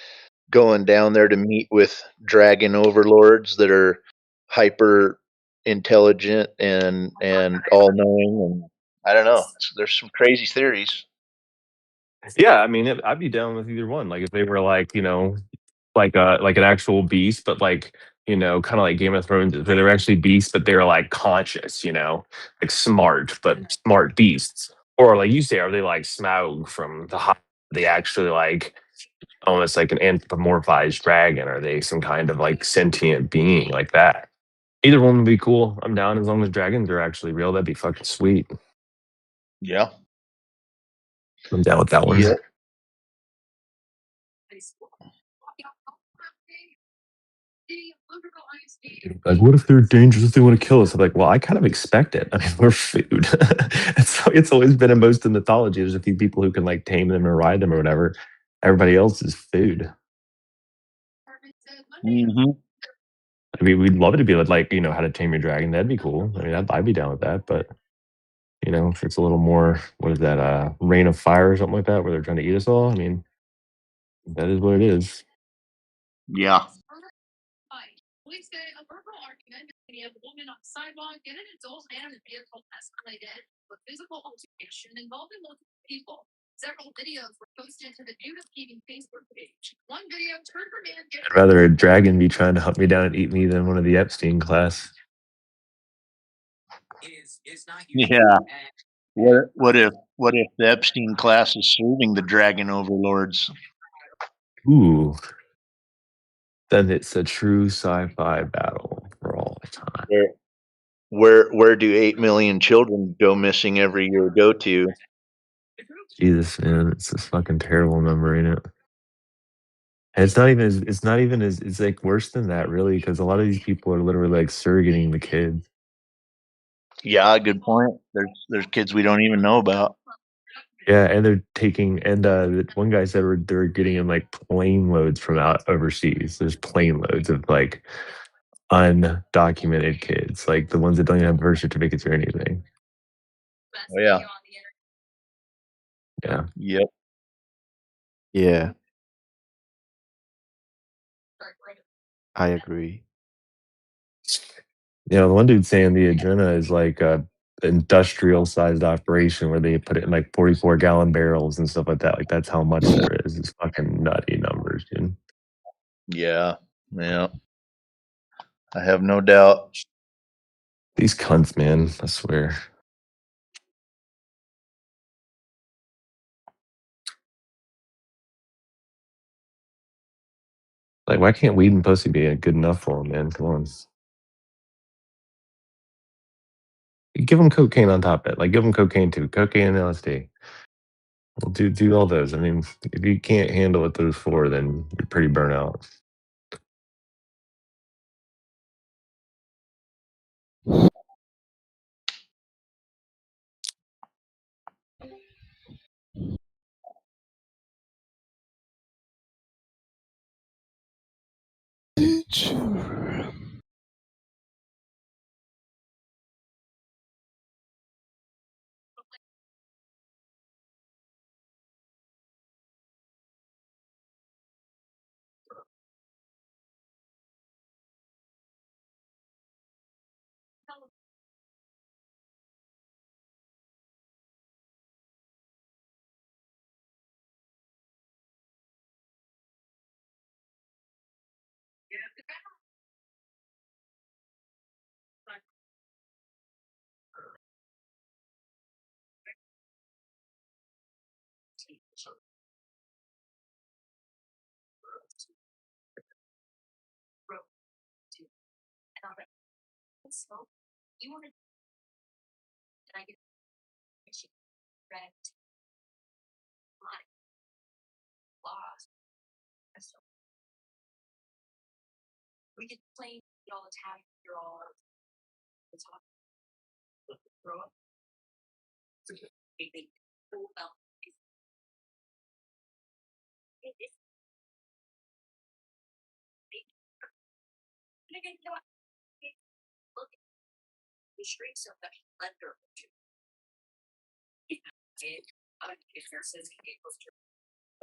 going down there to meet with dragon overlords that are hyper intelligent and all knowing? And I don't know. There's some crazy theories. yeah, I mean, I'd be down with either one. Like if they were like, like an actual beast, but like, kind of like Game of Thrones, where they're actually beasts, but they're like conscious, like smart, but smart beasts. Or like you say, are they like Smaug from the hot? They actually like almost like an anthropomorphized dragon? Are they some kind of like sentient being like that? Either one would be cool. I'm down as long as dragons are actually real. That'd be fucking sweet. Yeah. I'm down with that one. Yeah. Like, what if they're dangerous? If they want to kill us? I'm like, well, I kind of expect it. I mean, we're food. It's always been in most of mythology. There's a few people who can like tame them or ride them or whatever. Everybody else is food. Mm-hmm. I mean, we'd love it to be like, how to tame your dragon. That'd be cool. I mean, I'd be down with that. But if it's a little more, what is that? Rain of Fire or something like that, where they're trying to eat us all. I mean, that is what it is. Yeah. I'd rather a dragon be trying to hunt me down and eat me than one of the Epstein class. Yeah. What if the Epstein class is serving the dragon overlords? Ooh. Then it's a true sci-fi battle for all time. Where do 8 million children go missing every year go to? Jesus, man, it's a fucking terrible number, ain't it? And it's not even as it's like worse than that, really, because a lot of these people are literally like surrogating the kids. Yeah, good point. There's kids we don't even know about. Yeah, and they're taking one guy said they're getting in like plane loads from out overseas. There's plane loads of like undocumented kids, like the ones that don't even have birth certificates or anything. Oh yeah. Yeah. Yep. Yeah, I agree. You know, the one dude saying the Adrena is like a industrial sized operation where they put it in like 44-gallon barrels and stuff like that. Like that's how much there is. It's fucking nutty numbers, dude. Yeah. Yeah. I have no doubt. These cunts, man, I swear. Like, why can't weed and pussy be good enough for them, man? Come on. Give them cocaine on top of it. Like, give them cocaine too. Cocaine and LSD. Well, do all those. I mean, if you can't handle what those for, then you're pretty burnt out.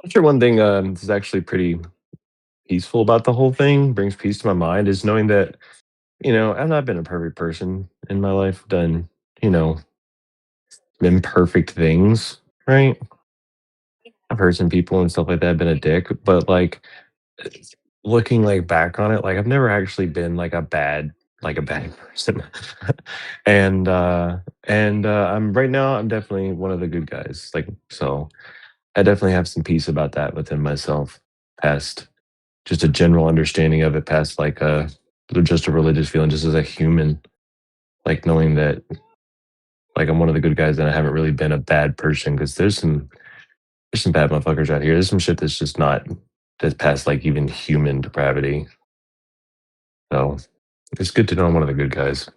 I'm sure one thing is actually pretty peaceful about the whole thing, brings peace to my mind, is knowing that, you know, I've not been a perfect person in my life, done, you know, imperfect things, right? I've hurt some people and stuff like that, been a dick, but like looking like back on it, like I've never actually been like a bad person. and I'm right now I'm definitely one of the good guys. Like so I definitely have some peace about that within myself, past just a general understanding of it, past like just a religious feeling, just as a human, like knowing that like I'm one of the good guys and I haven't really been a bad person, because there's some bad motherfuckers out here. There's some shit that's just not that's past like even human depravity. So it's good to know I'm one of the good guys.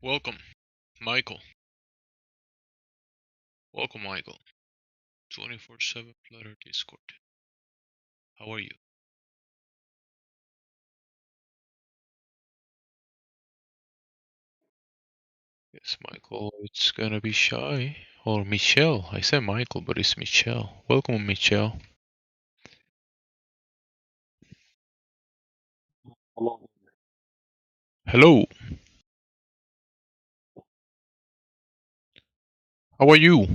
Welcome, Michael. Welcome, Michael. 24/7 Flutter Discord. How are you? Yes, Michael, it's gonna be Shy. Or Michelle. I said Michael, but it's Michelle. Welcome, Michelle. Hello. How are you?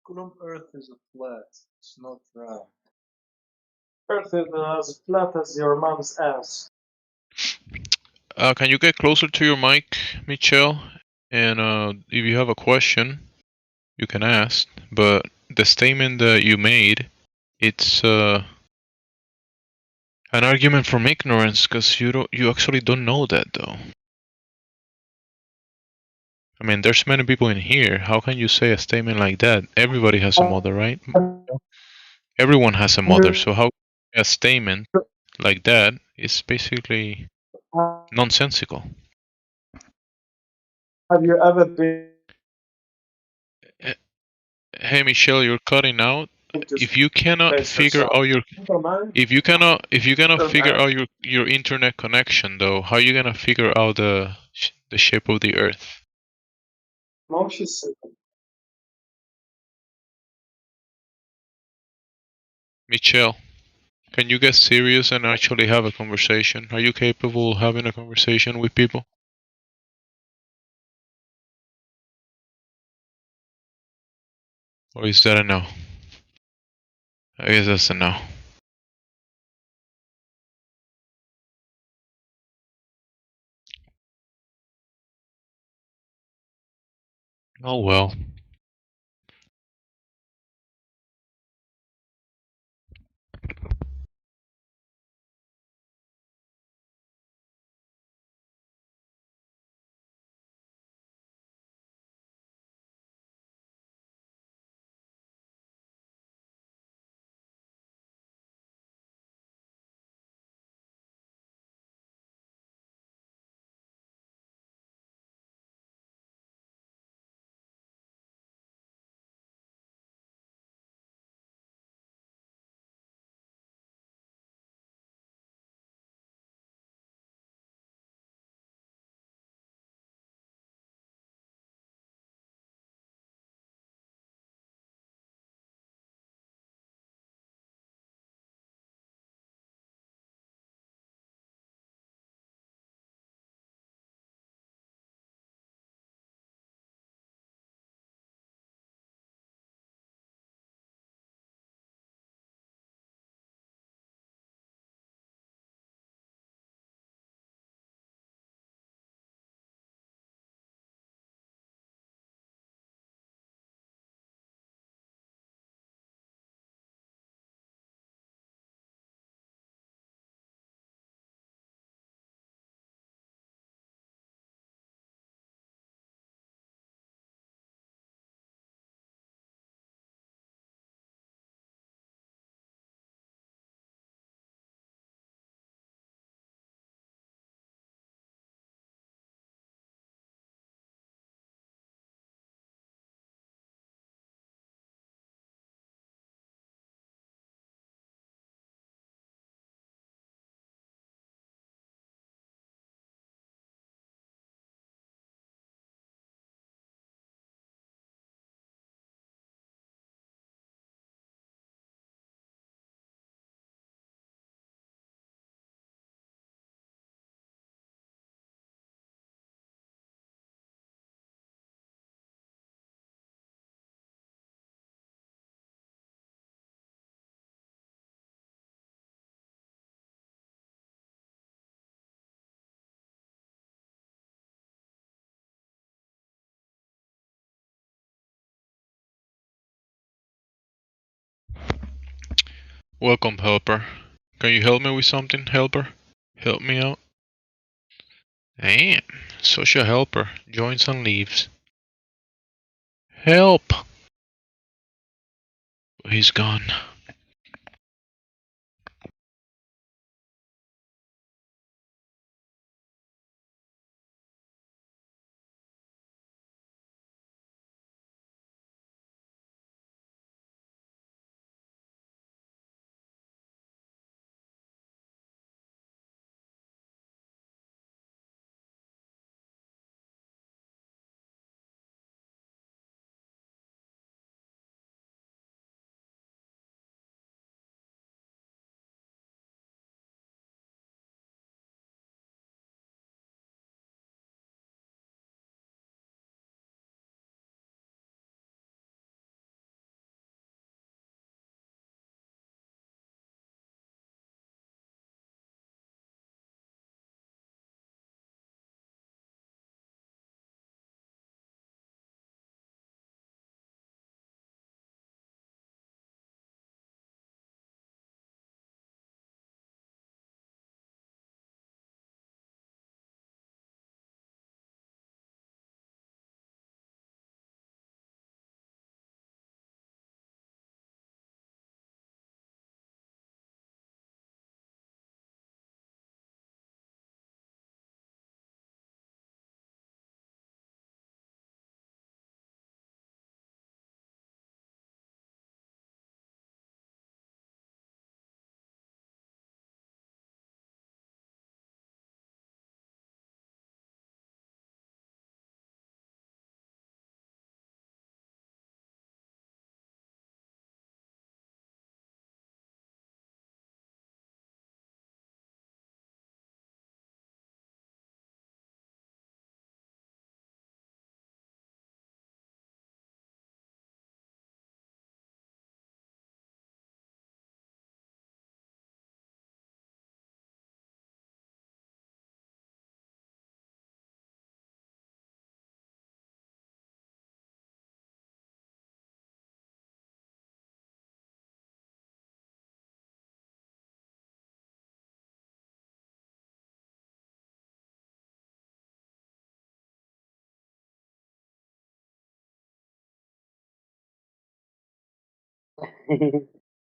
Column Earth is flat. It's not round. Earth is as flat as your mom's ass. Can you get closer to your mic, Michelle? And if you have a question, you can ask. But the statement that you made, it's an argument from ignorance, because you actually don't know that, though. I mean, there's many people in here. How can you say a statement like that? Everybody has a mother, right? Everyone has a mother. So how a statement like that is basically nonsensical. Have you ever been Hey Michelle, you're cutting out. If you cannot space figure yourself? out your if you cannot figure out Don't your internet connection though, how are you gonna figure out the shape of the Earth? No, she said. Michelle, can you get serious and actually have a conversation? Are you capable of having a conversation with people? Or is that a no? I guess that's a no. Oh well. Welcome, helper. Can you help me with something, helper? Help me out. Damn, such a helper. Joins and leaves. Help! He's gone.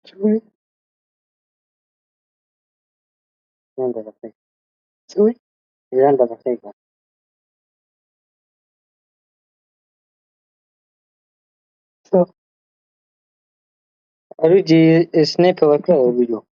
Sweet. Grande la frega. Sweet. Grande la frega. So, Luigi Snape qualquer video.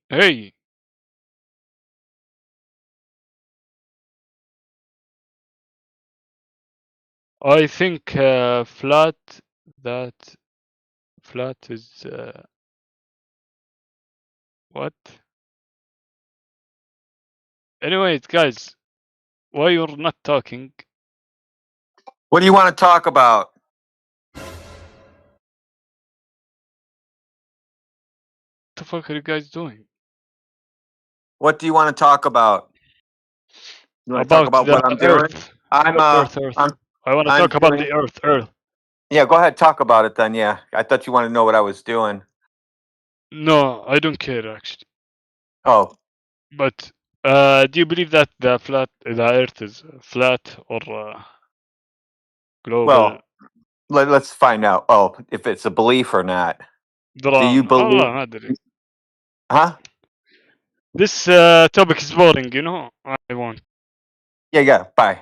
Hey. I think flat is what? Anyways, guys, why you're not talking? What do you want to talk about? What the fuck are you guys doing? What do you want to talk about? You want to talk About about the what I'm doing? Earth. I'm Earth. I want to talk about the Earth. Yeah, go ahead, talk about it then. Yeah, I thought you wanted to know what I was doing. No, I don't care actually. Oh, But do you believe that the Earth is flat or global? well, let's find out. Oh, if it's a belief or not. Do you believe? والله ما أدري. Huh? This topic is boring, you know. I want. Yeah. Bye.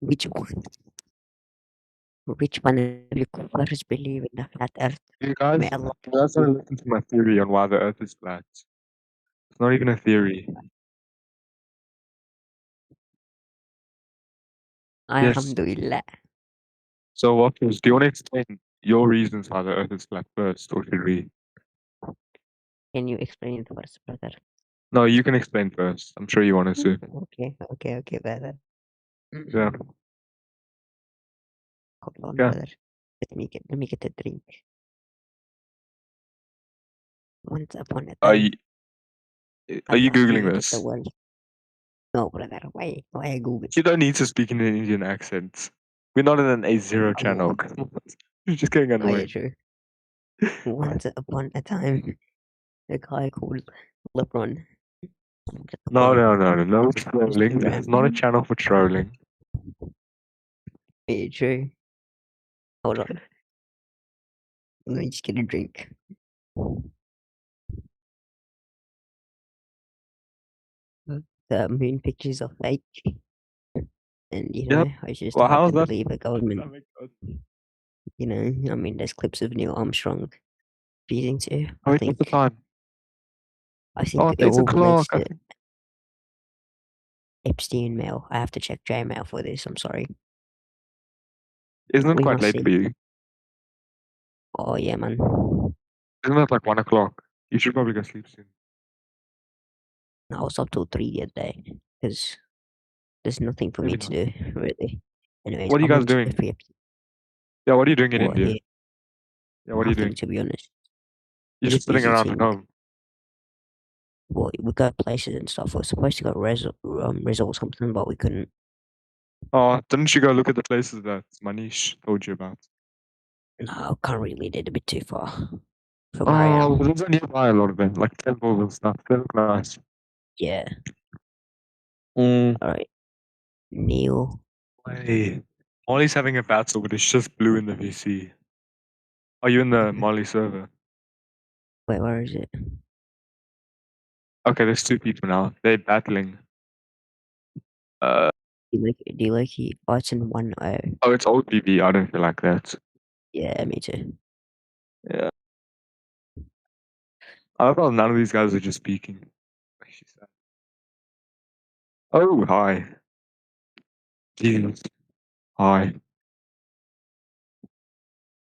Which one? Which one of you first believe in the flat Earth? You guys, May Allah you guys don't listen to my theory on why the Earth is flat. It's not even a theory. Yes. Alhamdulillah. So, Waffles, do you want to explain your reasons why the Earth is flat first, or should we? Can you explain it first, brother? No, you can explain first. I'm sure you wanted to. Okay, brother. Yeah. Hold on, Yeah. brother. Let me get a drink. Once upon a Are time. you Allah googling created this? the world. No, brother. Why Google? You don't need to speak in an Indian accent. We're not in an A0 channel. You're just getting Oh, yeah, annoying. true. Once upon a time, a guy called LeBron. No trolling. This is not a channel for trolling. Yeah, true. Hold on. Let me just get a drink. The moon pictures are fake. And, you know, Yep. I just Well, hard how's to that? believe a government. You know, I mean, there's clips of Neil Armstrong refusing to. Oh, wait, what's the time? I think Oh, it it's all relates o'clock. to Epstein mail. I have to check Gmail for this. I'm sorry. Isn't it We quite must late see. for you? Oh yeah, man. Isn't it like 1 o'clock? You should probably go sleep soon. I was up till 3 the other day because there's nothing for me Maybe to not. do really. Anyways, What are you I'm guys on doing? Jeffrey Epstein. Yeah, what are you doing in Well, India? here, Yeah, what are you nothing doing? to be honest. You're just sitting busy around at seeing. home. Well, we got places and stuff. We're supposed to go resort something, but we couldn't. Oh, didn't you go look at the places that Manish told you about? No, can't really. They're a bit too far from where I Oh, am. there's nearby a lot of them, like temples and stuff. They look nice. Yeah. Mm. All right. Neil. Hey, Molly's having a battle, but it's just blue in the VC. Are you in the Molly server? Wait, where is it? Okay, there's 2 people now. They're battling. Do you like it? Oh, it's in 1-0. Oh, it's old BB. I don't feel like that. Yeah, me too. Yeah. I love how none of these guys are just speaking. Oh, hi. Jesus. Hi.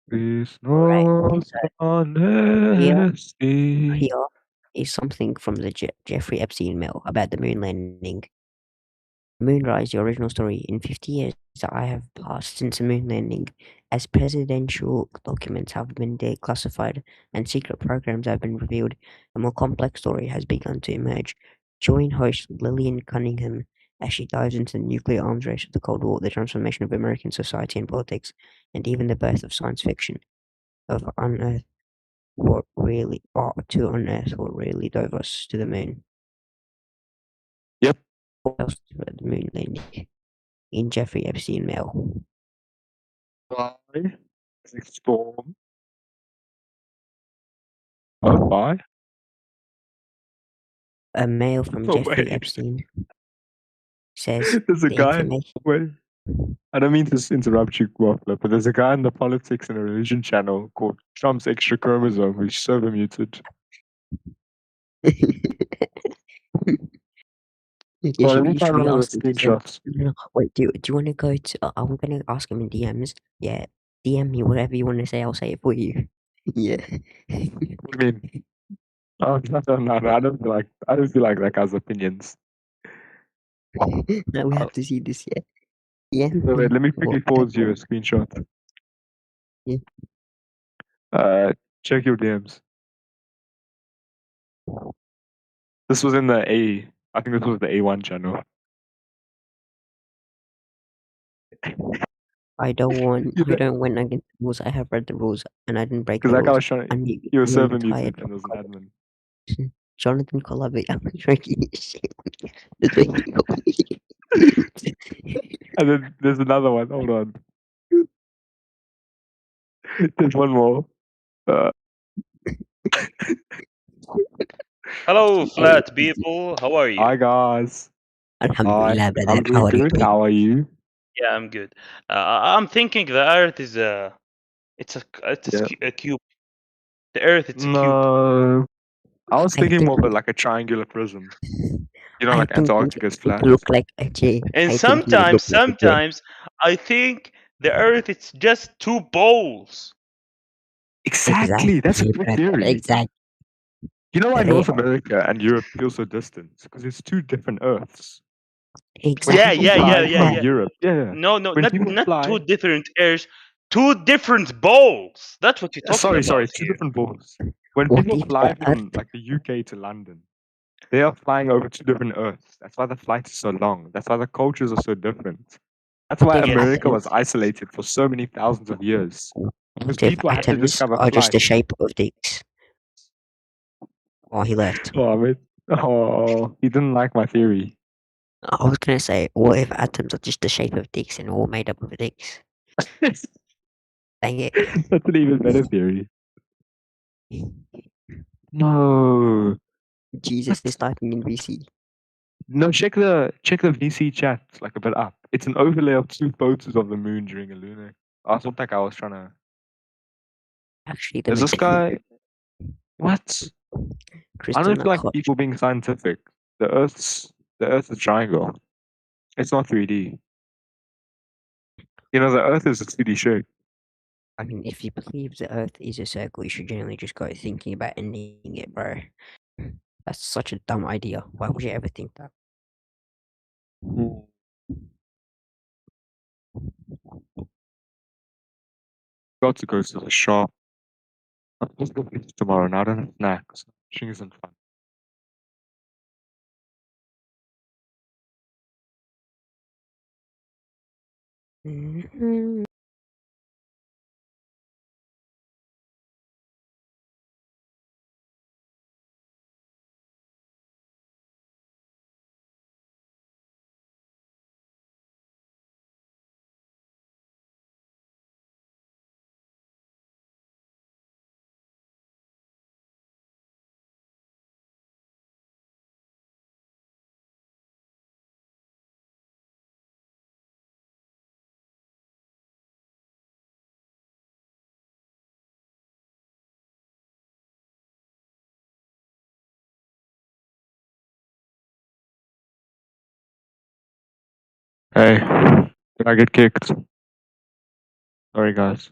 Please no honesty. Here is something from the Jeffrey Epstein mail about the moon landing. Moonrise, the original story. In 50 years that I have passed since the moon landing, as presidential documents have been declassified and secret programs have been revealed, a more complex story has begun to emerge. Join host Lillian Cunningham as she dives into the nuclear arms race of the Cold War, the transformation of American society and politics, and even the birth of science fiction. To unearth what really drove us to the moon. Yep. What else about the moon landing? In Jeffrey Epstein mail. Why? Storm. Oh, why? A mail from Oh, Jeffrey wait. Epstein says There's a the guy. information. Wait. I don't mean to interrupt you, Waffler, but there's a guy in the politics and religion channel called Trump's Extra Chromosome who's server muted. You should be asking screenshots. Wait, do you want to go to? I'm gonna ask him in DMs. Yeah, DM me whatever you want to say. I'll say it for you. Yeah. What do you mean? Oh, no, I don't feel like that guy's opinions. Now we have to see this. Yeah. Yeah. Wait, let me quickly pause you a screenshot. Yeah. Check your DMs. This was in the I think this was the A1 channel. I don't want against the rules. I have read the rules and I didn't break the Because that guy rules. was trying. He was server muted and there was an admin. Jonathan Colabi, I'm drinking shit. And then there's another one. Hold on. There's one more. Hello, flat people. How are you? Hi, guys. Alhamdulillah, brother. I'm doing good. How are you? Yeah, I'm good. I'm thinking the Earth is Yeah. a cube. The Earth, it's a cube. No, I was I thinking think more of like a triangular prism. You know, I like think Antarctica is it flat. look like a J. And I think it look like a J. sometimes I think the Earth it's just two poles. Exactly, that's a Exactly, good brother. theory. Exactly. You know why They North America and Europe feel so distant? Because it's two different Earths. When Yeah, people exactly yeah, like yeah, fly yeah, from that. yeah. Europe, yeah, No, no, when not people two fly, different Earths, two different poles. That's what you're talking sorry, about two here. different balls. When What people if the fly Earth? from like the UK to London, they are flying over two different Earths. That's why the flight is so long. That's why the cultures are so different. That's What why if Yes. America atoms? was isolated for so many thousands of years. Because What if people had to atoms discover are just flight. the shape of dicks? Oh, he left. Oh, mate. Oh, he didn't like my theory. I was gonna say, what if atoms are just the shape of dicks and all made up of dicks? Dang it. That's an even better theory. No. Jesus is typing in VC. No, check the VC chat like a bit up. It's an overlay of two photos of the moon during a lunar. I thought like I was trying to. Actually, the Is this guy? What? I Crystal don't feel like Nakot. people being scientific. The Earth's a triangle. It's not 3D. You know, the Earth is a 2D shape. I mean, if you believe the Earth is a circle, you should generally just go thinking about ending it, bro. That's such a dumb idea. Why would you ever think that? Got to go to the shop. I'm supposed to go to tomorrow, and I don't have snacks. Fishing isn't fun. Mhm. Hey, did I get kicked? Sorry, guys.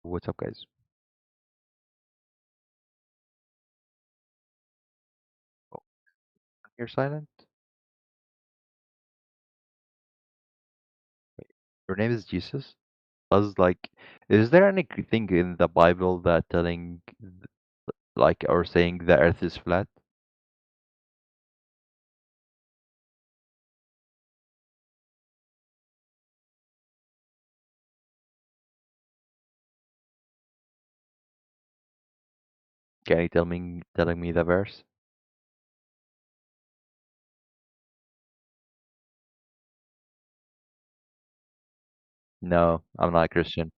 What's up, guys? Oh, you're silent? Your name is Jesus? I was like, is there anything in the Bible that telling, like, or saying the earth is flat? Can you telling me the verse? No, I'm not Christian.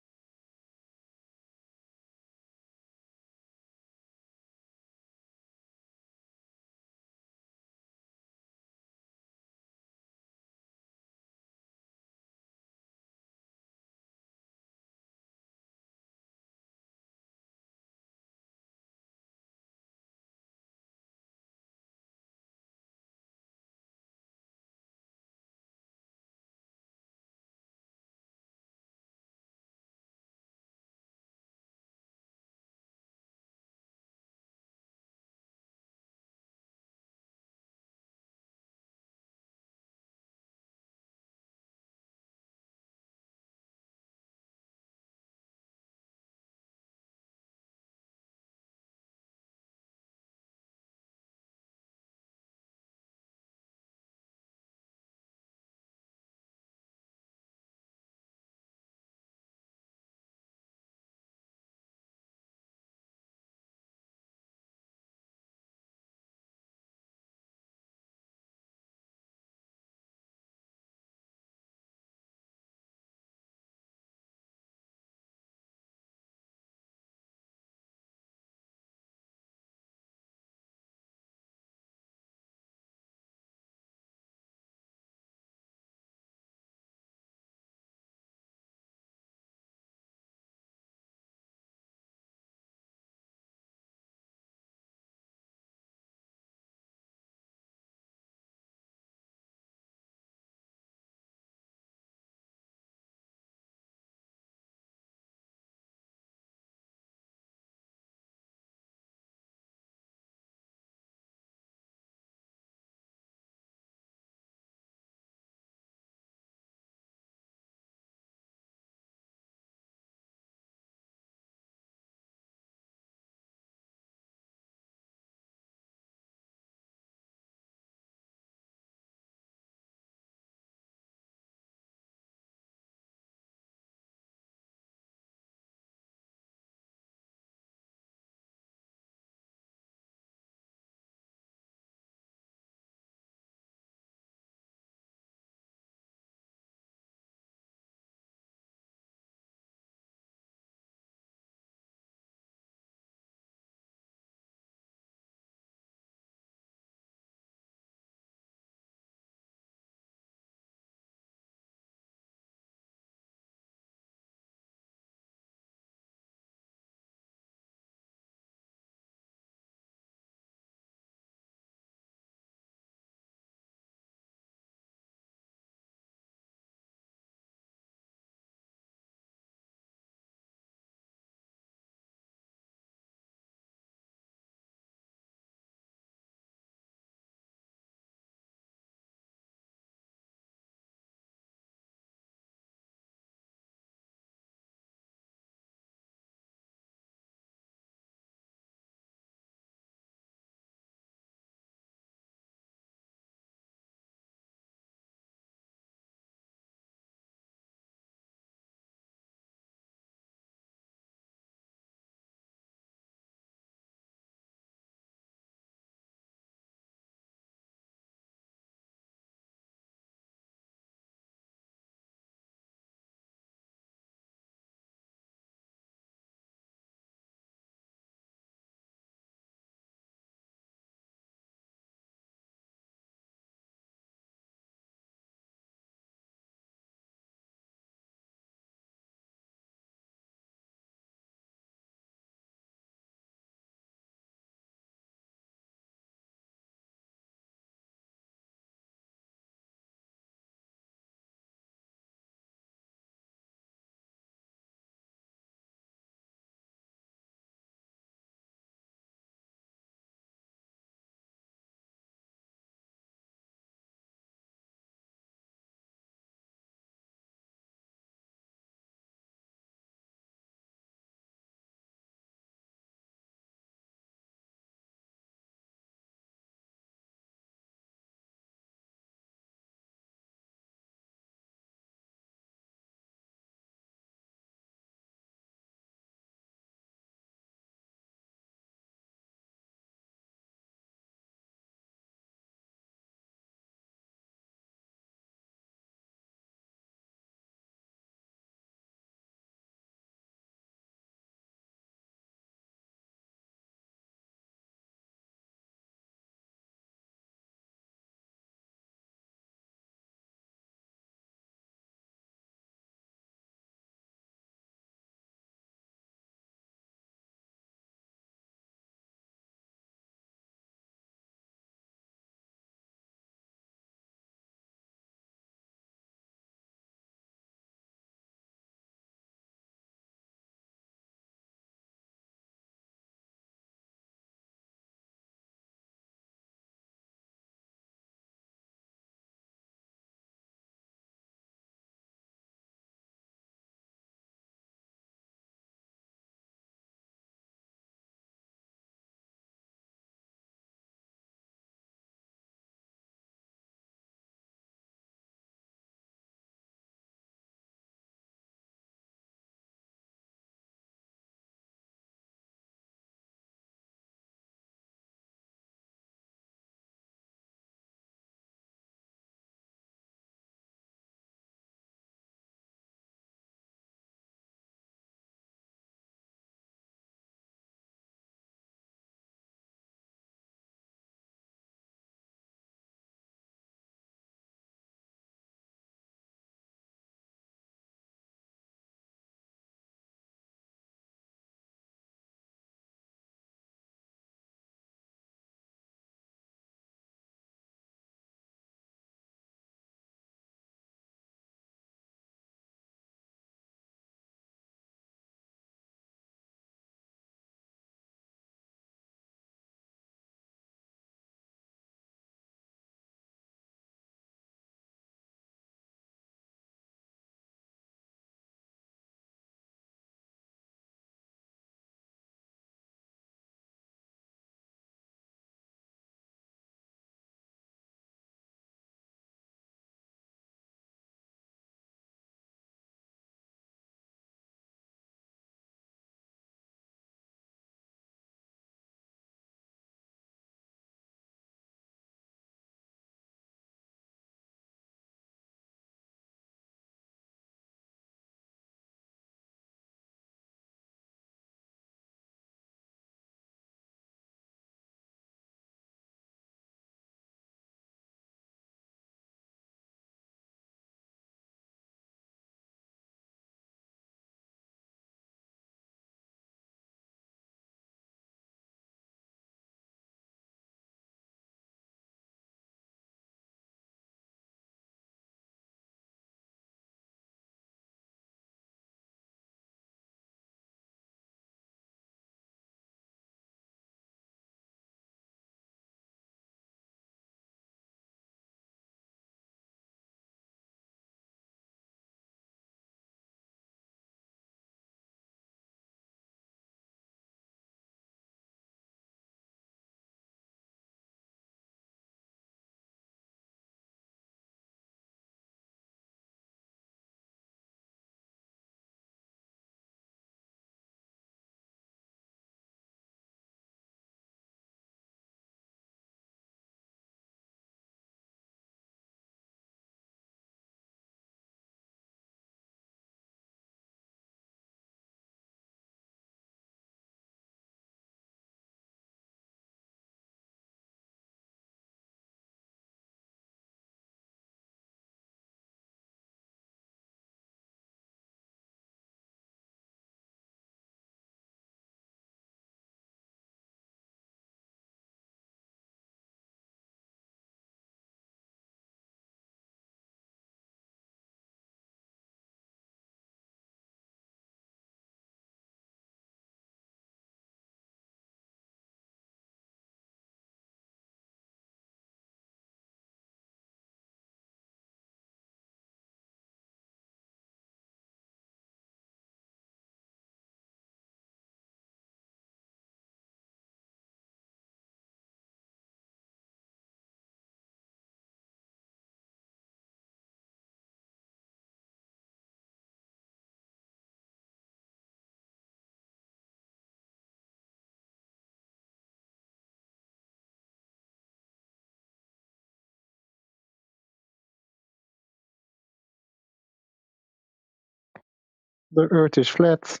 The Earth is flat.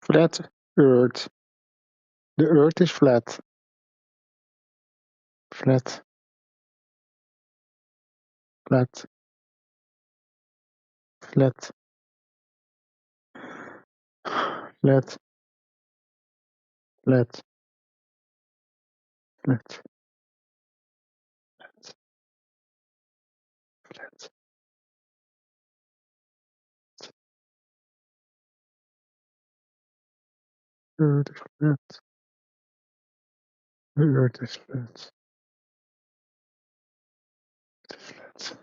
Flat Earth. The Earth is flat. Flat. Flat. Flat. Flat. Flat. Flat. Flat. Earth is flat. The Earth is flat. It is flat.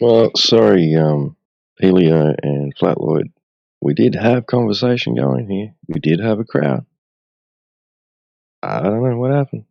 Well, sorry, Helio and Flatloid. We did have conversation going here. We did have a crowd. I don't know what happened.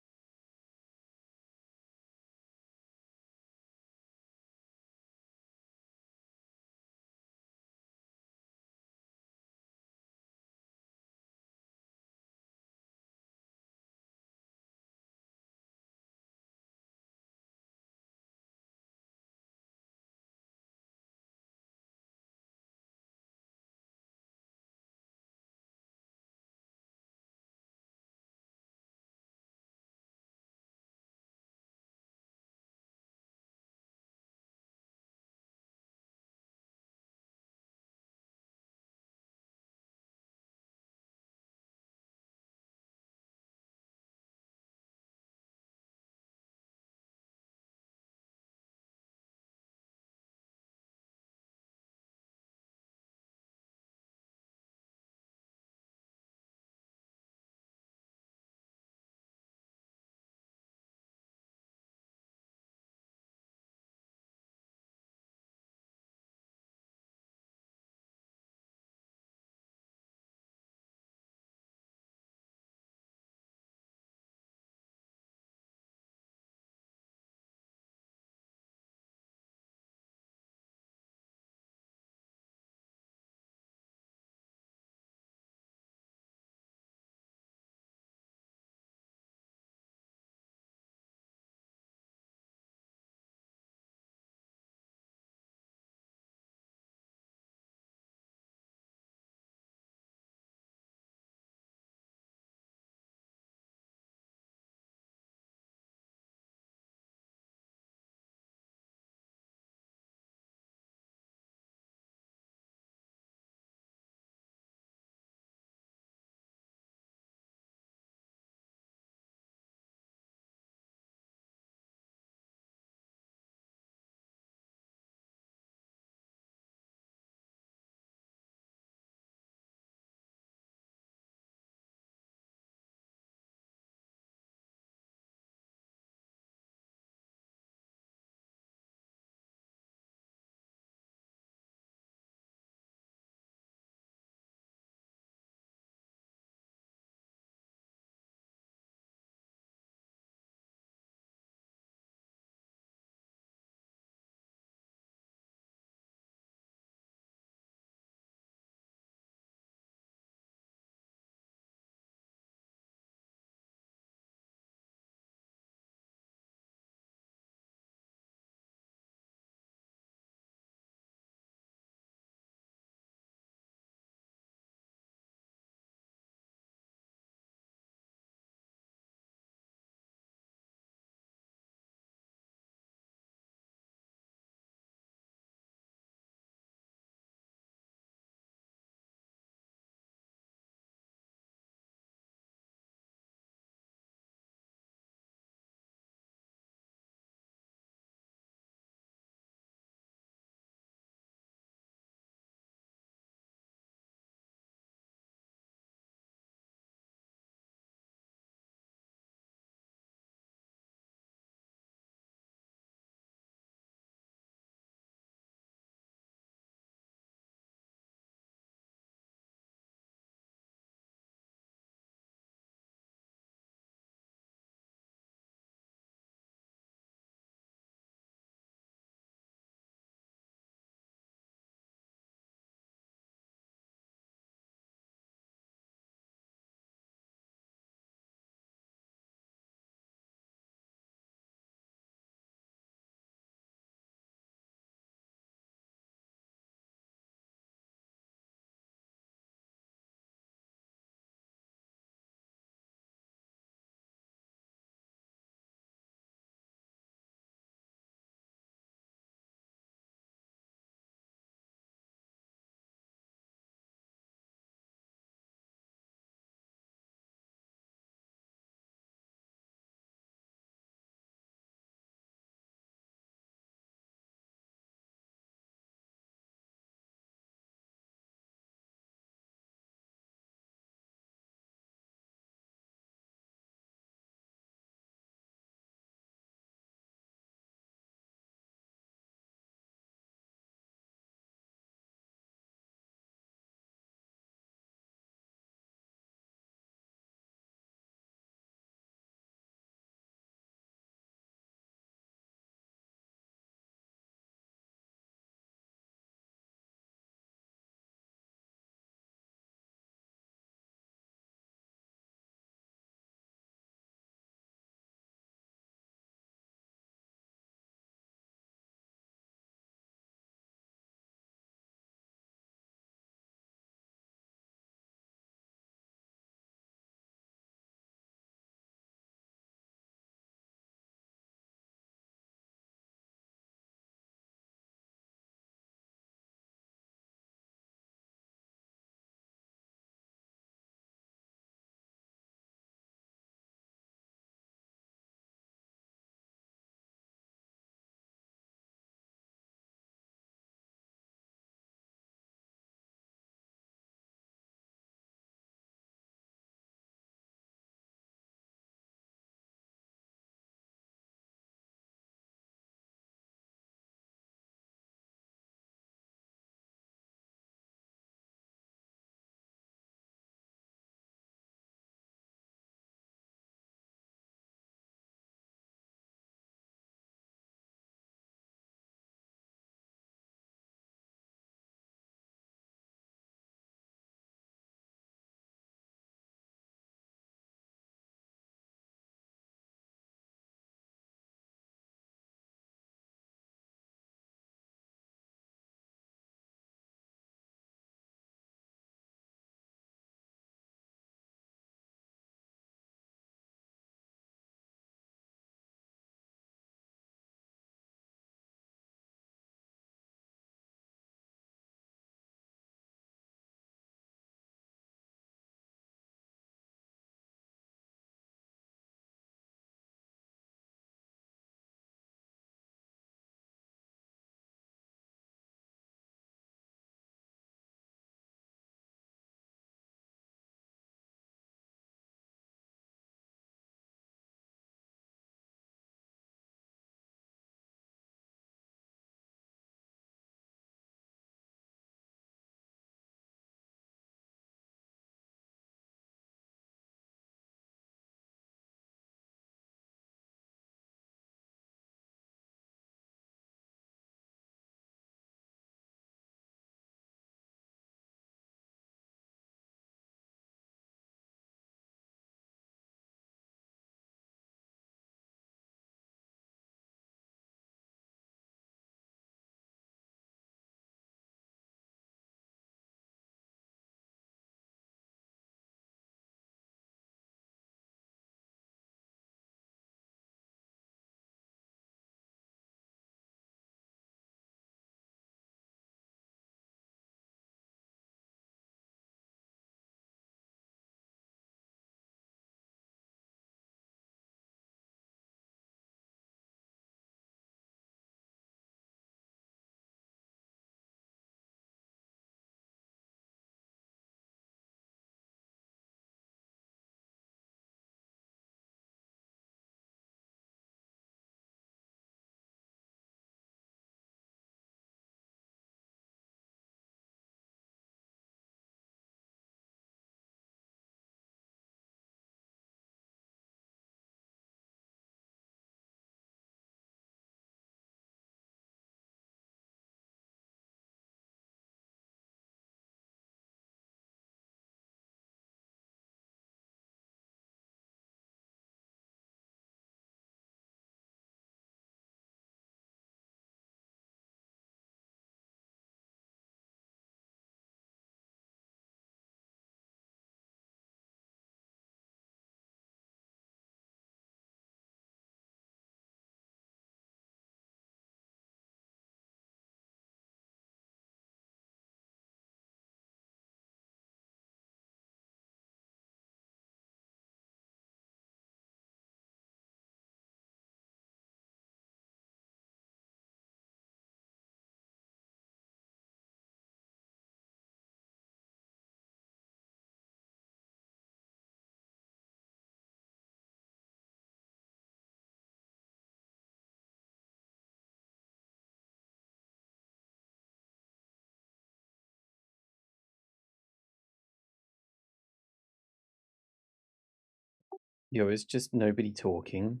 Yo, it's just nobody talking.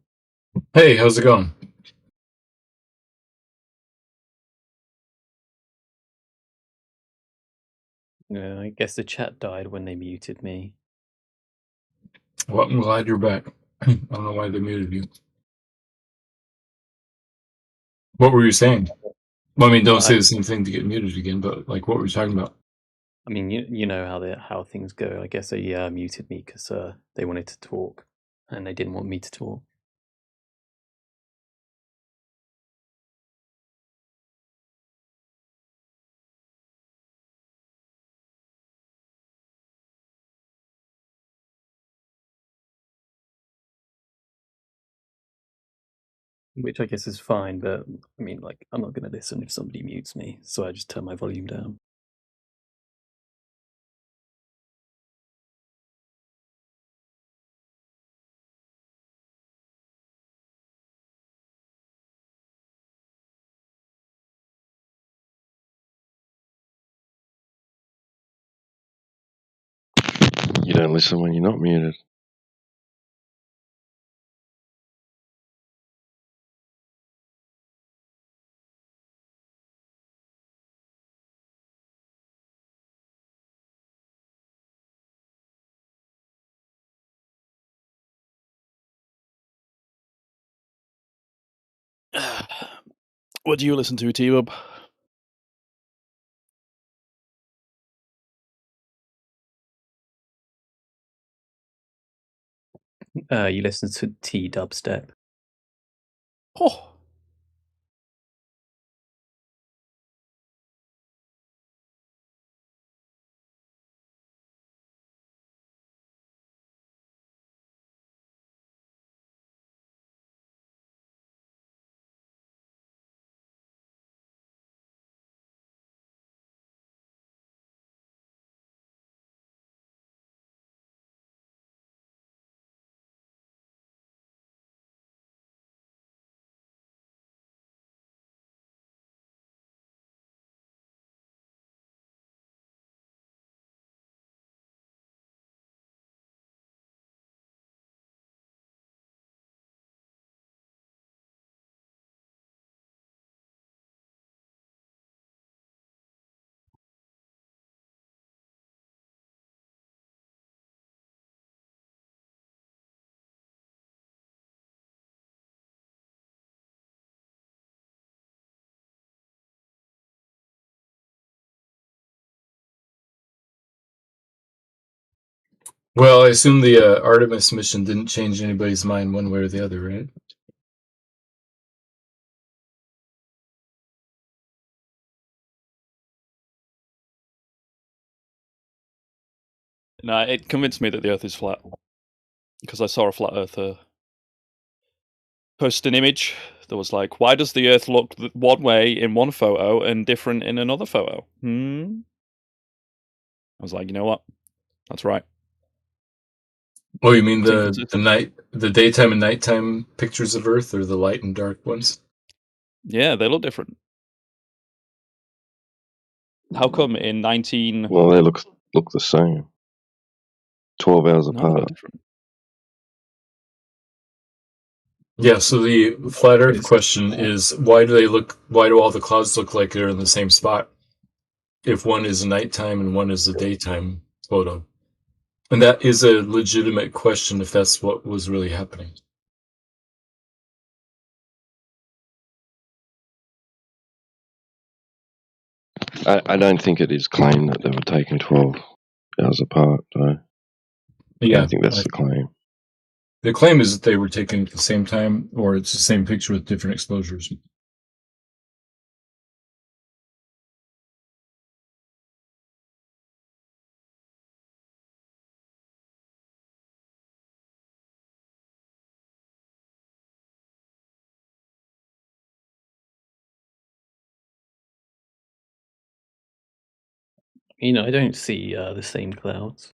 Hey, how's it going? I guess the chat died when they muted me. Well, I'm glad you're back. I don't know why they muted you. What were you saying? Well, I mean, don't say the same thing to get muted again, but like, what were you talking about? I mean, you know how things go. I guess they muted me because they wanted to talk, and they didn't want me to talk. Which I guess is fine, but I mean, like, I'm not going to listen if somebody mutes me, so I just turn my volume down. You don't listen when you're not muted. What do you listen to, T-Wub? You listen to T-dubstep. Oh. Well, I assume the Artemis mission didn't change anybody's mind one way or the other, right? No, it convinced me that the Earth is flat because I saw a flat Earther post an image that was like, "Why does the Earth look one way in one photo and different in another photo?" I was like, you know what? That's right. Oh, you mean the daytime and nighttime pictures of Earth, or the light and dark ones? Yeah, they look different. How come in 19? Well, they look the same. 12 hours No, they look apart. different. Yeah, so the flat Earth question is why do all the clouds look like they're in the same spot if one is a nighttime and one is a daytime photo? And that is a legitimate question if that's what was really happening. I don't think it is claimed that they were taken 12 hours apart, though. I don't think that's the claim. The claim is that they were taken at the same time, or it's the same picture with different exposures. I don't see the same clouds.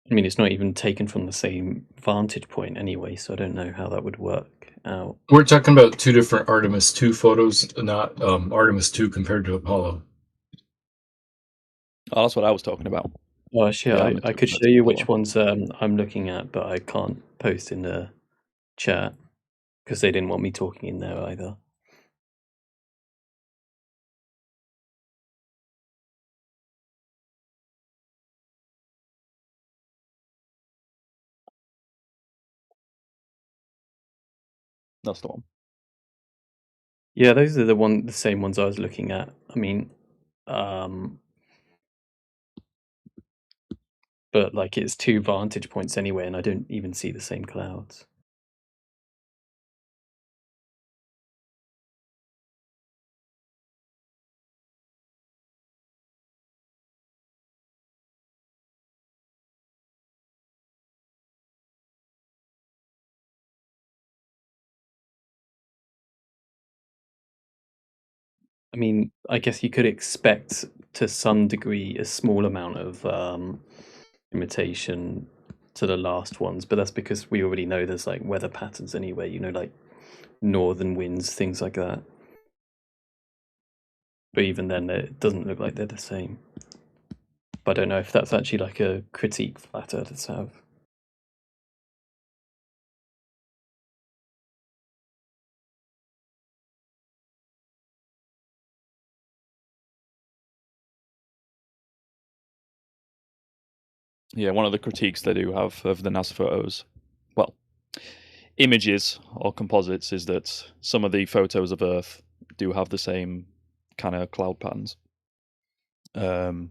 I mean, it's not even taken from the same vantage point anyway, so I don't know how that would work out. We're talking about two different Artemis 2 photos, not Artemis 2 compared to Apollo. Oh, that's what I was talking about. Oh shit! Yeah, I could show you which ones I'm looking at, but I can't post in the chat because they didn't want me talking in there either. That's the one. Yeah, those are the same ones I was looking at. I mean, but like it's 2 vantage points anyway, and I don't even see the same clouds. I mean, I guess you could expect to some degree a small amount of imitation to the last ones, but that's because we already know there's like weather patterns anyway, you know, like northern winds, things like that. But even then, it doesn't look like they're the same. But I don't know if that's actually like a critique flat earthers have. Yeah, one of the critiques they do have of the NASA photos, well, images or composites, is that some of the photos of Earth do have the same kind of cloud patterns. But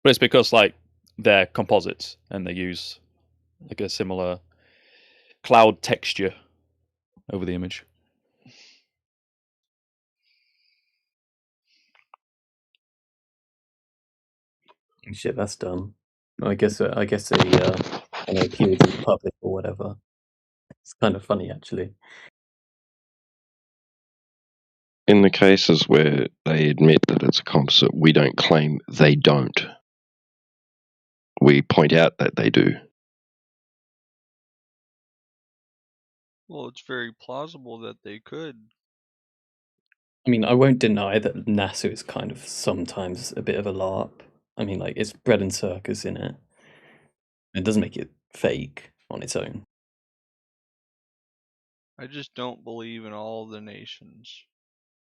it's because like they're composites and they use like a similar cloud texture over the image. Shit, that's dumb. I guess I know Q isn't public or whatever. It's kind of funny actually. In the cases where they admit that it's a composite, we don't claim they don't. We point out that they do. Well, it's very plausible that they could. I mean, I won't deny that NASA is kind of sometimes a bit of a LARP. I mean, like it's bread and circus in it. It doesn't make it fake on its own. I just don't believe in all the nations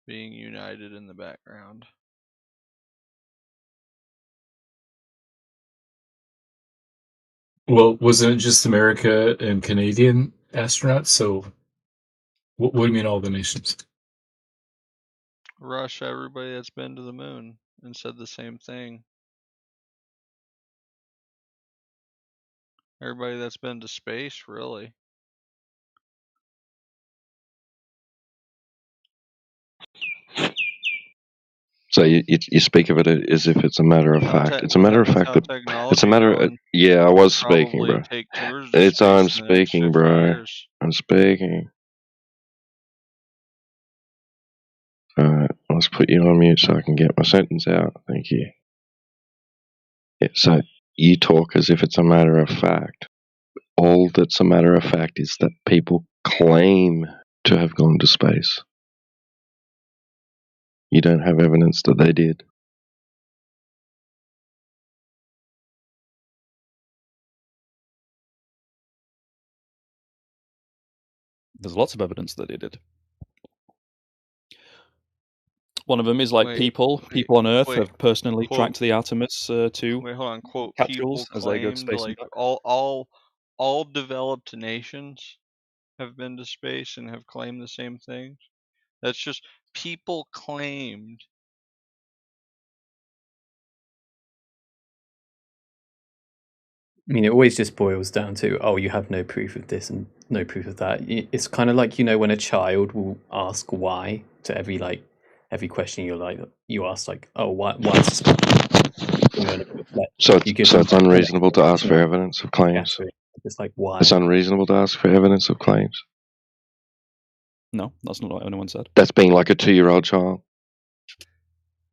being united in the background. Well, wasn't it just America and Canadian astronauts? So, what do you mean all the nations? Russia, everybody that's been to the moon and said the same thing. Everybody that's been to space, really. So you speak of it as if it's a matter of fact. It's a matter of fact that it's a matter of yeah. I was speaking, bro. Take tours to It's I'm space in the next speaking, 50 bro. years. I'm speaking. Alright, let's put you on mute so I can get my sentence out. Thank you. Yeah, so you talk as if it's a matter of fact. All that's a matter of fact is that people claim to have gone to space. You don't have evidence that they did. There's lots of evidence that they did. One of them is like people on Earth have personally tracked the Artemis 2 Wait, hold on. Quote: capsules people as they go to claimed space and like back. all developed nations have been to space and have claimed the same things. That's just people claimed. I mean, it always just boils down to, oh, you have no proof of this and no proof of that. It's kind of like, you know, when a child will ask why to every question you ask, like, oh, why is this? So You give so them it's unreasonable to ask for evidence of claims. It's like, why? It's unreasonable to ask for evidence of claims. No, that's not what anyone said. That's being like a 2-year-old child.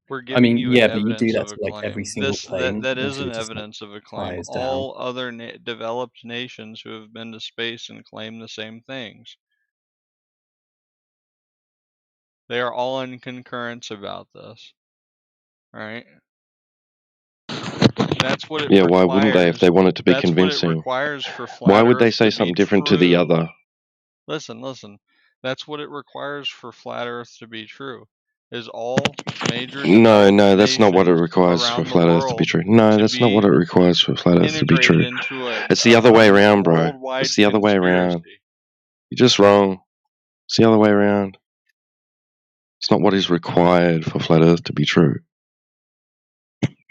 We're giving you yeah, but you do evidence that of to a like claim. every single That claim. isn't until it just, evidence of a claim. dies down. All other developed nations who have been to space and claim the same things. They are all in concurrence about this. Right? That's what it Yeah, requires. why wouldn't they if they wanted to be That's what it convincing? requires for flat Why would they Earth say to be something different to the true. other? Listen. That's what it requires for flat Earth to be true. Is all major No, developed that's not what it nations requires for around the flat Earth to be world true. No, to that's not what be it requires for flat Earth to be integrated true. into a It's the other way around, bro. worldwide It's the other way around. conspiracy. You're just wrong. It's the other way around. It's not what is required for flat Earth to be true.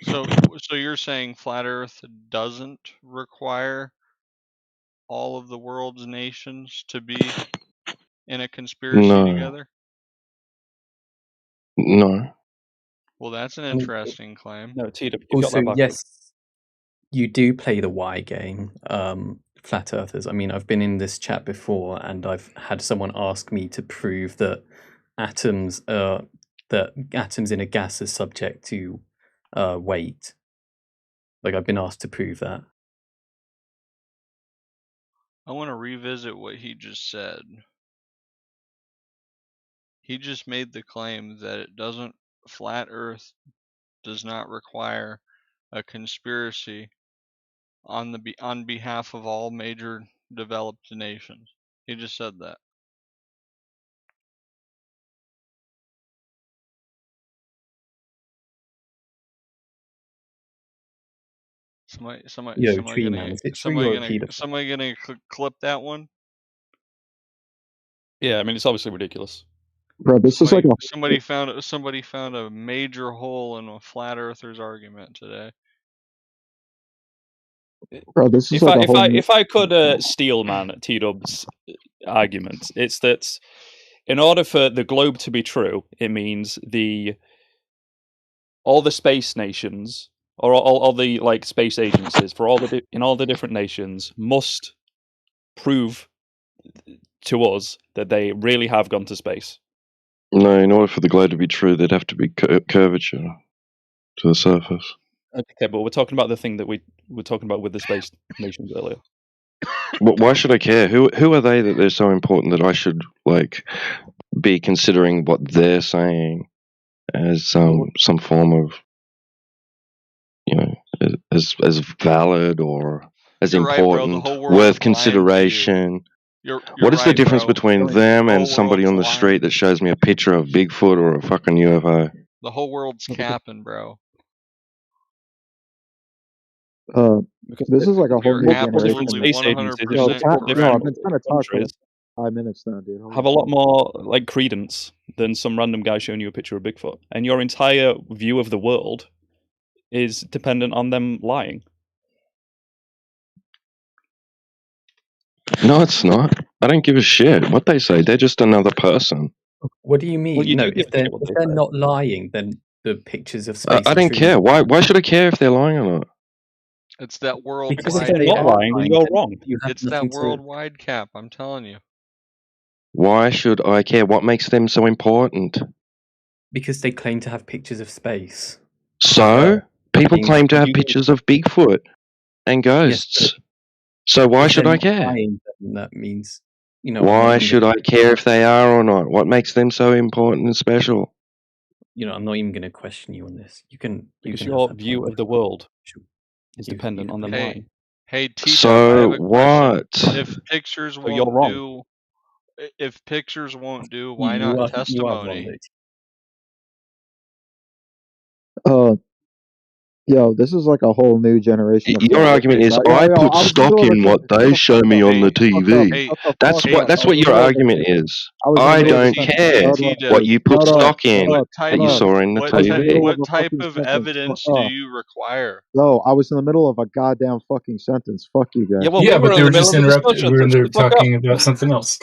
So you're saying flat Earth doesn't require all of the world's nations to be in a conspiracy No. together? No. Well, that's an I mean, interesting claim. No, Tita, you've got also, that backwards. yes, you do play the why game, flat earthers. I mean, I've been in this chat before, and I've had someone ask me to prove that atoms in a gas are subject to weight. Like, I've been asked to prove that. I want to revisit what he just said. He just made the claim that flat Earth does not require a conspiracy on behalf of all major developed nations. He just said that. Somebody Tree Man, is it tree or Peter? somebody gonna clip that one? Yeah, I mean, it's obviously ridiculous. Bro, this is like Somebody found a major hole in a flat earther's argument today. Bro, this is like a whole If I could steal man T-Dub's argument, it's that in order for the globe to be true, it means all the space nations or all the like space agencies for in all the different nations must prove to us that they really have gone to space. No, in order for the globe to be true, there'd have to be curvature to the surface. Okay, but we're talking about the thing that we were talking about with the space nations earlier. Why should I care? Who are they that they're so important that I should like be considering what they're saying as some form of, you know, as valid or as You're right, bro. The important, whole world's worth lying to you. consideration? You're What is the right, difference bro. between The them and whole somebody on the world's street that shows me a picture of Bigfoot or a fucking UFO? The whole world's capping, bro. This is like a whole You're new absolutely generation. 100% Yo, correct. I've been trying to talk for like countries 5 minutes now, dude. Holy have a lot more like credence than some random guy showing you a picture of Bigfoot, and your entire view of the world is dependent on them lying. No, it's not. I don't give a shit what they say. They're just another person. What do you mean? Well, you no, do give if a they're shit what if they they're say. not lying, then the pictures of space. I are don't true. care. Why should I care if they're lying or not? It's that worldwide Because if they're they not cap. lying, then you're wrong. You have It's that nothing to. worldwide cap. I'm telling you. Why should I care? What makes them so important? Because they claim to have pictures of space. So people Being- claim to have pictures of Bigfoot and ghosts. So why If should they're I not care? lying, then that means, you know. I'm not Why even should gonna, I care if they are or not? What makes them so important and special? You know, I'm not even going to question you on this. You can. Because have your that view point. of the world is You- dependent on them Hey, lying. hey, T-Dub, I So have a question. what? If pictures So you're won't wrong. do, if pictures won't do, why You not are wrong, testimony? Yo, this is like a whole new generation of Your flat argument earthers. is Yo, I put I was in the stock middle of a in what shut they the show fuck me up. on the Shut the fuck up. TV. Shut the That's fuck what up. that's I what was in the your middle of a argument shit. is. I was in the I middle of a don't sentence. care Shut T-Dub, what you put up. stock in Shut up. type that you Shut up. saw in the what I was in the middle TV. of a type fucking of sentence. evidence Shut do up. you require? No, I was in the middle of a goddamn fucking sentence. Fuck you guys. Yeah, well, Yeah, we were but in they the were middle just of a interrupted. discussion. We were So shut there the fuck up. talking about something else.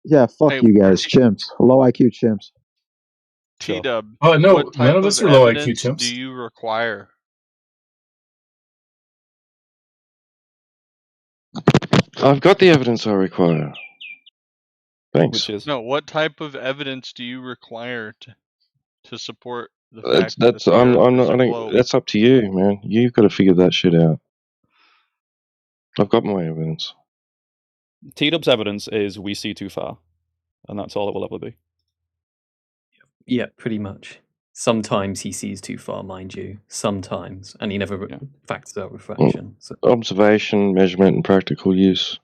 Yeah, fuck Hey, you guys. Chimps. Low IQ chimps. T-Dub, Oh no, what none type of of us are low IQ evidence do chimps. you require? I've got the evidence I require. Thanks. Which is No, what type of evidence do you require to support the fact That's that the I'm Earth is not. a globe? That's up to you, man. You've got to figure that shit out. I've got my evidence. T-Dub's evidence is we see too far, and that's all it will ever be. Yeah, pretty much. Sometimes he sees too far, mind you. Sometimes, and he never factors out Well, refraction. So. observation, measurement, and practical use.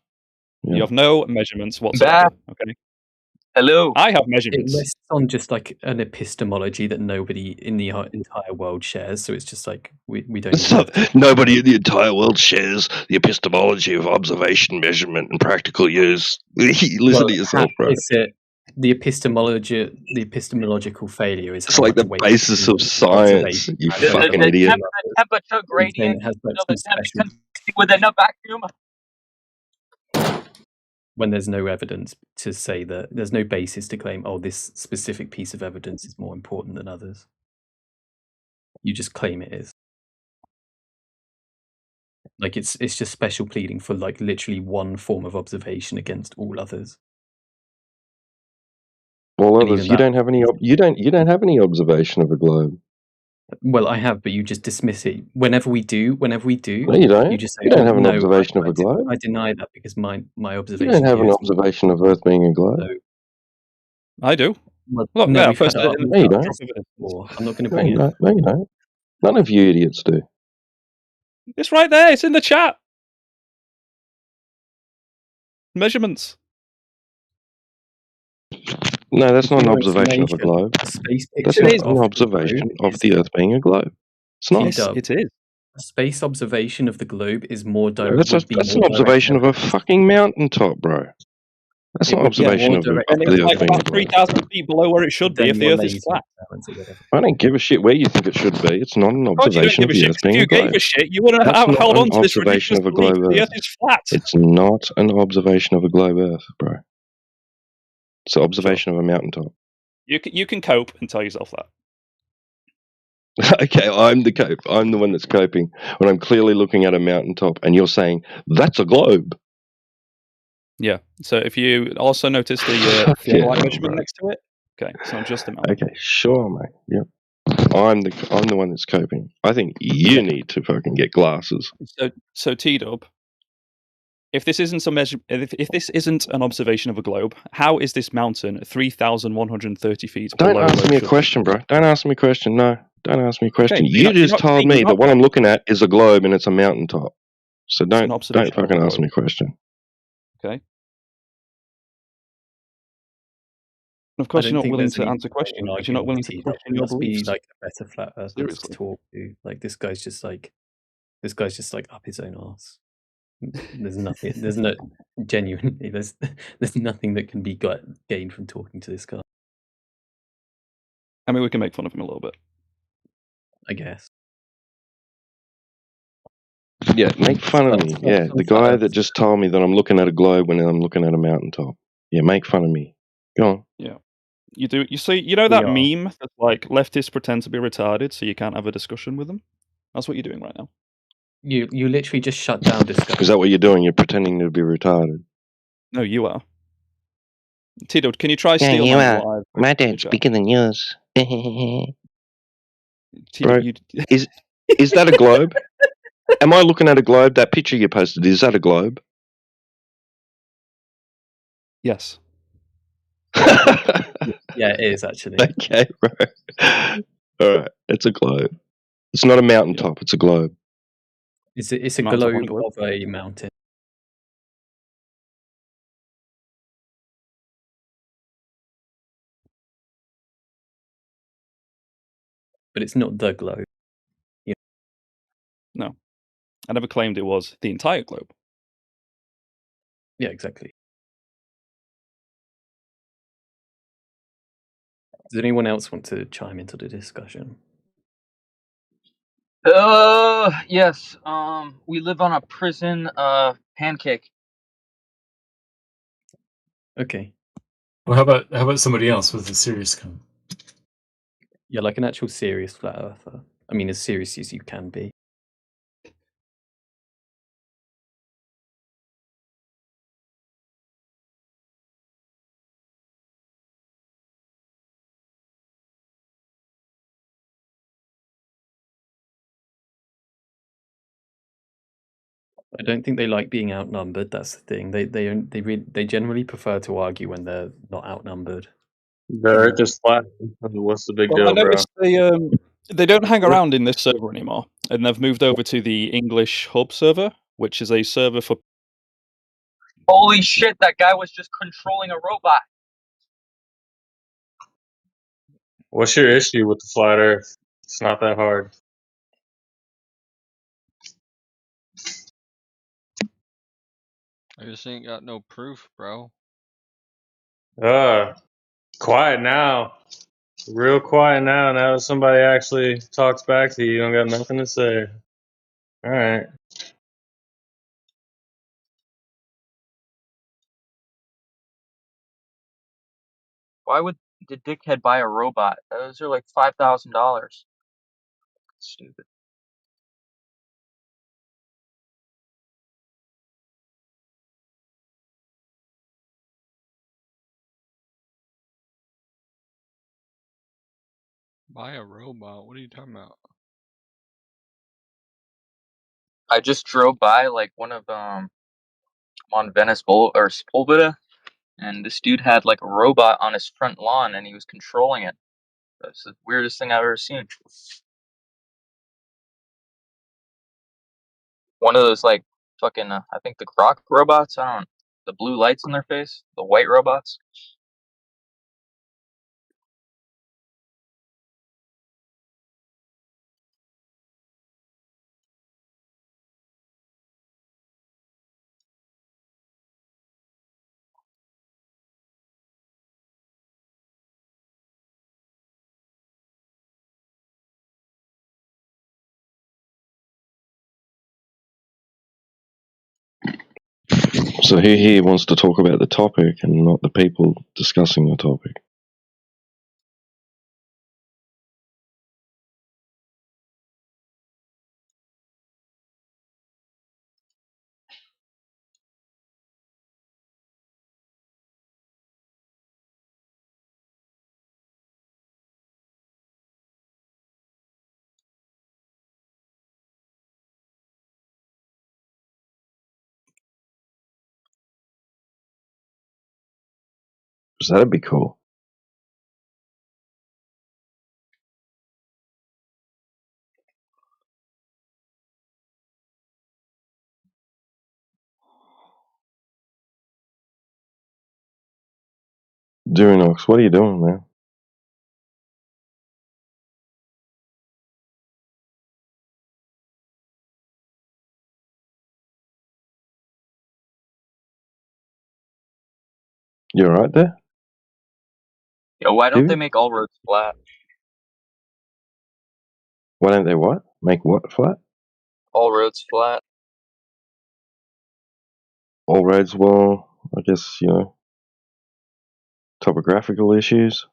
You Yeah. have no measurements whatsoever. Okay. Hello. I have It measurements. rests on just like an epistemology that nobody in the entire world shares. So it's just like we don't. It's not, nobody in the entire world shares the epistemology of observation, measurement, and practical use. Listen to yourself, bro. It's the epistemological failure is It's how like much the weight basis of science, you fucking idiot. The temperature gradient has like of some the special within a vacuum. when there's no evidence to say that there's no basis to claim, oh, this specific piece of evidence is more important than others. You just claim it is. Like it's just special pleading for like literally one form of observation against all others. All And others, even you that- don't have any. You don't have any observation of a globe. Well, I have, but you just dismiss it. Whenever we do, No, you don't. you just say, You don't "Oh, have an no, observation of a globe. I deny that because my You observation don't have here an is observation of Earth being a globe. no." I do. Well, Look, no, there, we've first had evidence. No, you don't. before. I'm not going to No, bring you it. don't. No, you don't. None of you idiots do. It's right there. It's in the chat. Measurements. No, that's not an More observation of a information. globe. A space That's picture not of an the observation globe of the Earth being a globe. It's not. T-dub. It is. A space observation of the globe is more No, that's would be an more observation of direct a fucking mountaintop, bro. That's It not would be observation more of direct And the it's Earth like being a about globe. 3,000 feet below where it should be than if the your Earth is laser flat. balance or whatever. I don't give a shit where you think it should be. It's not an Of course you don't observation give of a the shit. Earth 'Cause being if a you gave globe. a shit, you wouldn't That's hold not on an to this observation ridiculous of a belief globe that the Earth. Earth is flat. It's not an observation of a globe Earth, bro. It's an observation of a mountaintop. You can cope and tell yourself that. Okay, I'm the one that's coping when I'm clearly looking at a mountaintop and you're saying that's a globe. Yeah. So if you also notice the Yeah, theodolite measurement bro. next to it, okay, it's not just a mountain. Okay, sure, mate. Yep. I'm the one that's coping. I think you need to fucking get glasses. So T-Dub, if this isn't if this isn't an observation of a globe, how is this mountain 3,130 feet Don't below? ask me a question, bro. Don't ask me a question. No, don't ask me a question. Okay, You just told me that what I'm looking at is a globe and it's a mountaintop. So don't observation of a fucking ask globe. me a question. Okay. And of course, I you're don't not think willing there's to any answer point questions in because you're not arguing willing with to T-Dub. question There your must be beliefs. like a better flat earther to Seriously. talk to. Like this guy's just like up his own arse. There's nothing. There's no genuinely. There's nothing that can be gained from talking to this guy. I mean, we can make fun of him a little bit. I guess. Yeah, make fun of me. Yeah, the guy that just told me that I'm looking at a globe when I'm looking at a mountaintop. Yeah, make fun of me. Go on. Yeah. You do. You see, you know that meme that's like leftists pretend to be retarded so you can't have a discussion with them? That's what you're doing right now. You literally just shut down discussion. Is that what you're doing? You're pretending to be retarded. No, you are. Tito, can you try Yeah, steal you my are. live? My dad's bigger than yours. Tito, Bro, is that a globe? Am I looking at a globe? That picture you posted, is that a globe? Yes. Yeah, it is actually. Okay, bro. All right, it's a globe. It's not a mountaintop. It's a globe. It's a Mountaintop on a globe globe. of a mountain. But it's not the globe. No. I never claimed it was the entire globe. Yeah, exactly. Does anyone else want to chime into the discussion? Yes. We live on a prison pancake. Okay. Well, how about somebody else with a serious comment? Yeah, like an actual serious flat earther. I mean, as serious as you can be. I don't think they like being outnumbered. That's the thing. They generally prefer to argue when they're not outnumbered. The Earth is flat. What's the big Well, I deal, bro? noticed they don't hang around in this server anymore, and they've moved over to the English hub server, which is a server for. Holy shit! That guy was just controlling a robot. What's your issue with the flat Earth? It's not that hard. I just ain't got no proof, bro. Quiet now. Real quiet now. Now that somebody actually talks back to you, you don't got nothing to say. All right. Why would the dickhead buy a robot? Those are like $5,000. Stupid. Buy a robot? What are you talking about? I just drove by like one of on Venice Bowl or Sepulveda, and this dude had like a robot on his front lawn, and he was controlling it. That's the weirdest thing I've ever seen. One of those like fucking I think the Croc robots. I don't. The blue lights in their face. The white robots. So he wants to talk about the topic and not the people discussing the topic. So that'd be cool. Durinox, what are you doing, man? You alright there? Yo, why don't they David? make all roads flat? Why don't they what? Make what flat? All roads flat. All roads, well, I guess, you know, topographical issues.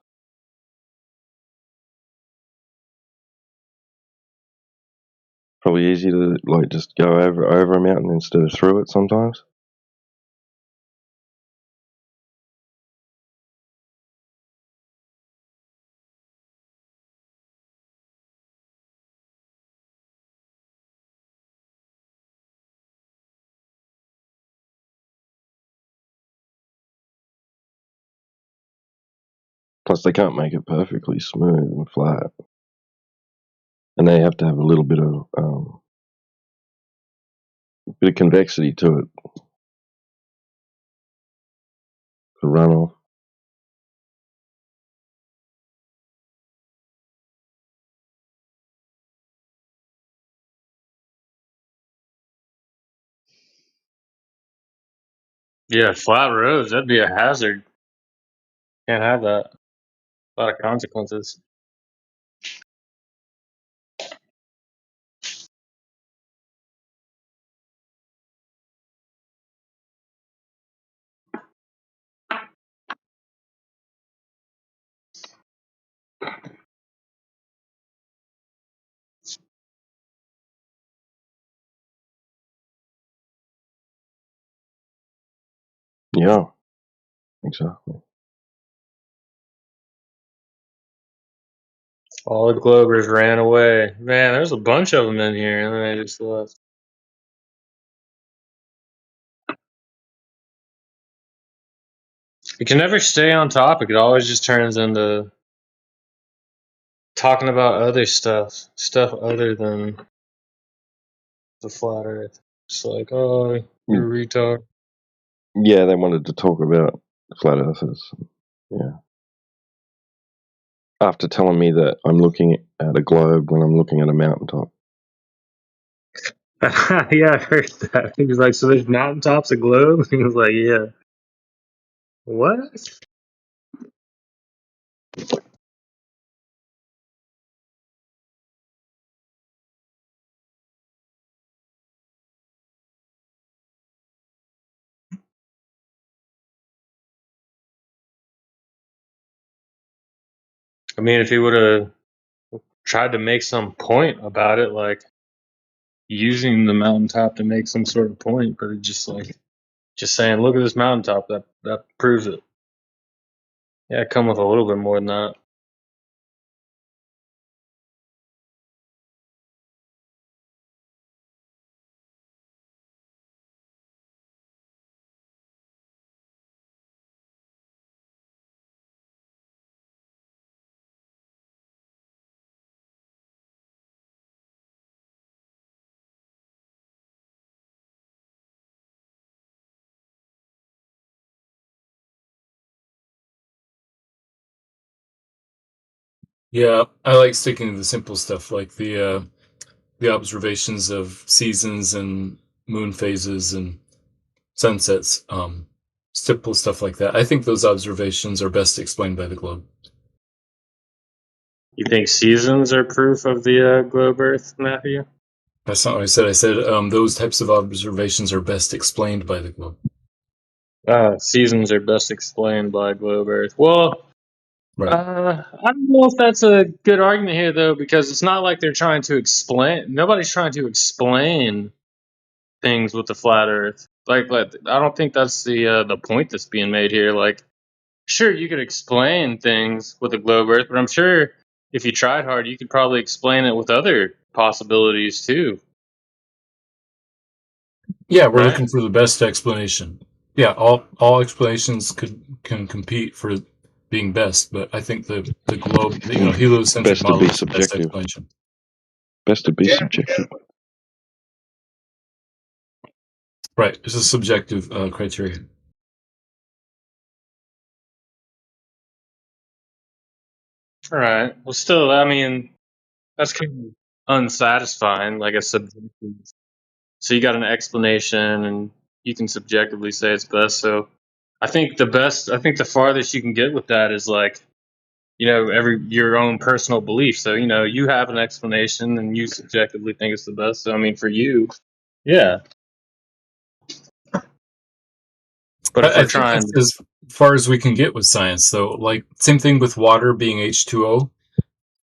Probably easy to like just go over a mountain instead of through it sometimes. Plus, they can't make it perfectly smooth and flat, and they have to have a little bit of convexity to it for runoff. Yeah, flat roads. That'd be a hazard. Can't have that. A lot of consequences. Yeah, exactly. All the Globers ran away. Man, there's a bunch of them in here, and then they just left. You can never stay on topic. It always just turns into talking about other stuff other than the flat Earth. It's like, oh, you're a retard. Yeah, they wanted to talk about flat earthers. Yeah. After telling me that I'm looking at a globe when I'm looking at a mountaintop. Yeah, I heard that. He was like, so there's mountaintops a globe? He was like, yeah. What? I mean, if he would have tried to make some point about it, like using the mountaintop to make some sort of point, but it's just saying, look at this mountaintop, that proves it. Yeah, come with a little bit more than that. Yeah, I like sticking to the simple stuff like the observations of seasons and moon phases and sunsets. Simple stuff like that. I think those observations are best explained by the globe. You think seasons are proof of the globe Earth, Matthew? That's not what I said. I said those types of observations are best explained by the globe. Seasons are best explained by globe Earth. Well, Right. I don't know if that's a good argument here, though, because it's not like they're trying to explain. Nobody's trying to explain things with the flat Earth. Like I don't think that's the point that's being made here. Like, sure, you could explain things with the globe Earth, but I'm sure if you tried hard, you could probably explain it with other possibilities too. Yeah, we're Right? looking for the best explanation. Yeah, all explanations can compete for being best, but I think the globe, heliocentric Best to model be is the best subjective. explanation. Best to be subjective. Right, it's a subjective criteria. All right. Well, still, I mean, that's kind of unsatisfying, like a subjective. So you got an explanation, and you can subjectively say it's best. So I think the farthest you can get with that is like, your own personal belief. So you have an explanation, and you subjectively think it's the best. So I mean, for you, yeah. But if I we're think that's trying, as far as we can get with science, though. Like, same thing with water being H2O.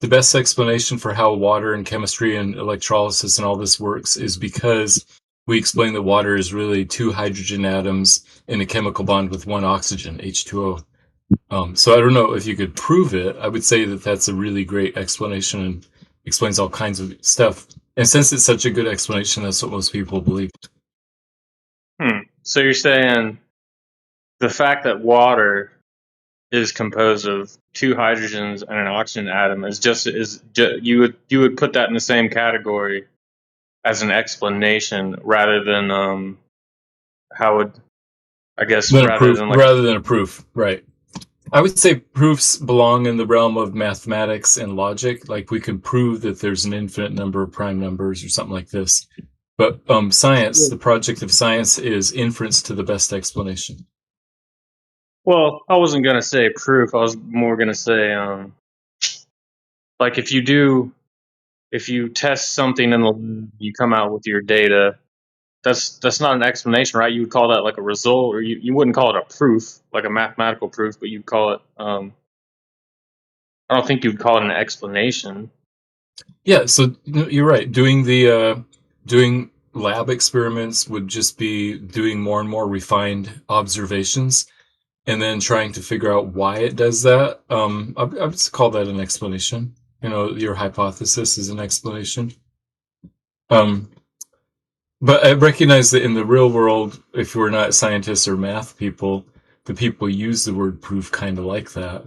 The best explanation for how water and chemistry and electrolysis and all this works is because we explain that water is really two hydrogen atoms in a chemical bond with one oxygen, H2O. So I don't know if you could prove it. I would say that that's a really great explanation and explains all kinds of stuff. And since it's such a good explanation, that's what most people believe. So you're saying the fact that water is composed of two hydrogens and an oxygen atom you would put that in the same category as an explanation rather than how would I guess rather than like Rather than a proof, right? I would say proofs belong in the realm of mathematics and logic. Like, we can prove that there's an infinite number of prime numbers or something like this. But science, the project of science, is inference to the best explanation. well, I wasn't gonna say proof. I was more gonna say like if you test something in the lab, you come out with your data. That's not an explanation, right? You would call that like a result, or you wouldn't call it a proof, like a mathematical proof, but you'd call it. I don't think you'd call it an explanation. Yeah, so you're right. Doing lab experiments would just be doing more and more refined observations, and then trying to figure out why it does that. I would call that an explanation. Your hypothesis is an explanation. But I recognize that in the real world, if we're not scientists or math people, the people who use the word proof kind of like that.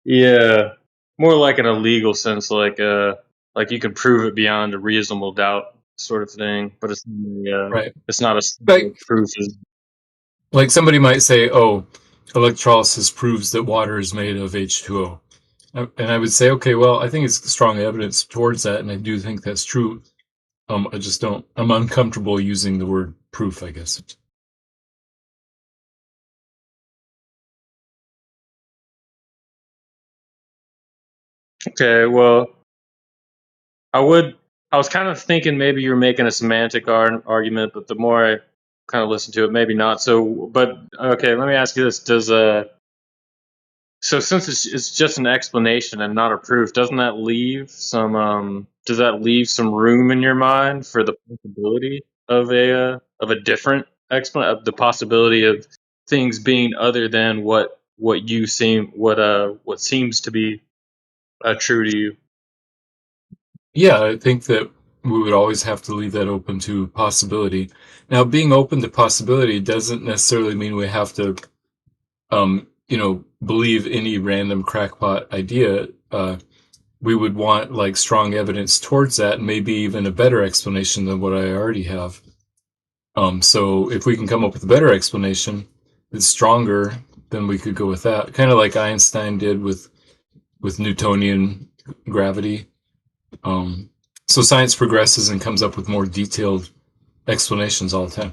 Yeah, more like in a legal sense, like you can prove it beyond a reasonable doubt, sort of thing. But Right. it's not a Like, proof. like somebody might say, "Oh, electrolysis proves that water is made of H2O," and I would say, "Okay, well, I think it's strong evidence towards that, and I do think that's true. I just don't. I'm uncomfortable using the word proof, I guess." Okay, well, I was kind of thinking maybe you're making a semantic argument, but the more I kind of listen to it, maybe not. So, but okay, let me ask you this: so since it's just an explanation and not a proof, doesn't that leave some does that leave some room in your mind for the possibility of a different of the possibility of things being other than what seems to be true to you? Yeah, I think that we would always have to leave that open to possibility. Now, being open to possibility doesn't necessarily mean we have to, believe any random crackpot idea. We would want like strong evidence towards that, and maybe even a better explanation than what I already have. So if we can come up with a better explanation that's stronger, then we could go with that. Kind of like Einstein did with Newtonian gravity. So science progresses and comes up with more detailed explanations all the time.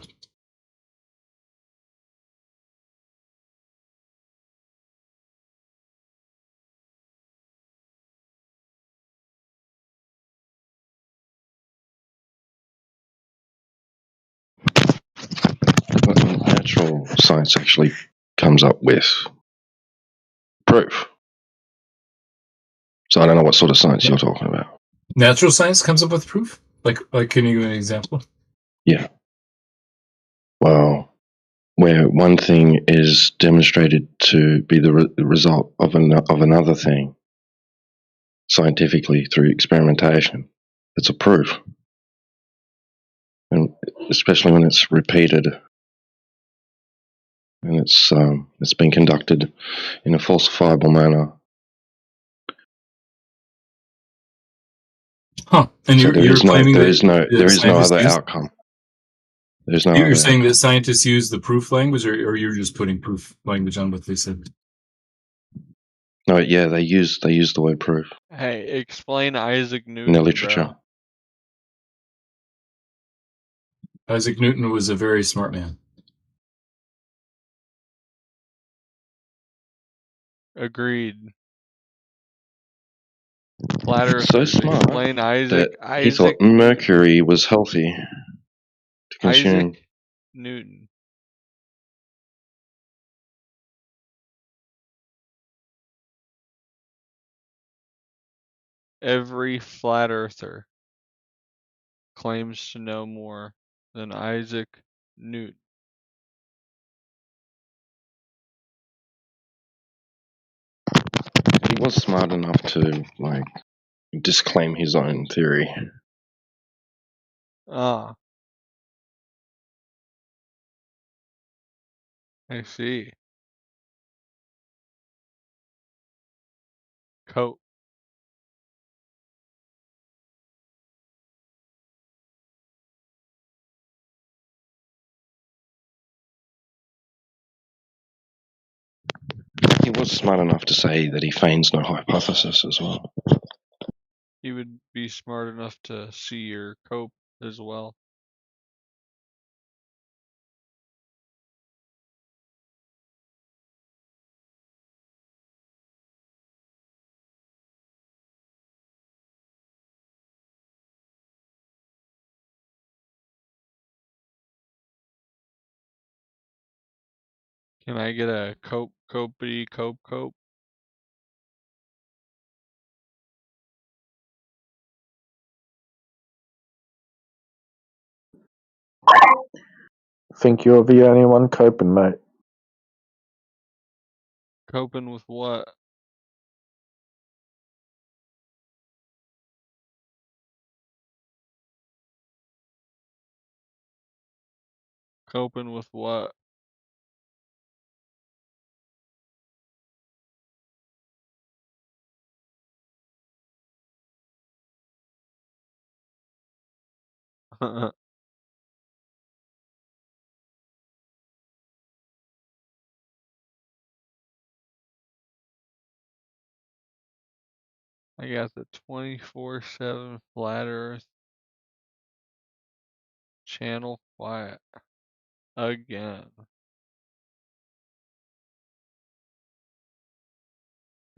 Natural science actually comes up with proof. So I don't know what sort of science you're talking about. Natural science comes up with proof? Like can you give an example? Yeah. Well, where one thing is demonstrated to be the result of another thing scientifically through experimentation, it's a proof. And especially when it's repeated and it's been conducted in a falsifiable manner. Huh. And So you're claiming there is no scientists other use, outcome. There's no you're other saying outcome. that scientists use the proof language, or you're just putting proof language on what they said? No, yeah, they use the word proof Hey, explain Isaac in Newton, their literature. bro. Isaac Newton was a very smart man. Agreed. Flat So Earthers, smart explain that he Isaac thought mercury was healthy to consume. Newton. Every flat earther claims to know more than Isaac Newton. He was smart enough to disclaim his own theory. Ah, I see. Coat. He was smart enough to say that he feigns no hypothesis as well. He would be smart enough to see your cope as well. Can I get a copey cope? Think you're the only one coping, mate. Coping with what? Coping with what? I got the 24/7 flat Earth channel quiet again.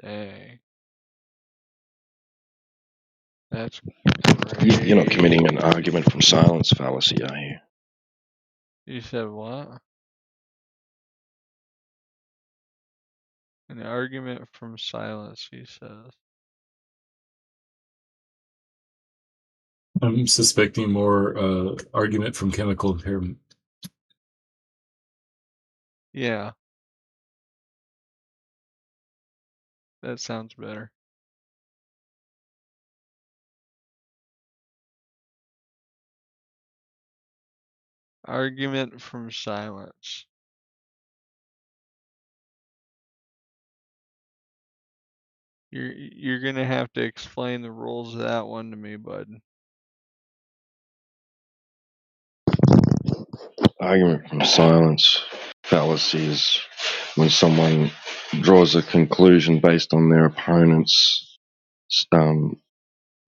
Dang. That's You're not great. committing an argument from silence fallacy, are you? You said what? An argument from silence, he says. I'm suspecting more argument from chemical impairment. Yeah. That sounds better. Argument from silence. You're gonna have to explain the rules of that one to me, bud. Argument from silence fallacy is when someone draws a conclusion based on their opponent's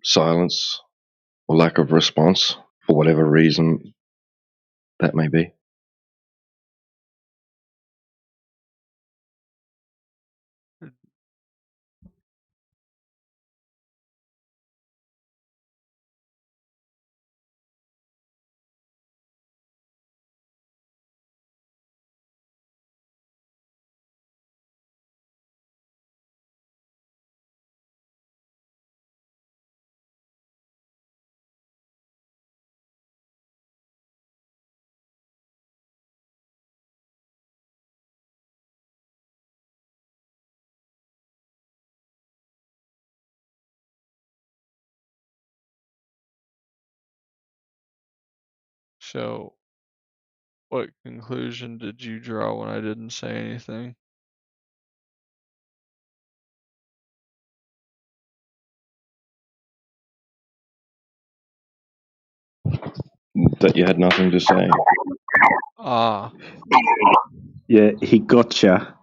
silence or lack of response for whatever reason that may be. So, what conclusion did you draw when I didn't say anything? That you had nothing to say. Ah. Yeah, he gotcha.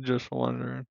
Just wondering.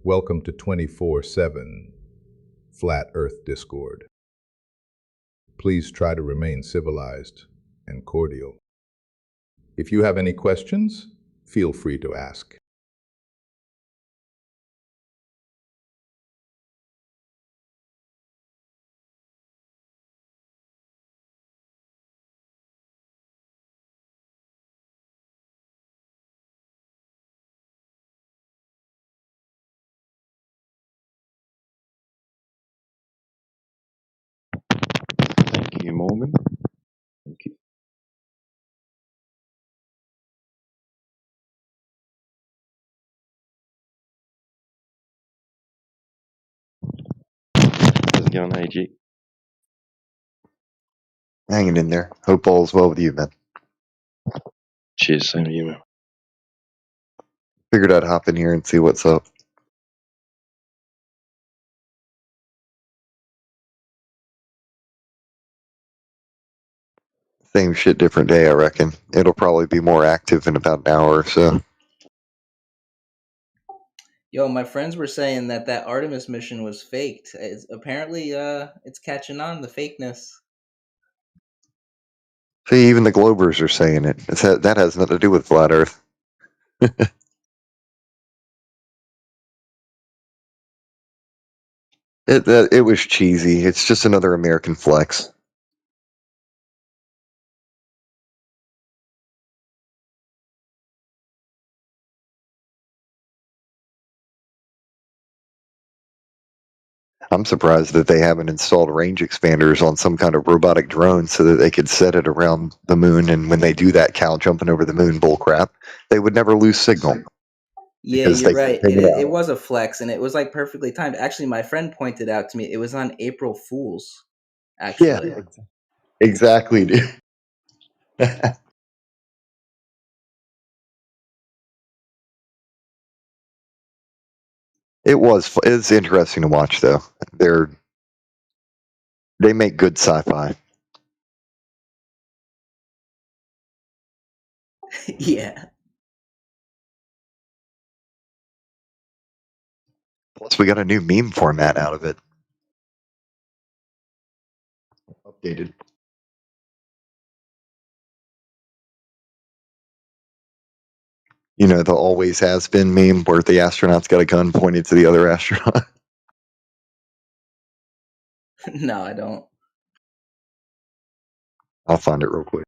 Welcome to 24/7 Flat Earth Discord. Please try to remain civilized and cordial. If you have any questions, feel free to ask. Thank you, Morgan. Thank you. How's it going, AG? Hanging in there. Hope all's well with you, man. Cheers, same to you, man. Figured I'd hop in here and see what's up. Same shit, different day, I reckon. It'll probably be more active in about an hour or so. Yo, my friends were saying that Artemis mission was faked. Apparently, it's catching on, the fakeness. See, even the Globers are saying it. That has nothing to do with flat Earth. It was cheesy. It's just another American flex. I'm surprised that they haven't installed range expanders on some kind of robotic drone so that they could set it around the moon, and when they do that cow jumping over the moon bullcrap, they would never lose signal. Yeah, Because you're they right. figured It out. was a flex, and it was like perfectly timed. Actually, my friend pointed out to me it was on April Fools. Actually, Yeah, exactly, dude. It's interesting to watch, though. They make good sci-fi. yeah. Plus, we got a new meme format out of it. Updated. You know, the always has been meme where the astronaut's got a gun pointed to the other astronaut. No, I don't. I'll find it real quick.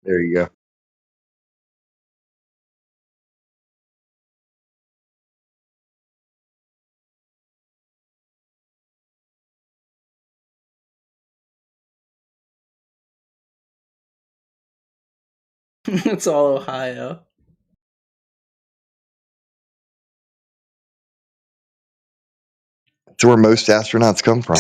There you go. It's all Ohio. It's where most astronauts come from.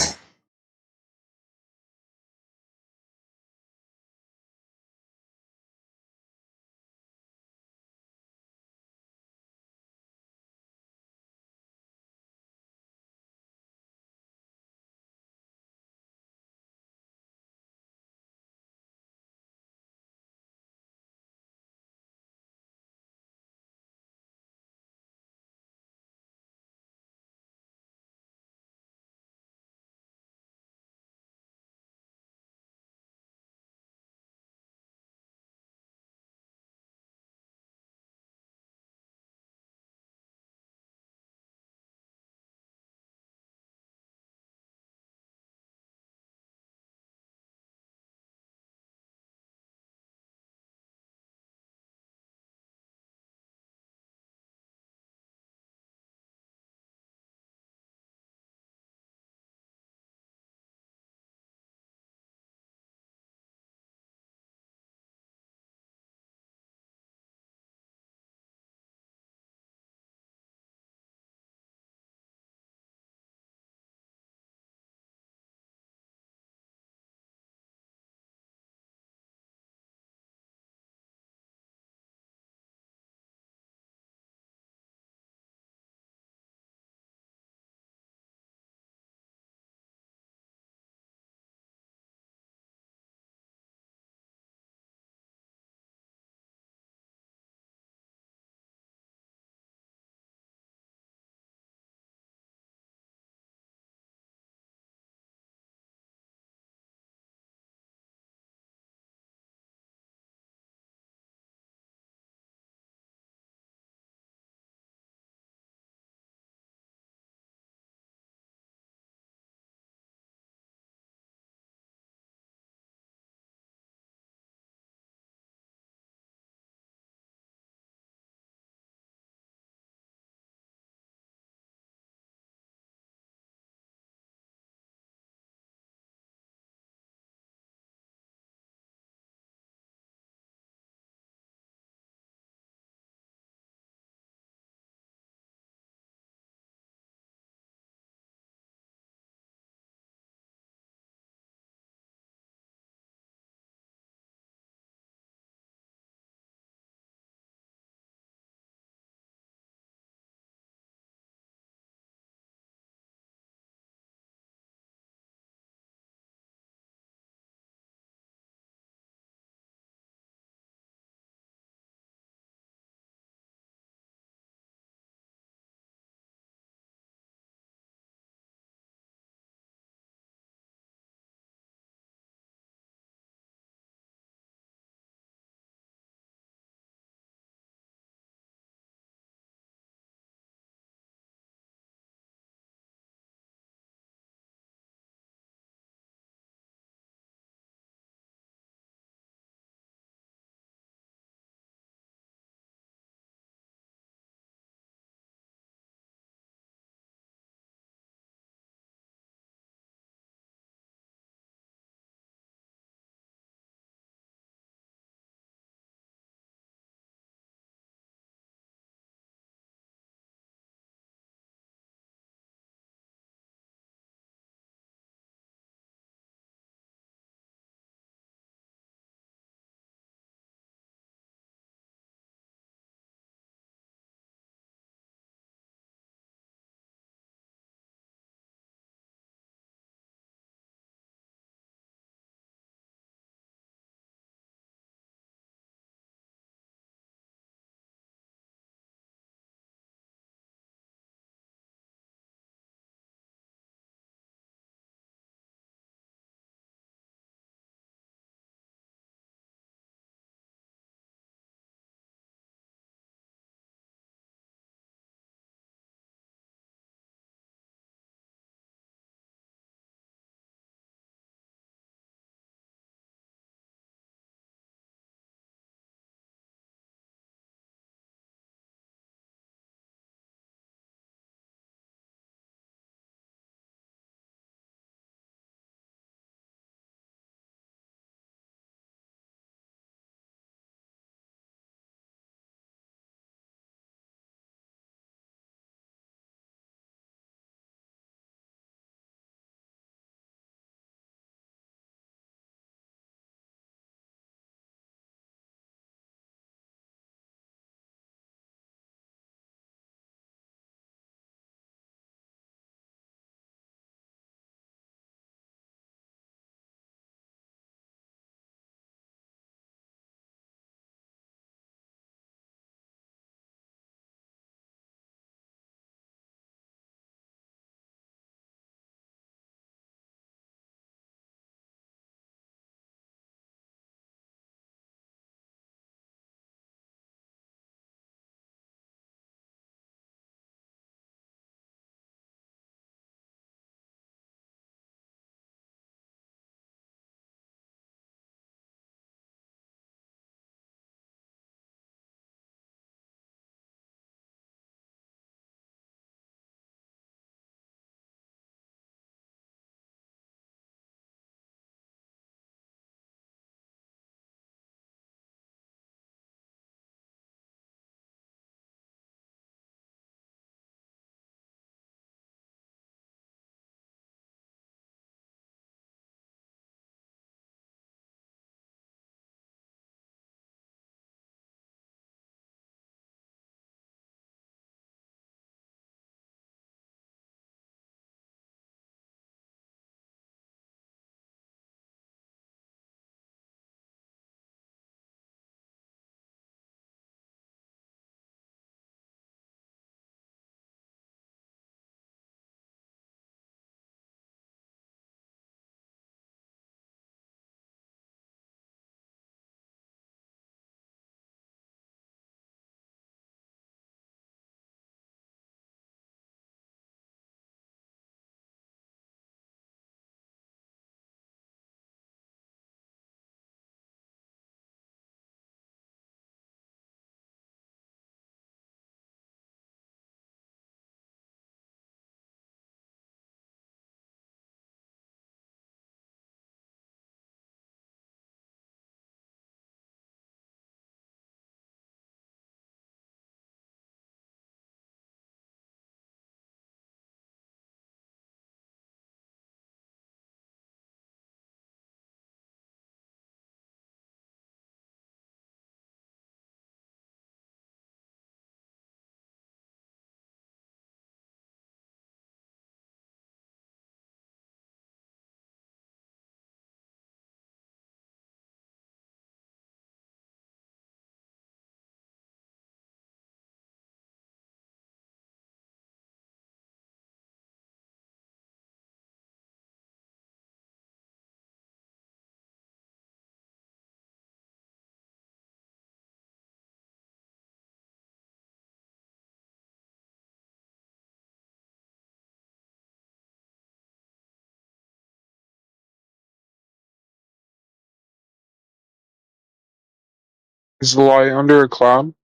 Is the light under a cloud?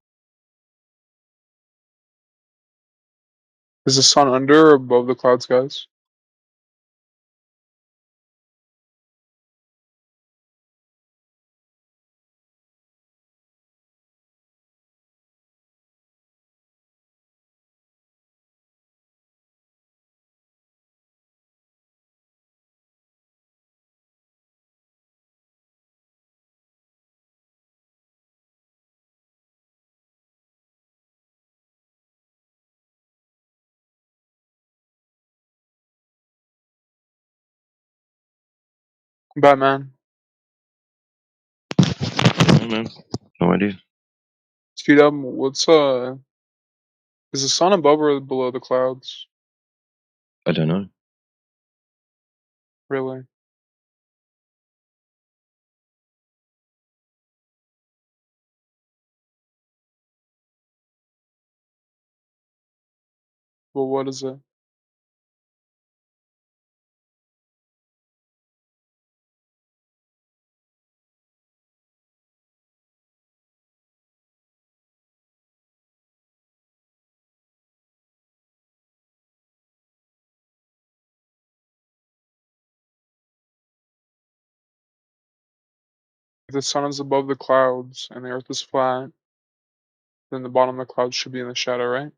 Is the sun under or above the clouds, guys? Batman. No, man. No idea. Speed up. What's is the sun above or below the clouds? I don't know. Really? Well, what is it? If the sun is above the clouds and the earth is flat, then the bottom of the clouds should be in the shadow, right?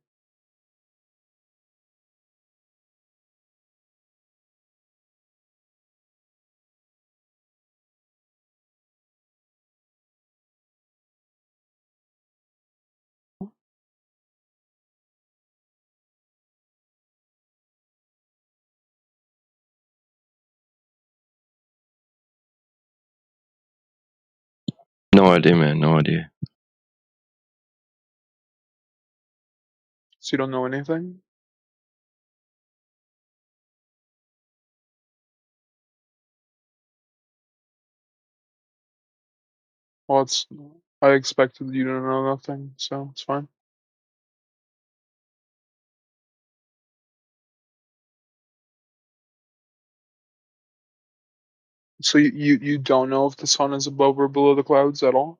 No idea, man. No idea. So you don't know anything? Well, I expected you to know nothing, so it's fine. So you don't know if the sun is above or below the clouds at all?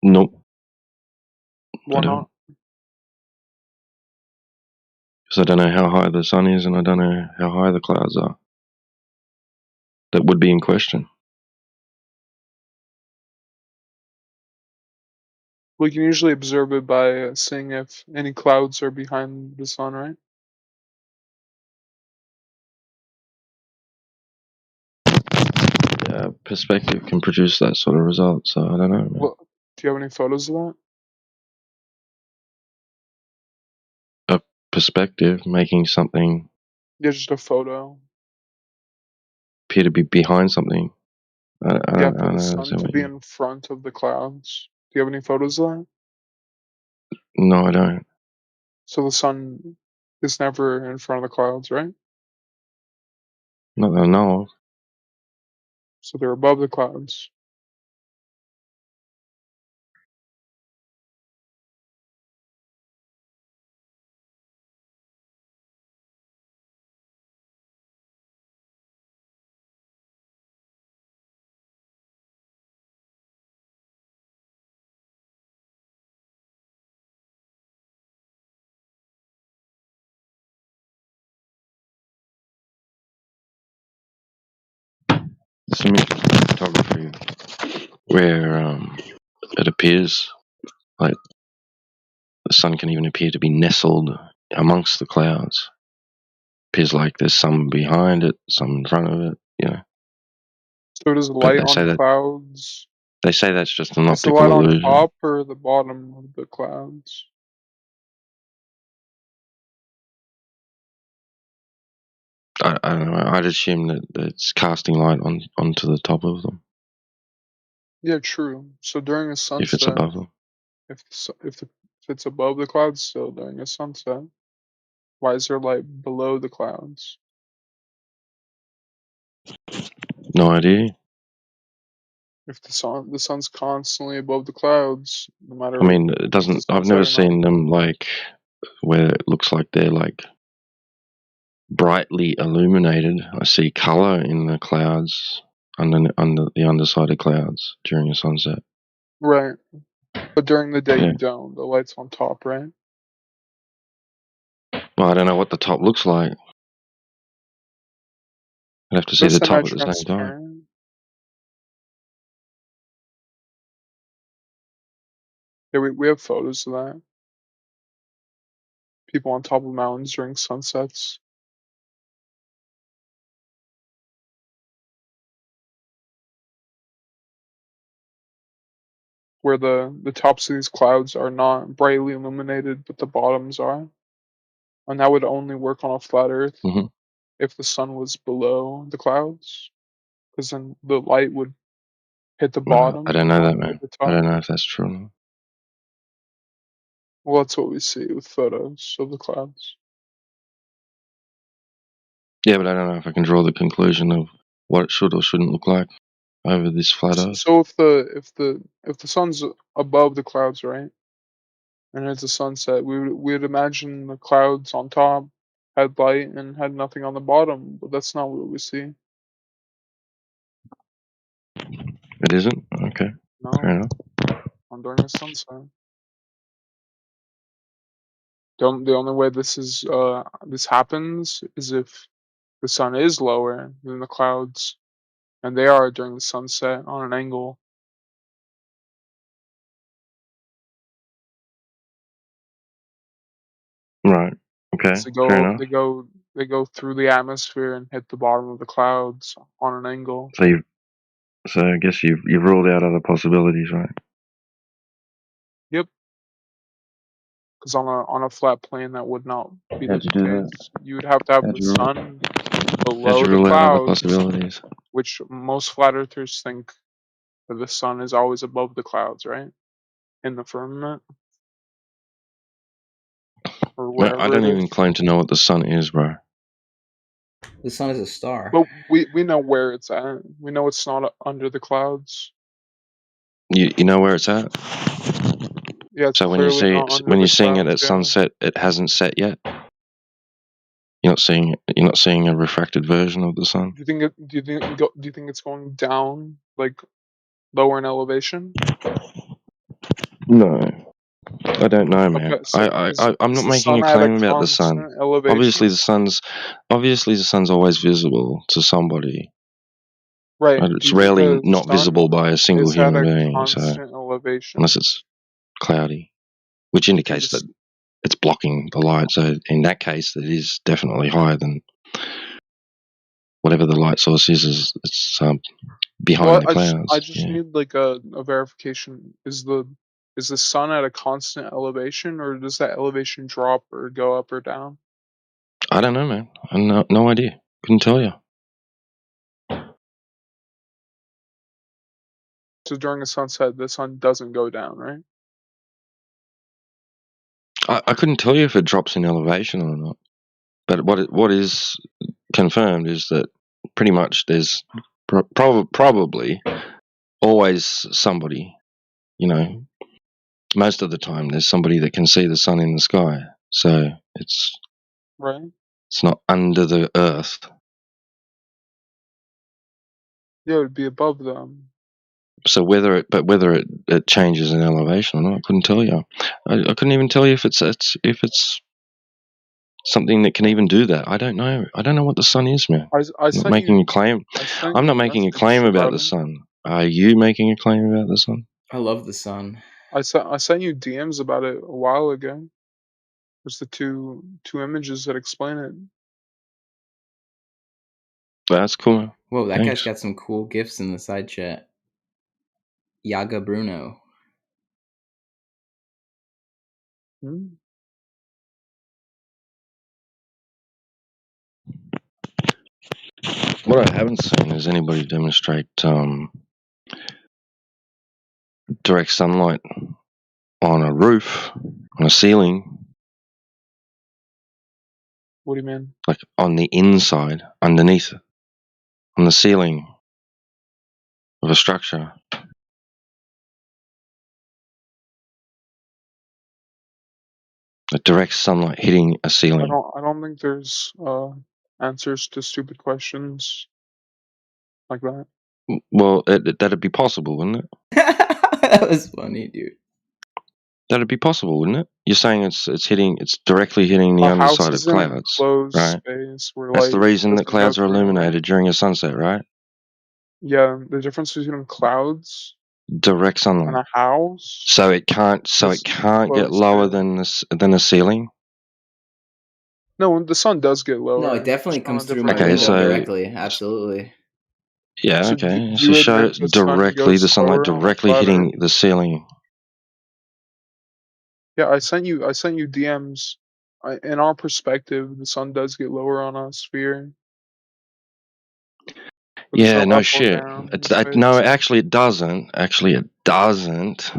Nope. Why I don't. not? Because I don't know how high the sun is and I don't know how high the clouds are. That would be in question. We can usually observe it by seeing if any clouds are behind the sun, right? Perspective can produce that sort of result, so I don't know, man. Well, do you have any photos of that? A perspective making something Yeah, just a photo. appear to be behind something. I Yeah, don't for the understand sun to what be you. in front of the clouds. Do you have any photos of that? No, I don't. So the sun is never in front of the clouds, right? Not that I know of. So they're above the clouds. Some interesting photography where it appears like the sun can even appear to be nestled amongst the clouds. Appears like there's some behind it, some in front of it, you know. So does But light on clouds? they say that's just an Is the optical light on illusion. top or the bottom of the clouds? I don't know. I'd assume that it's casting light onto the top of them Yeah, true. So during a if it's sunset, above them. if it's above the clouds still during a sunset, why is there light below the clouds? No idea. If the sun's constantly above the clouds, no matter I mean, it if it's doesn't. I've sunset never or not. seen them like where it looks like they're like brightly illuminated. I see color in the clouds, under the underside of clouds during a sunset. Right. But during the day Yeah. you don't. The light's on top, right? Well, I don't know what the top looks like. I'd have to see They're the top at the same time. semi-transparent. Yeah, we have photos of that. People on top of mountains during sunsets. Where the tops of these clouds are not brightly illuminated, but the bottoms are. And that would only work on a flat Earth Mhm. if the sun was below the clouds, because then the light would hit the No, bottom I don't and know not that, hit man. the I don't top. know if that's true or not. Well, that's what we see with photos of the clouds. Yeah, but I don't know if I can draw the conclusion of what it should or shouldn't look like over this flat Earth. So if the sun's above the clouds, right, and it's a sunset, we'd imagine the clouds on top had light and had nothing on the bottom, but that's not what we see. It isn't? Okay. Fair No, enough. on during a sunset. The only way this happens is if the sun is lower than the clouds, and they are during the sunset on an angle. Right. Okay. They Fair go enough. they go through the atmosphere and hit the bottom of the clouds on an angle. So I guess you've ruled out other possibilities, right? Yep. Because on a flat plane that would not be How'd the you do that? case. You would have to have How'd the you rule? sun How'd below you the rule out other clouds, possibilities? which most flat earthers think that the sun is always above the clouds, right? In the firmament. Or Man, I wherever don't it even is. claim to know what the sun is, bro. The sun is a star. But we know where it's at. We know it's not under the clouds. You know where it's at? Yeah, it's So when you clearly see not it, under when the you're seeing it clouds, at yeah. sunset, it hasn't set yet. You're not seeing a refracted version of the sun. Do you think it's going down, like lower in elevation? No, I don't know, man. Okay, so I'm is not the making sun a at a claim about the sun. constant elevation? Obviously the sun's always visible to somebody. Right. Do It's you think rarely the not visible sun by a single is at human a being. So constant elevation? unless it's cloudy, which indicates that it's blocking the light. So in that case, it is definitely higher than whatever the light source is. It's behind Well, the I clouds. just Yeah. need like a verification. Is the sun at a constant elevation, or does that elevation drop or go up or down? I don't know, man. I no idea. Couldn't tell you. So during a sunset, the sun doesn't go down, right? I couldn't tell you if it drops in elevation or not. But what is confirmed is that pretty much there's probably always somebody, you know, most of the time there's somebody that can see the sun in the sky. So it's Right. not under the earth. Yeah, it would be above them. So whether it changes in elevation or not, I couldn't tell you. I couldn't even tell you if it's something that can even do that. I don't know. I don't know what the sun is, man. I I'm not sent making you. a claim. I sent I'm you not a making a message claim about about the it. sun. Are you making a claim about the sun? I love the sun. I sent you DMs about it a while ago. There's the two images that explain it. That's cool. Whoa, that Thanks. guy's got some cool gifts in the side chat. Yaga Bruno. What I haven't seen is anybody demonstrate direct sunlight on a roof, on a ceiling, What do you mean? like on the inside, underneath it, on the ceiling of a structure. A direct sunlight hitting a ceiling. I don't think there's answers to stupid questions like that. Well, that'd be possible, wouldn't it? That was funny, dude. That'd be possible, wouldn't it? You're saying it's directly hitting the A house underside of is in an clouds, enclosed right? space where That's the light reason that doesn't go clouds are through, right? illuminated during a sunset, right? Yeah, the difference between clouds Direct and sunlight. a house So it can't is get enclosed lower space. than a ceiling. No, the sun does get No, lower. it definitely Just on a comes through my different Okay, window angle. so directly. Absolutely. yeah, So okay. do So you show admit the sun directly the goes sunlight lower on a directly flat hitting Earth? the ceiling. Yeah, I sent you DMs. In our perspective, the sun does get lower on a sphere, but there's Yeah, no no up or shit. down in It's no, space. actually it doesn't. Actually it doesn't.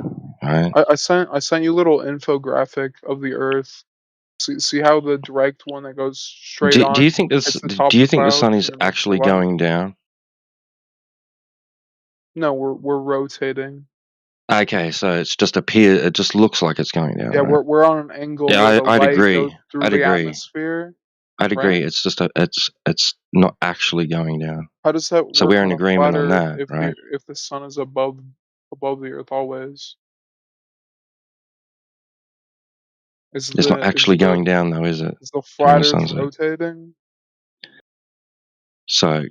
Right? I sent you a little infographic of the Earth. See how the direct one that goes straight Do on you think this? hits the Do top of you the think the sun clouds is and the actually light? going down? No, we're rotating. Okay, so it's just appear. It just looks like it's going down, Yeah, right? we're on an angle Yeah, where the I'd light goes agree. through I'd the agree. atmosphere, I'd right? agree. It's just it's not actually going down. How does that So work we're on in a agreement flat on Earth that, right? if the sun is above the Earth always? It's not actually going down though, is it? Is the During flat a Earth sunset. rotating? So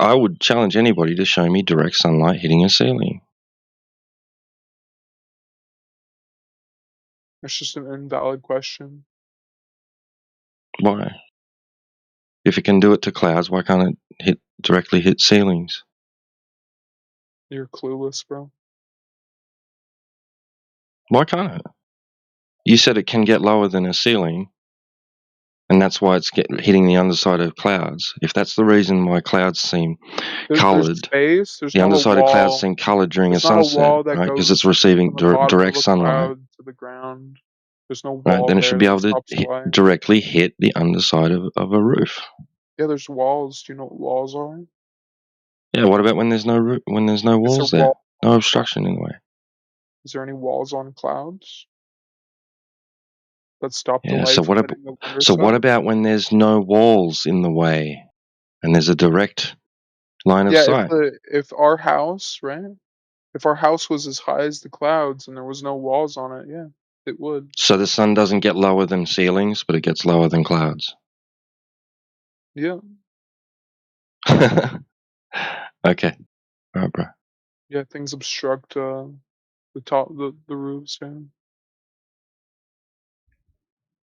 I would challenge anybody to show me direct sunlight hitting a ceiling. It's just an invalid question. Why? If it can do it to clouds, why can't it directly hit ceilings? You're clueless, bro. Why can't it? You said it can get lower than a ceiling, and that's why it's hitting the underside of clouds. If that's the reason why clouds seem There's coloured, space. There's the not a underside of clouds wall. seem coloured during a There's not a sunset, wall that right? Because it's goes receiving from the bottom of direct a sunlight, cloud to the ground. There's no right? wall Then it should there be that able to stops light. directly hit the underside of a roof. Yeah, there's walls. Do you know what walls are? Yeah. What about when there's no Is there walls there, wall? no obstruction in the way? Is there any walls on clouds that stop the Yeah. light from hitting the So what underside? about when there's no walls in the way and there's a direct line of Yeah, sight? if our house, right? If our house was as high as the clouds and there was no walls on it, yeah, it would. So the sun doesn't get lower than ceilings, but it gets lower than clouds. Yeah, Okay. All right, bro. yeah, things obstruct the top, the roofs. Yeah.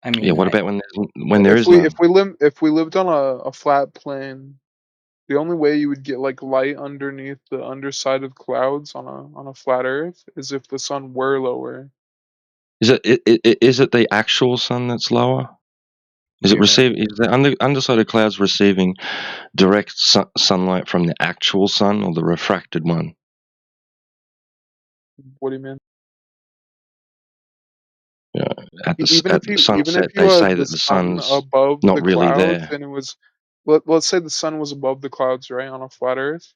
I Yeah. mean, What I about when there is none? If we lived on a flat plane, the only way you would get like light underneath the underside of clouds on a flat Earth is if the sun were lower. Is it the actual sun that's lower? what Is do it you mean? is the underside of clouds receiving direct sunlight from the actual sun or the refracted one? What do you mean? Yeah. Even At if the even sunset, if you they say had the that the sun sun's above not the really clouds there. and it was, let's say the sun was above the clouds, right, on a flat Earth.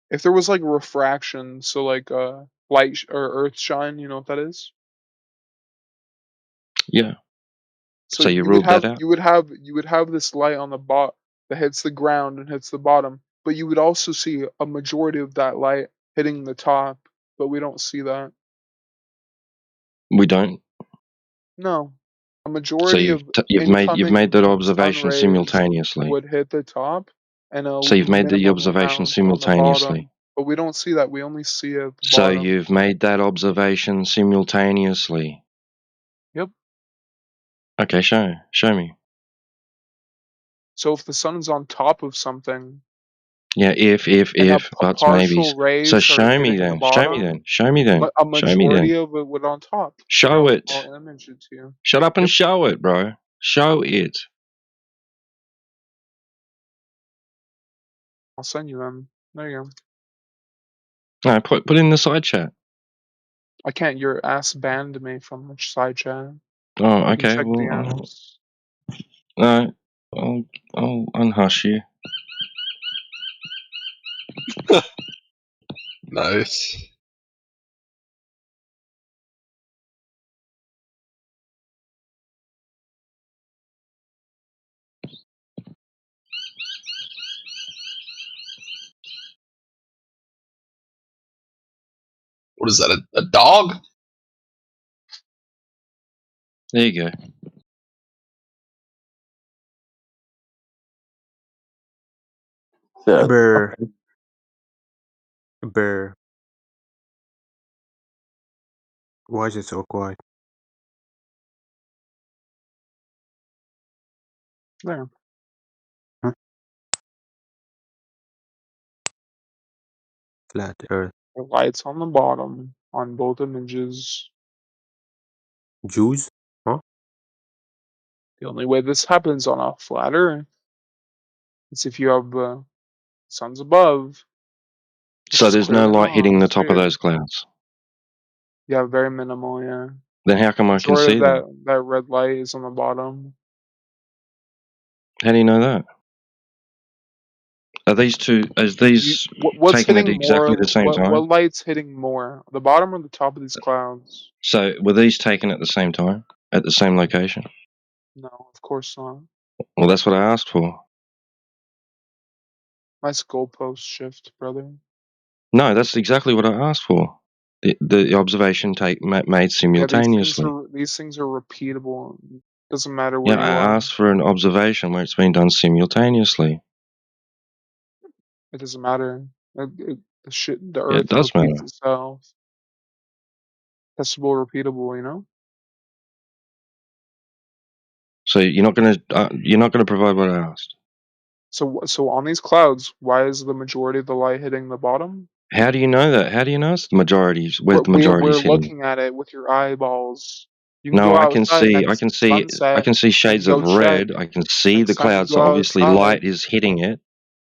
If there was like refraction, so like or earth shine, you know what that is? Yeah. So So you ruled that out. you would have this light on the bot that hits the ground and hits the bottom, but you would also see a majority of that light hitting the top, but we don't see that. We don't. No. A So majority of you've made that incoming sun observation rays simultaneously. would hit the top and a So you've made the minimum observation amount on the simultaneously. bottom. But we don't see that. We only see it at the So bottom. you've made that observation simultaneously. Yep. Okay, show me. So if the sun is on top of something Yeah, and if, buts, maybes. partial So rays are show me hitting the then. Show me bottom, then. Show me then. a Show me majority then. of it would on top. Show Here, it. I'll image it to you. Shut up and Yep. show it, bro. Show it. I'll send you them. There you go. No, put in the side chat. I can't. Your ass banned me from the side chat. Oh, You can okay. check Well, DMs. no, I'll unhush you. Nice. What is that? A dog? There you go. Yeah. Brr. Brr. Why is it so quiet? There. Flat Earth. The light's on the bottom on both images. Jews? Huh? The only way this happens on a flat Earth is if you have suns above, which So is there's no clearly light not on hitting the this top of here. those clouds. You have very minimal, yeah. Then how come I can Majority see of them? that red light is on the bottom. How do you know that? Are these two? Is these What's taken at hitting more? exactly the same time? What light's hitting more? The bottom or the top of these clouds? So were these taken at the same time, at the same location? No, of course not. Well, that's what I asked for. Nice goalpost shift, brother. No, that's exactly what I asked for. The observation made Yeah, simultaneously. these things are repeatable. Doesn't matter Yeah, where you I are. asked for an observation where it's been done simultaneously. It doesn't matter. The Yeah, it Earth does repeats matter. itself. Testable, repeatable. You know. So you're not gonna provide what I asked. So on these clouds, why is the majority of the light hitting the bottom? How do you know that? How do you know it's the majority? Where the majority We're is hitting? looking at it with your eyeballs. You can No, go I can outside see. next sunset I can see and shades go of check. red. I can see the Next time you clouds. So go obviously, outside, light is hitting it.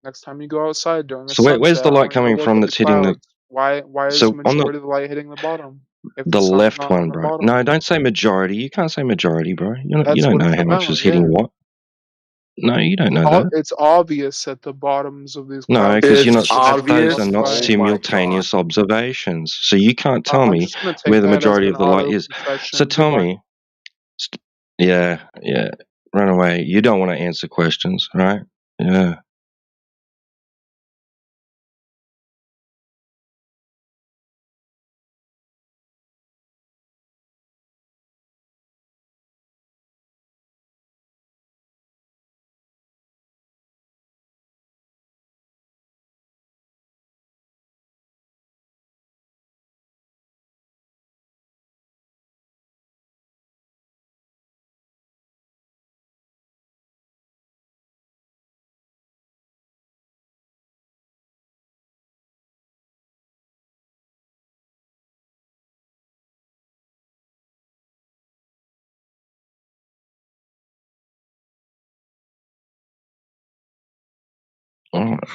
next time you go outside during the So where's sunset, the I light want you to coming look from at the that's hitting the? clouds. Why is the So on majority of the light hitting the bottom if the the sun's left not on one, the bro. No, bottom? don't say majority. You can't say majority, bro. You That's don't what know it's how much is about. hitting Yeah, what. No, you don't know that. it's obvious that the bottoms of these No, clouds because are you're It's not. hitting the Those are obvious. most not Oh light. my god. simultaneous observations. So you can't tell I'm me just gonna where take the that as majority an of the light auto is. So concession. tell Goodbye. me. Yeah, yeah. Run away. You don't want to answer questions, right? Yeah.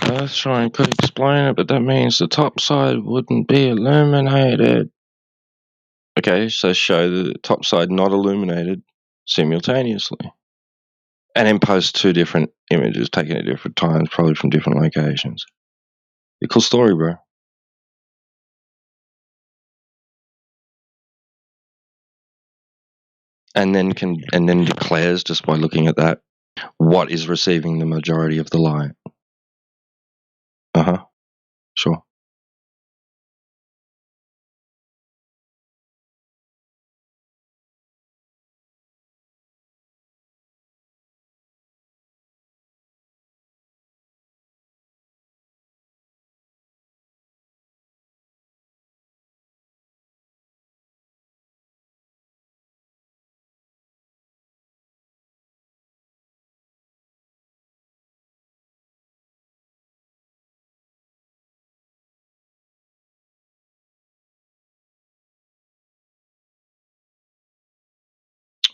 Let's try and explain it, but that means the top side wouldn't be illuminated. Okay, so show the top side not illuminated simultaneously. And then post two different images taken at different times, probably from different locations. A cool story, bro. And then declares, just by looking at that, what is receiving the majority of the light. Uh-huh. Sure.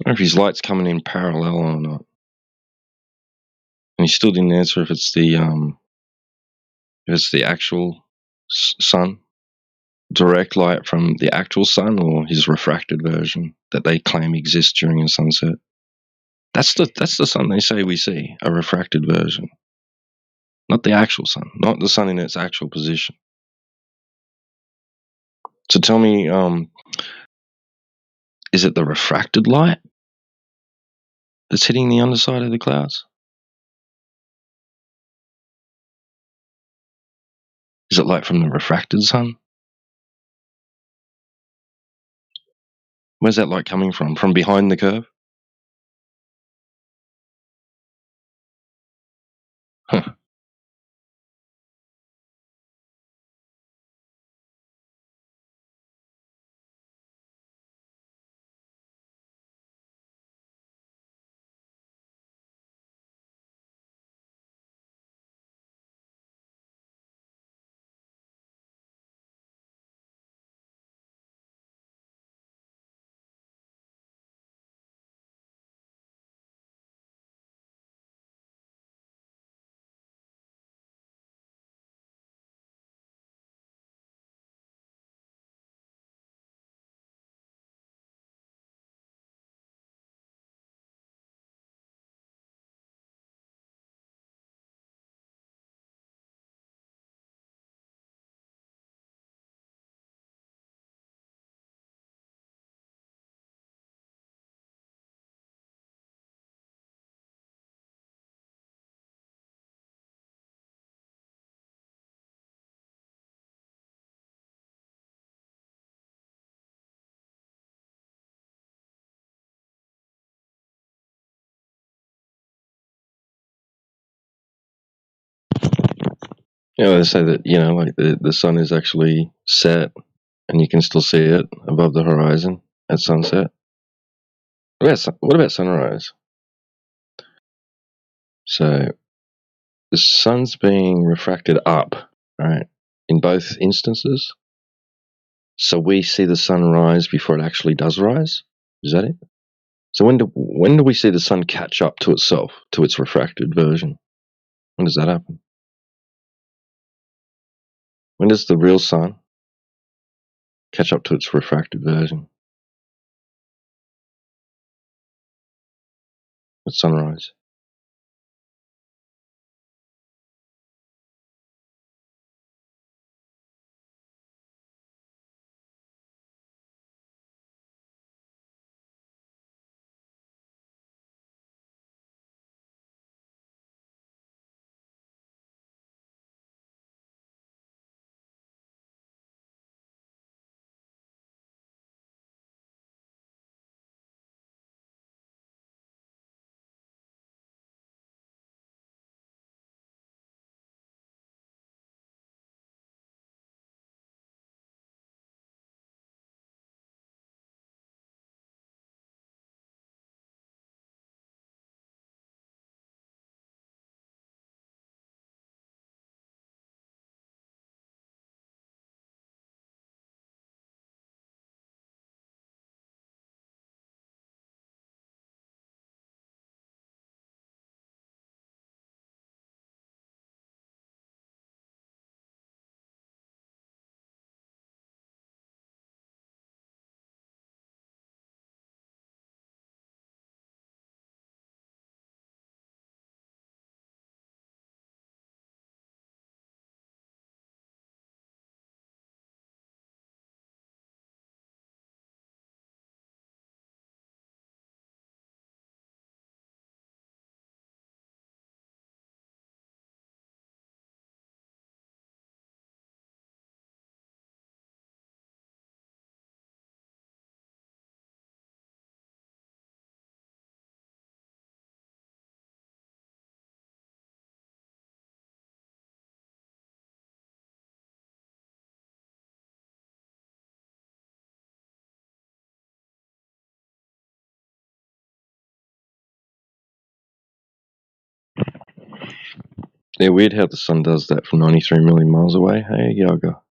I don't know if his light's coming in parallel or not. And he still didn't answer if it's the actual sun, direct light from the actual sun, or his refracted version that they claim exists during a sunset. That's the sun they say we see, a refracted version. Not the actual sun, not the sun in its actual position. So tell me, is it the refracted light that's hitting the underside of the clouds? Is it light from the refracted sun? Where's that light coming from? From behind the curve? Huh. They say that, like the sun is actually set and you can still see it above the horizon at sunset. What about sunrise? So the sun's being refracted up, right, in both instances. So we see the sun rise before it actually does rise. Is that it? So when do we see the sun catch up to itself, to its refracted version? When does that happen? When does the real sun catch up to its refracted version? At sunrise. Yeah, weird how the sun does that from 93 million miles away. Hey, Yaga.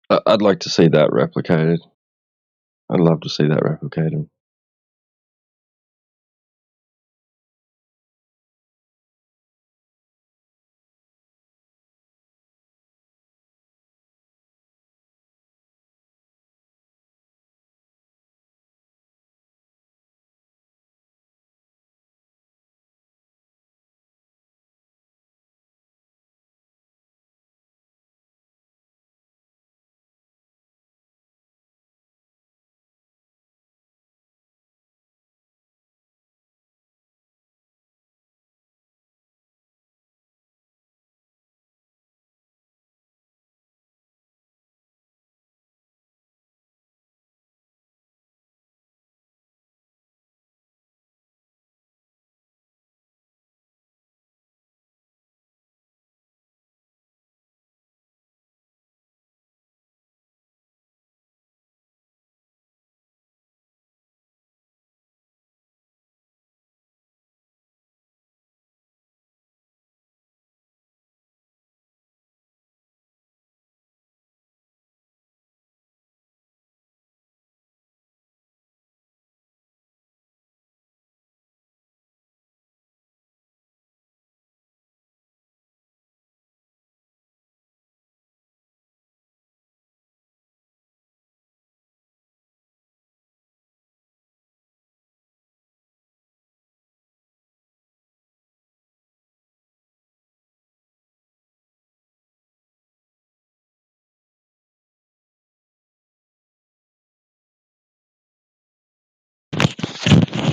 I'd like to see that replicated. I'd love to see that replicated.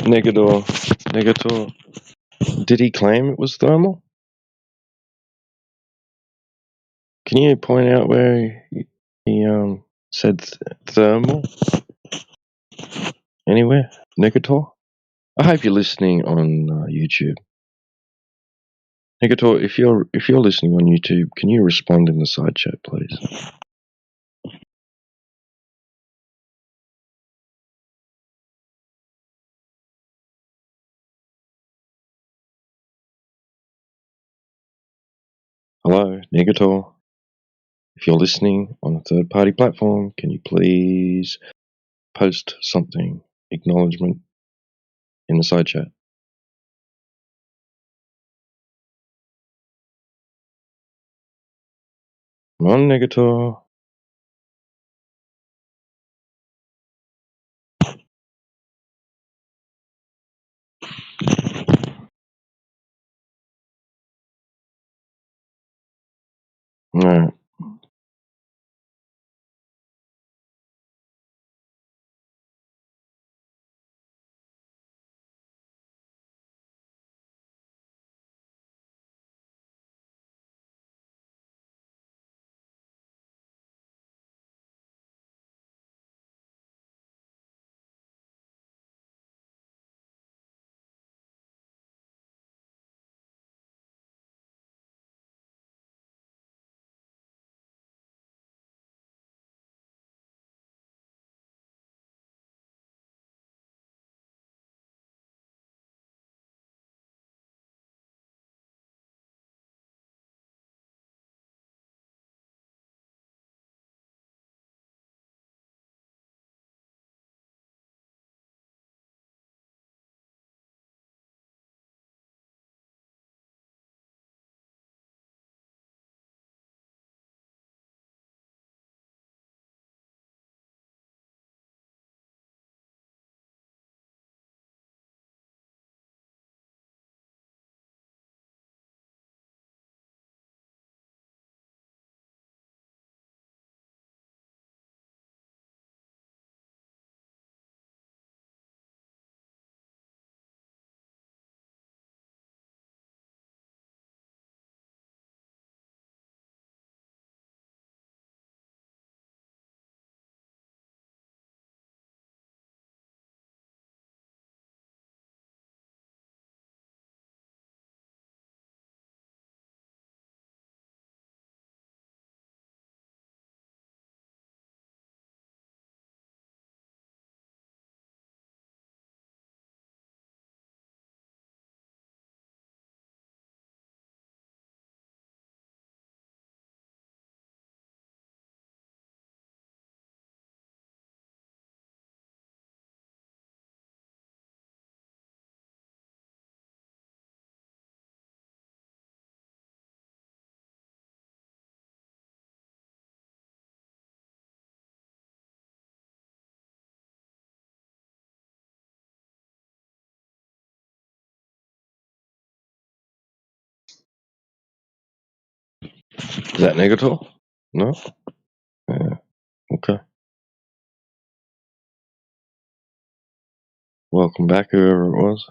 Negator. Did he claim it was thermal? Can you point out where he said thermal? Anywhere? Negator? I hope you're listening on YouTube. Negator, if you're listening on YouTube, can you respond in the side chat, please? Hello, Negator. If you're listening on a third-party platform, can you please post something, acknowledgement, in the side chat? Come on, Negator. Alright. Is that negative? No? Yeah. Okay. Welcome back, whoever it was.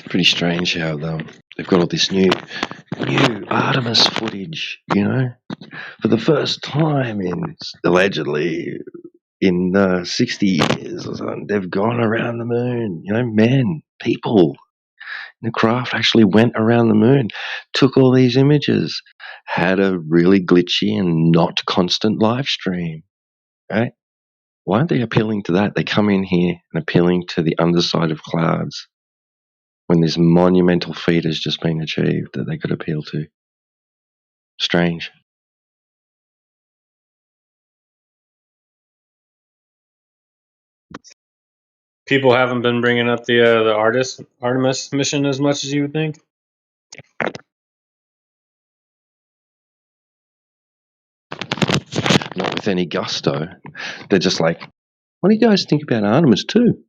Pretty strange how they've got all this new Artemis footage, for the first time in allegedly in 60 years or something. They've gone around the moon. People in the craft actually went around the moon, took all these images, had a really glitchy and not constant live stream. Right? Why aren't they appealing to that? They come in here and appealing to the underside of clouds when this monumental feat has just been achieved that they could appeal to. Strange. People haven't been bringing up the Artemis mission as much as you would think. Not with any gusto. They're just like, what do you guys think about Artemis too?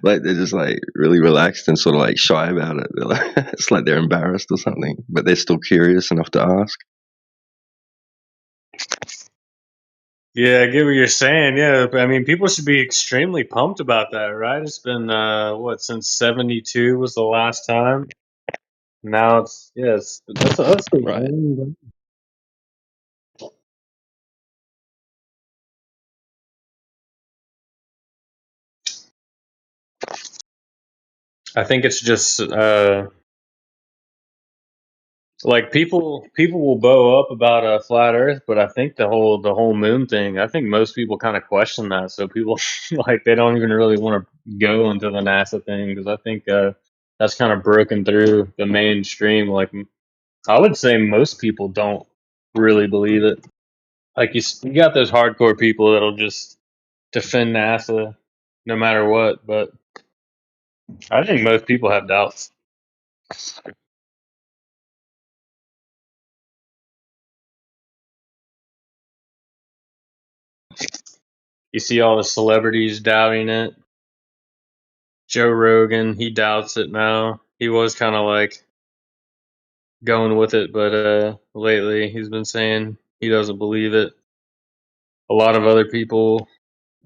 Like they're just like really relaxed and sort of like shy about it. It's like they're embarrassed or something, but they're still curious enough to ask. Yeah, I get what you're saying. Yeah, but I mean, people should be extremely pumped about that, right? It's been since '72 was the last time. Now that's a Right. long. I think it's just like people will bow up about a flat Earth, but I think the whole moon thing. I think most people kind of question that, so people like they don't even really want to go into the NASA thing because I think that's kind of broken through the mainstream. Like I would say most people don't really believe it. Like you got those hardcore people that'll just defend NASA no matter what, but I think most people have doubts. You see all the celebrities doubting it. Joe Rogan, he doubts it now. He was kind of like going with it, but lately he's been saying he doesn't believe it. A lot of other people,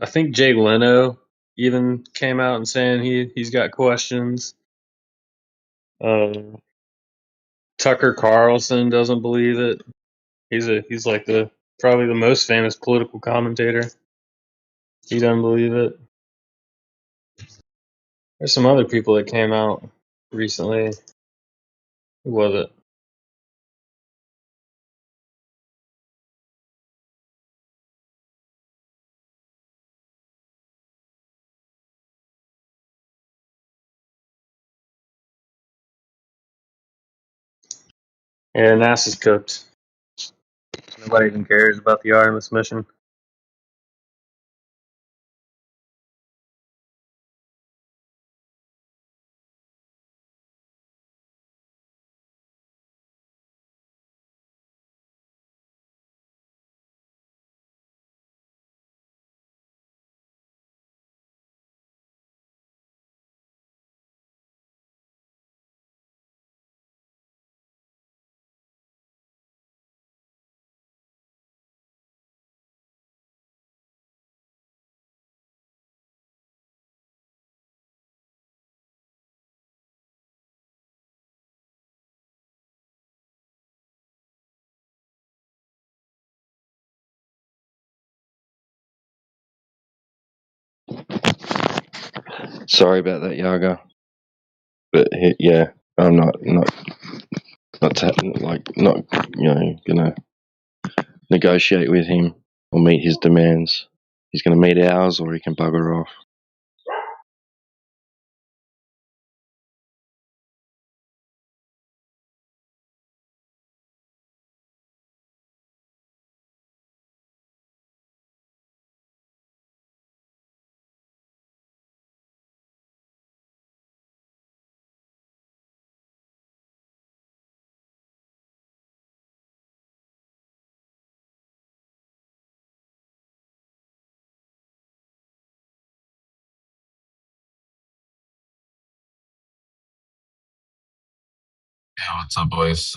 I think Jay Leno even came out and saying he's got questions. Uh, Tucker Carlson doesn't believe it. He's like the probably the most famous political commentator. He doesn't believe it. There's some other people that came out recently. Who was it? Yeah, NASA's cooked. Nobody even cares about the Artemis mission. Sorry about that, Yaga. But yeah, I'm not gonna negotiate with him or meet his demands. He's gonna meet ours, or he can bugger off. Yeah, what's up, boys?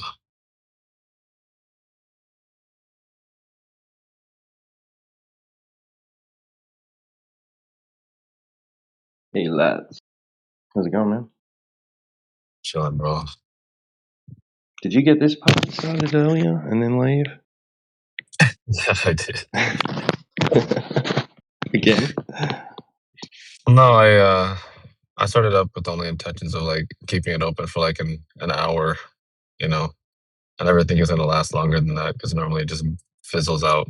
Hey lads, how's it going, man? Chilling, bro. Did you get this part started earlier and then leave? Yeah, I did. Again? No, I started up with only intentions of like keeping it open for like an hour, you know. I never think it's gonna last longer than that because normally it just fizzles out.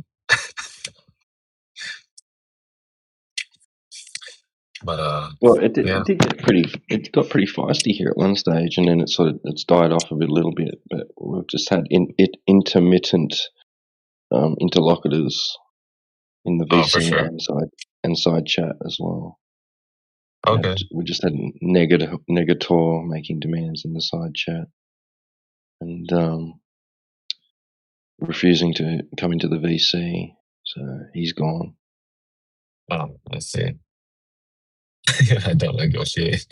But Well, it yeah. did get it got pretty feisty here at one stage, and then it's died off a little bit. But we've just had intermittent interlocutors in the Oh, for VC sure. and side chat as well. Okay. We just had Negator making demands in the side chat, and refusing to come into the VC, so he's gone. Oh, I see. I don't negotiate.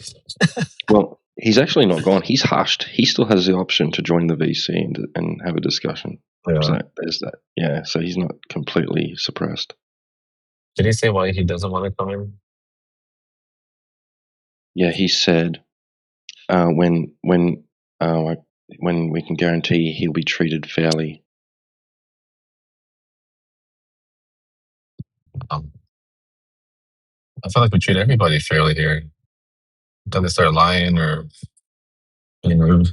Well, he's actually not gone. He's hushed. He still has the option to join the VC and have a discussion. Yeah. So there's that. Yeah, so he's not completely suppressed. Did he say why he doesn't want to come in? Yeah, he said when we can guarantee he'll be treated fairly. I feel like we treat everybody fairly here. Until they start lying or being rude.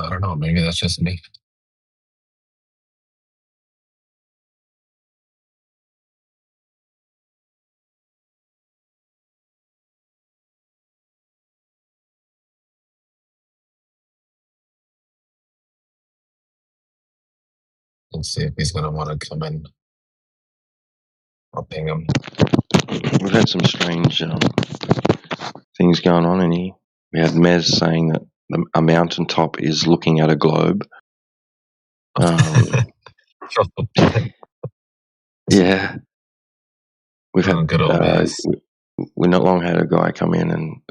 I don't know. Maybe that's just me. Let's see if he's gonna want to come in. I'll ping him. We've had some strange things going on in here. We had Mez saying that a mountaintop is looking at a globe. Yeah. We've had good old Mez. we not long had a guy come in and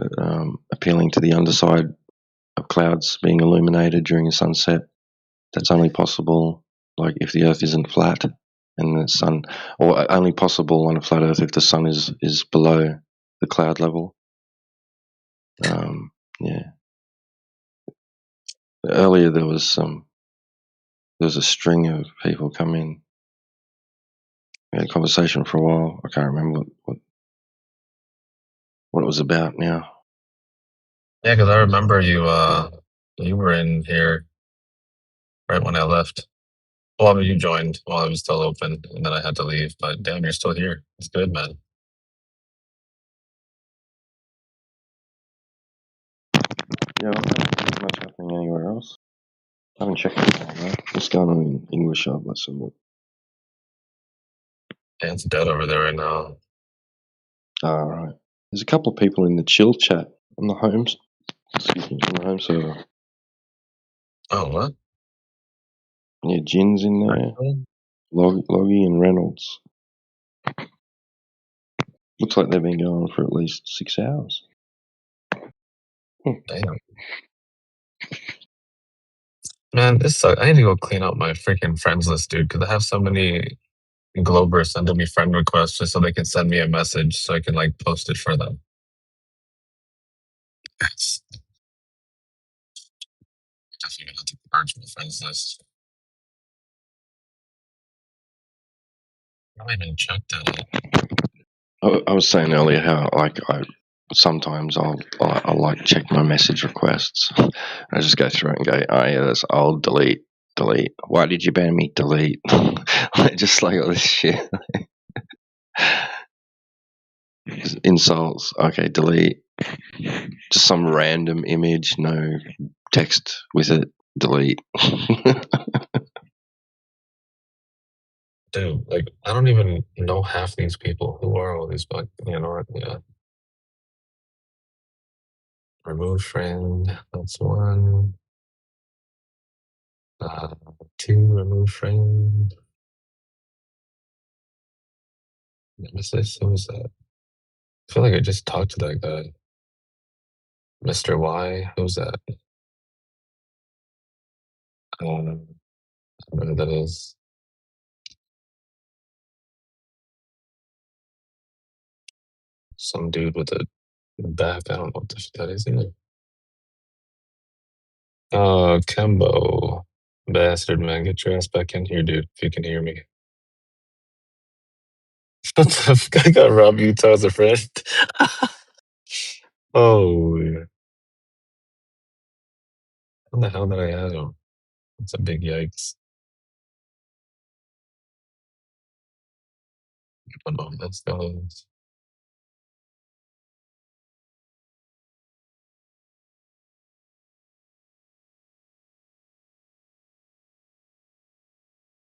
appealing to the underside of clouds being illuminated during a sunset. That's only possible like if the Earth isn't flat and the sun, or only possible on a flat Earth if the sun is below the cloud level. Yeah. Earlier there was a string of people come in. We had a conversation for a while. I can't remember what it was about now. Yeah, because I remember you were in here right when I left. Well, I mean, you joined while it was still open, and then I had to leave. But damn, you're still here. It's good, man. Yeah, I don't much happening anywhere else. I haven't checked it out, though. What's going on in English Hub? Let's have a look. Yeah, it's dead over there right now. All right. There's a couple of people in the chill chat on the homes. Excuse me, on the home server. Oh, what? Yeah, Jin's in there. Loggy and Reynolds. Looks like they've been going for at least 6 hours. Damn. Man, this sucks. I need to go clean up my freaking friends list, dude, because I have so many Globers sending me friend requests just so they can send me a message so I can, like, post it for them. Yes. Definitely gonna have to purge my friends list. I haven't checked that. I was saying earlier how like sometimes I'll like check my message requests. I just go through it and go, oh yeah, that's old, delete. Why did you ban me? Delete. Just like all this shit. Insults. Okay, delete. Just some random image, no text with it. Delete. Dude, like, I don't even know half these people. Who are all these, but, you know, yeah. Remove friend, that's one. 2, remove friend. Nemesis, who is that? I feel like I just talked to that guy. Mr. Y, who's that? I don't know who that is. Some dude with a back, I don't know what the shit that is either. Kembo. Bastard, man, get your ass back in here, dude, if you can hear me. What the fuck? I got Rob Utah as a friend. Oh, yeah. How the hell did I add him? That's a big yikes. Oh, no, that's those.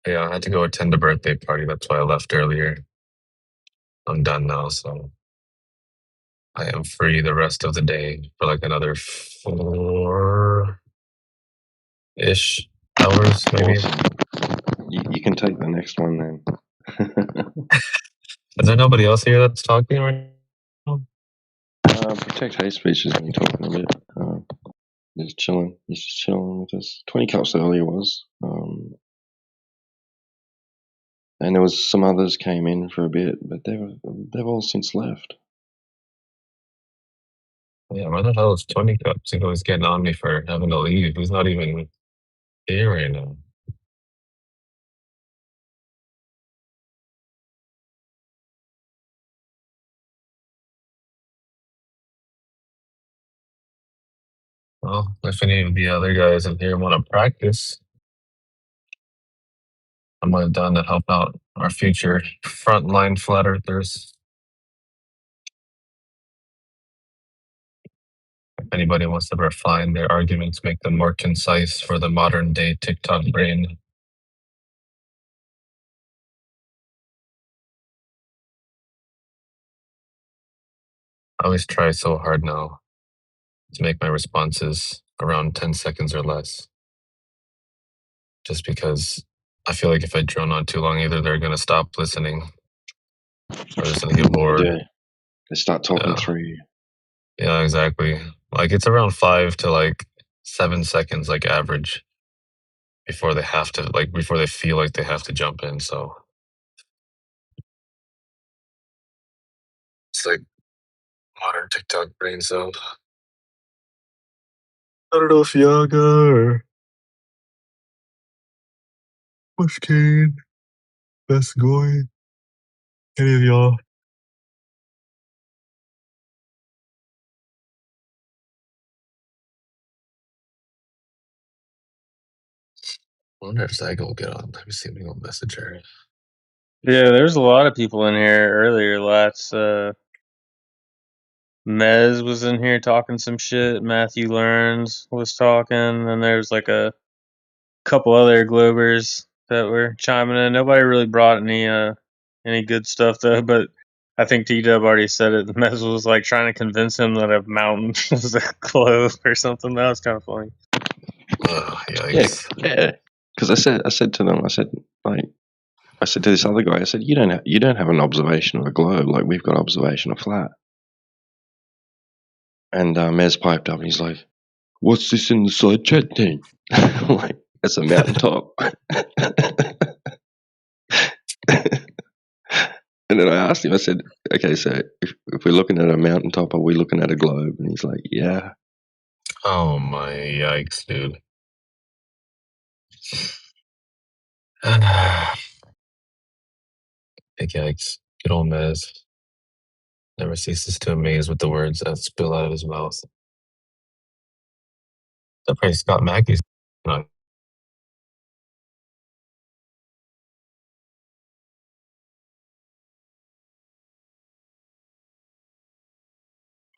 Yeah, I had to go attend a birthday party. That's why I left earlier. I'm done now, so I am free the rest of the day for like another 4-ish hours, maybe. Awesome. You can take the next one then. Is there nobody else here that's talking right now? Protect hate speech is only talking a bit. He's chilling. He's just chilling with us. 20 Cups earlier was. And there was some others came in for a bit, but they've all since left. Yeah, where the hell is 20 Cups? He was getting on me for having to leave. He's not even here right now. Well, if any of the other guys in here want to practice, I'm down to help out our future frontline flat earthers. If anybody wants to refine their arguments, make them more concise for the modern day TikTok brain. I always try so hard now to make my responses around 10 seconds or less. Just because I feel like if I drone on too long, either they're going to stop listening or just going to get bored. Yeah. They start talking through you. Yeah, exactly. Like it's around 5 to like 7 seconds, like average, before they have to, like before they feel like they have to jump in. So it's like modern TikTok brain cell. I don't know if Yaga or Pushkane, Best Goy, any of y'all. I wonder if Zygo will get on. Let me see if we can message her. Yeah, there's a lot of people in here earlier. Lots. Mez was in here talking some shit. Matthew Learns was talking, and there's like a couple other Globers that were chiming in. Nobody really brought any good stuff though, but I think T-Dub already said it. Mez was like trying to convince him that a mountain was a globe or something. That was kind of funny. Yeah. Because I said to them, I said to this other guy, I said, you don't have an observation of a globe like we've got observation of flat. And Mez piped up and he's like, what's this in the side chat thing? I'm like, it's a mountaintop. And then I asked him, I said, okay, so if we're looking at a mountaintop, are we looking at a globe? And he's like, yeah. Oh my yikes, dude. Big yikes. Good old Mez. Never ceases to amaze with the words that spill out of his mouth. That probably Scott Mackey's. No.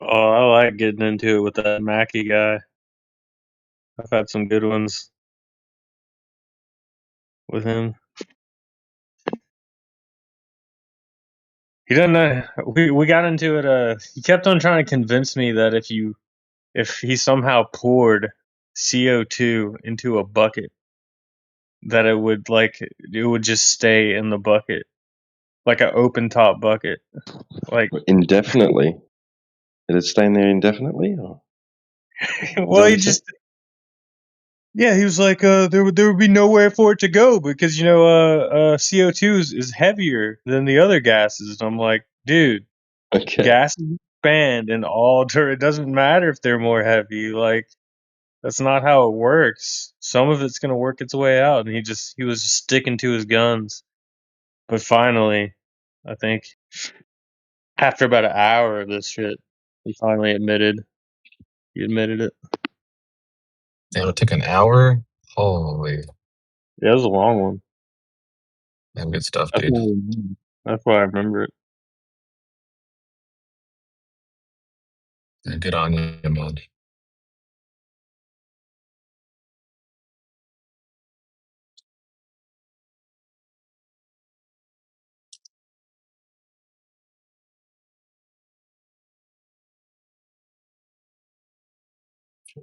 Oh, I like getting into it with that Mackey guy. I've had some good ones with him. He doesn't know. We got into it. He kept on trying to convince me that if he somehow poured CO2 into a bucket, that it would just stay in the bucket, like an open top bucket, like Indefinitely. Did it stay in there indefinitely? Or is that well, what he he said? just he was like, there would be nowhere for it to go because CO2 is heavier than the other gases. And I'm like, dude, Okay. gases expand and it doesn't matter if they're more heavy. Like that's not how it works. Some of it's gonna work its way out, and he was just sticking to his guns. But finally, I think after about an hour of this shit, he finally admitted. He admitted it. Damn, it took an hour? Holy. Yeah, it was a long one. Damn good stuff, That's dude. why I remember it. Yeah, good on you, man.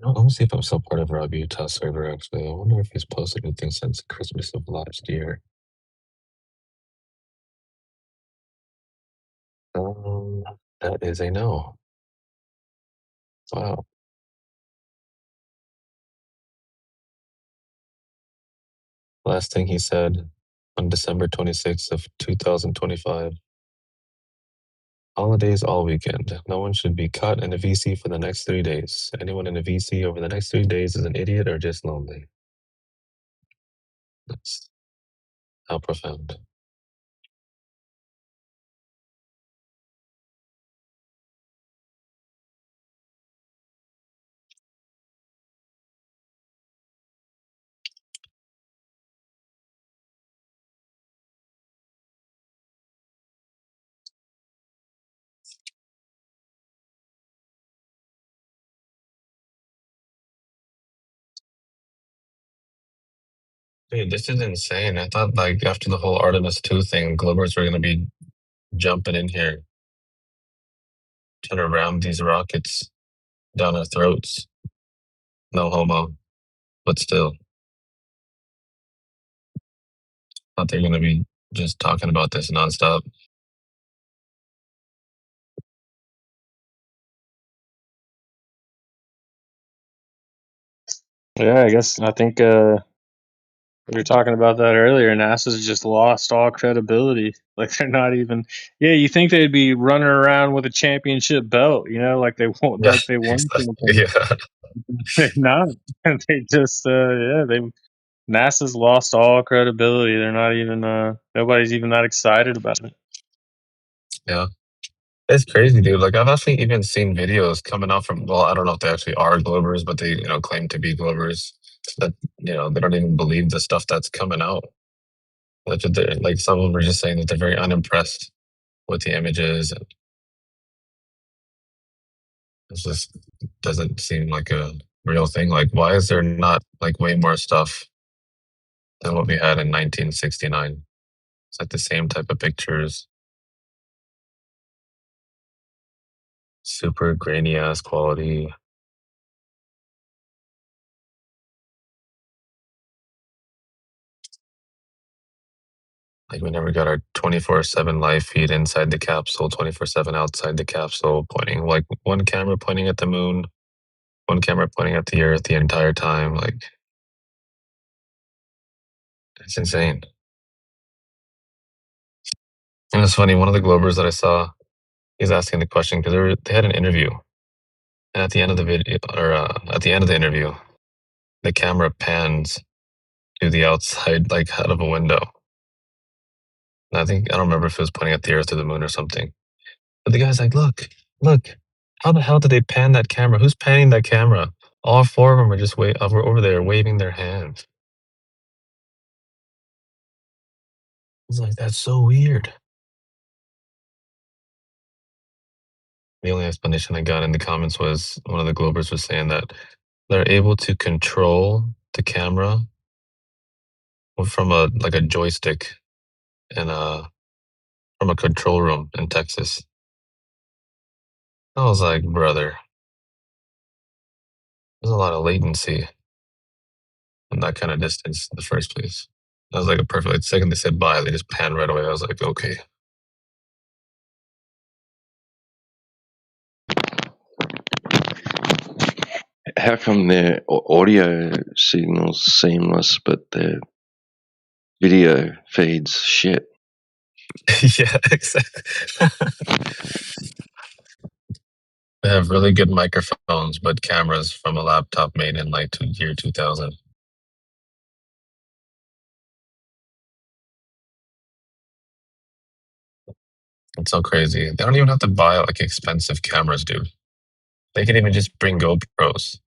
Let me see if I'm still part of Rob Utah server, actually. I wonder if he's posted anything since Christmas of last year. That is a no. Wow. Last thing he said on December 26th of 2025. Holidays all weekend. No one should be caught in a VC for the next 3 days. Anyone in a VC over the next 3 days is an idiot or just lonely. That's how profound. Dude, this is insane. I thought like after the whole Artemis 2 thing, Globers were gonna be jumping in here, trying to ram these rockets down our throats. No homo. But still. Thought they're gonna be just talking about this nonstop. Yeah, I think we were talking about that earlier. NASA's just lost all credibility. Like they're not even. Yeah, you think they'd be running around with a championship belt, like they won't, Yeah, like they won exactly. something. Yeah. They're not. They just, NASA's lost all credibility. They're not even. Nobody's even that excited about it. Yeah. It's crazy, dude. Like I've actually even seen videos coming out from I don't know if they actually are Globers, but they, claim to be Globers that, they don't even believe the stuff that's coming out. Like some of them are just saying that they're very unimpressed with the images, and it just doesn't seem like a real thing. Like why is there not like way more stuff than what we had in 1969? It's like the same type of pictures. Super grainy ass quality. Like we never got our 24/7 live feed inside the capsule, 24/7 outside the capsule, pointing like one camera pointing at the moon, one camera pointing at the earth the entire time. Like it's insane. And it's funny, one of the Globers that I saw, he's asking the question because they had an interview, and at the end of the video, or at the end of the interview, the camera pans to the outside, like out of a window. I don't remember if it was pointing at the Earth or the Moon or something. But the guy's like, look, how the hell did they pan that camera? Who's panning that camera? All four of them are just over there waving their hands. He's like, that's so weird. The only explanation I got in the comments was one of the Globers was saying that they're able to control the camera from a joystick and from a control room in Texas. I was like, brother, there's a lot of latency in that kind of distance in the first place. That was like a perfect. The second they said bye, they just panned right away. I was like, okay. How come their audio signals seamless, but their video feeds shit? Yeah, exactly. They have really good microphones, but cameras from a laptop made in like year 2000. It's so crazy. They don't even have to buy like expensive cameras, dude. They can even just bring GoPros.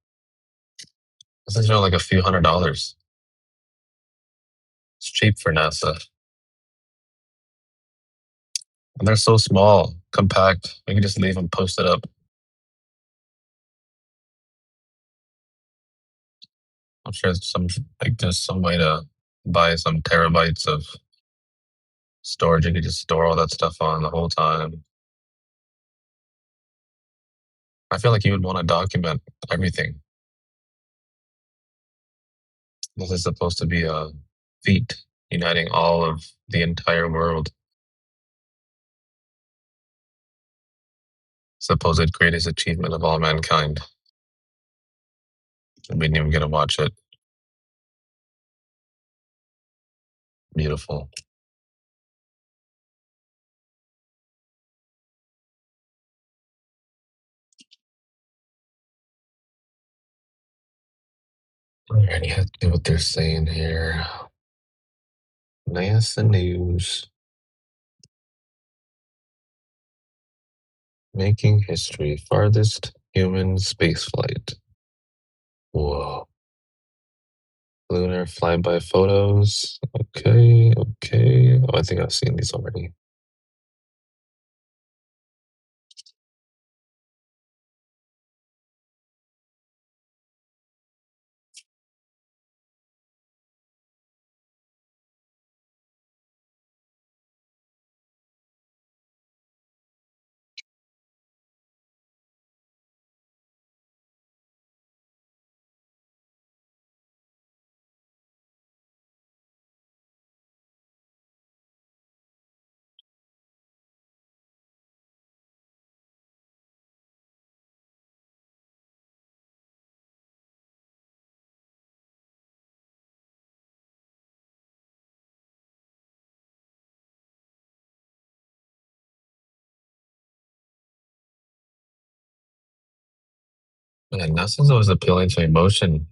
This is like a few $100s. It's cheap for NASA. And they're so small, compact. We can just leave them posted up. I'm sure there's some way to buy some terabytes of storage. You could just store all that stuff on the whole time. I feel like you would want to document everything. This is supposed to be a feat uniting all of the entire world. Supposed greatest achievement of all mankind. We didn't even get to watch it. Beautiful. Alrighty, let's see what they're saying here. NASA News. Making history. Farthest human spaceflight. Whoa. Lunar flyby photos. Okay. Oh, I think I've seen these already. Man, NASA's always appealing to emotion.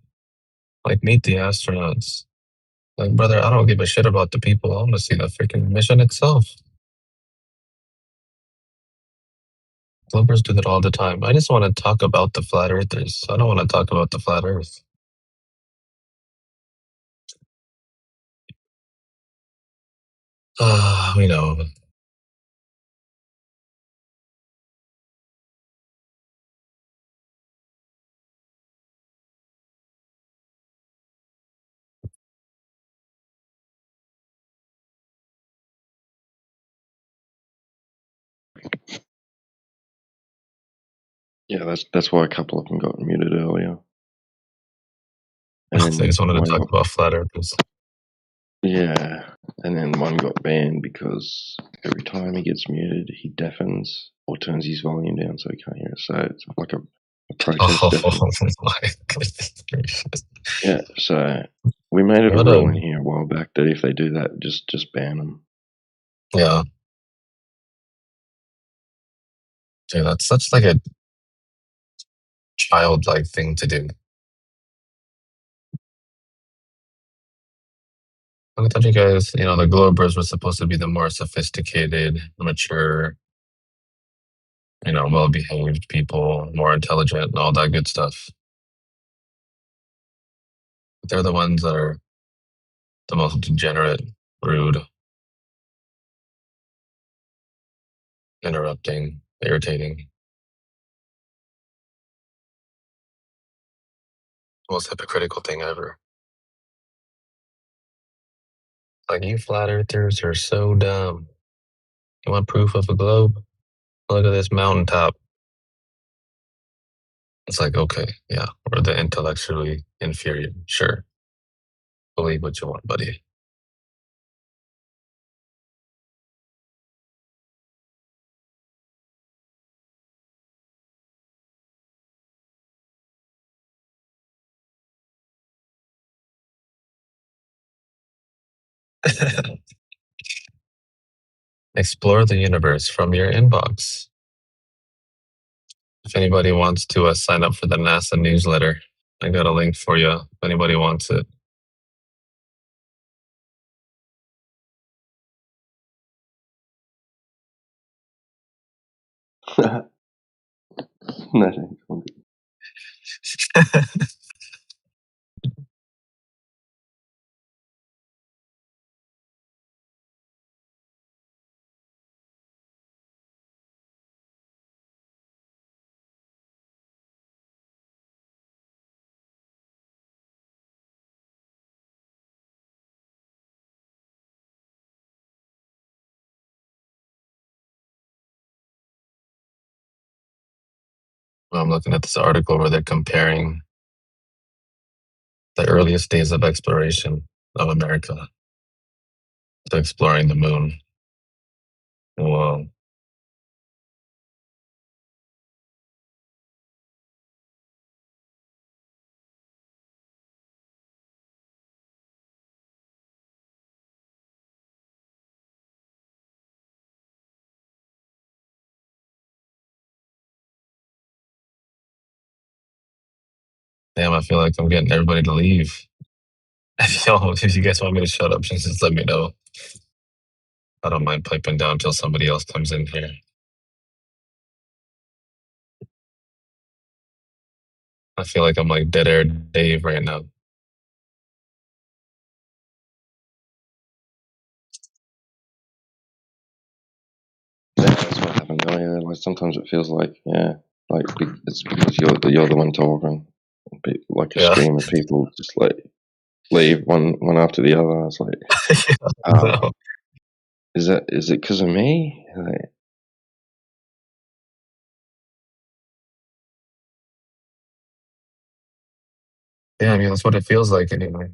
Like, meet the astronauts. Like, brother, I don't give a shit about the people. I want to see the freaking mission itself. Bloopers do that all the time. I just want to talk about the flat earthers. I don't want to talk about the flat earth. We know. Yeah, that's why a couple of them got muted earlier. And They just wanted to one talk got, about flat earthers. yeah, and then one got banned because every time he gets muted, he deafens or turns his volume down so he can't hear it. So it's like a protest deafening. My goodness. Yeah, so we made it a What rule in here a while back that if they do that, just ban them. Yeah. Dude, that's such like a childlike thing to do. I thought you guys, the Globers were supposed to be the more sophisticated, mature, well-behaved people, more intelligent, and all that good stuff. But they're the ones that are the most degenerate, rude, interrupting, irritating. Most hypocritical thing ever. Like, you flat earthers are so dumb. You want proof of a globe? Look at this mountaintop. It's like, okay, yeah, we're the intellectually inferior. Sure. Believe what you want, buddy. Explore the universe from your inbox. If anybody wants to sign up for the NASA newsletter, I got a link for you if anybody wants it. No, I'm looking at this article where they're comparing the earliest days of exploration of America to exploring the moon. Whoa. Damn, I feel like I'm getting everybody to leave. If you guys want me to shut up, just let me know. I don't mind piping down until somebody else comes in here. I feel like I'm like Dead Air Dave right now. yeah, that's what happened. Oh, yeah, like sometimes it feels like, like it's because you're the one talking. Like a Yeah. stream of people just like leave one after the other. It's like, No. is it because of me? Like, Yeah, I mean, that's what it feels like anyway.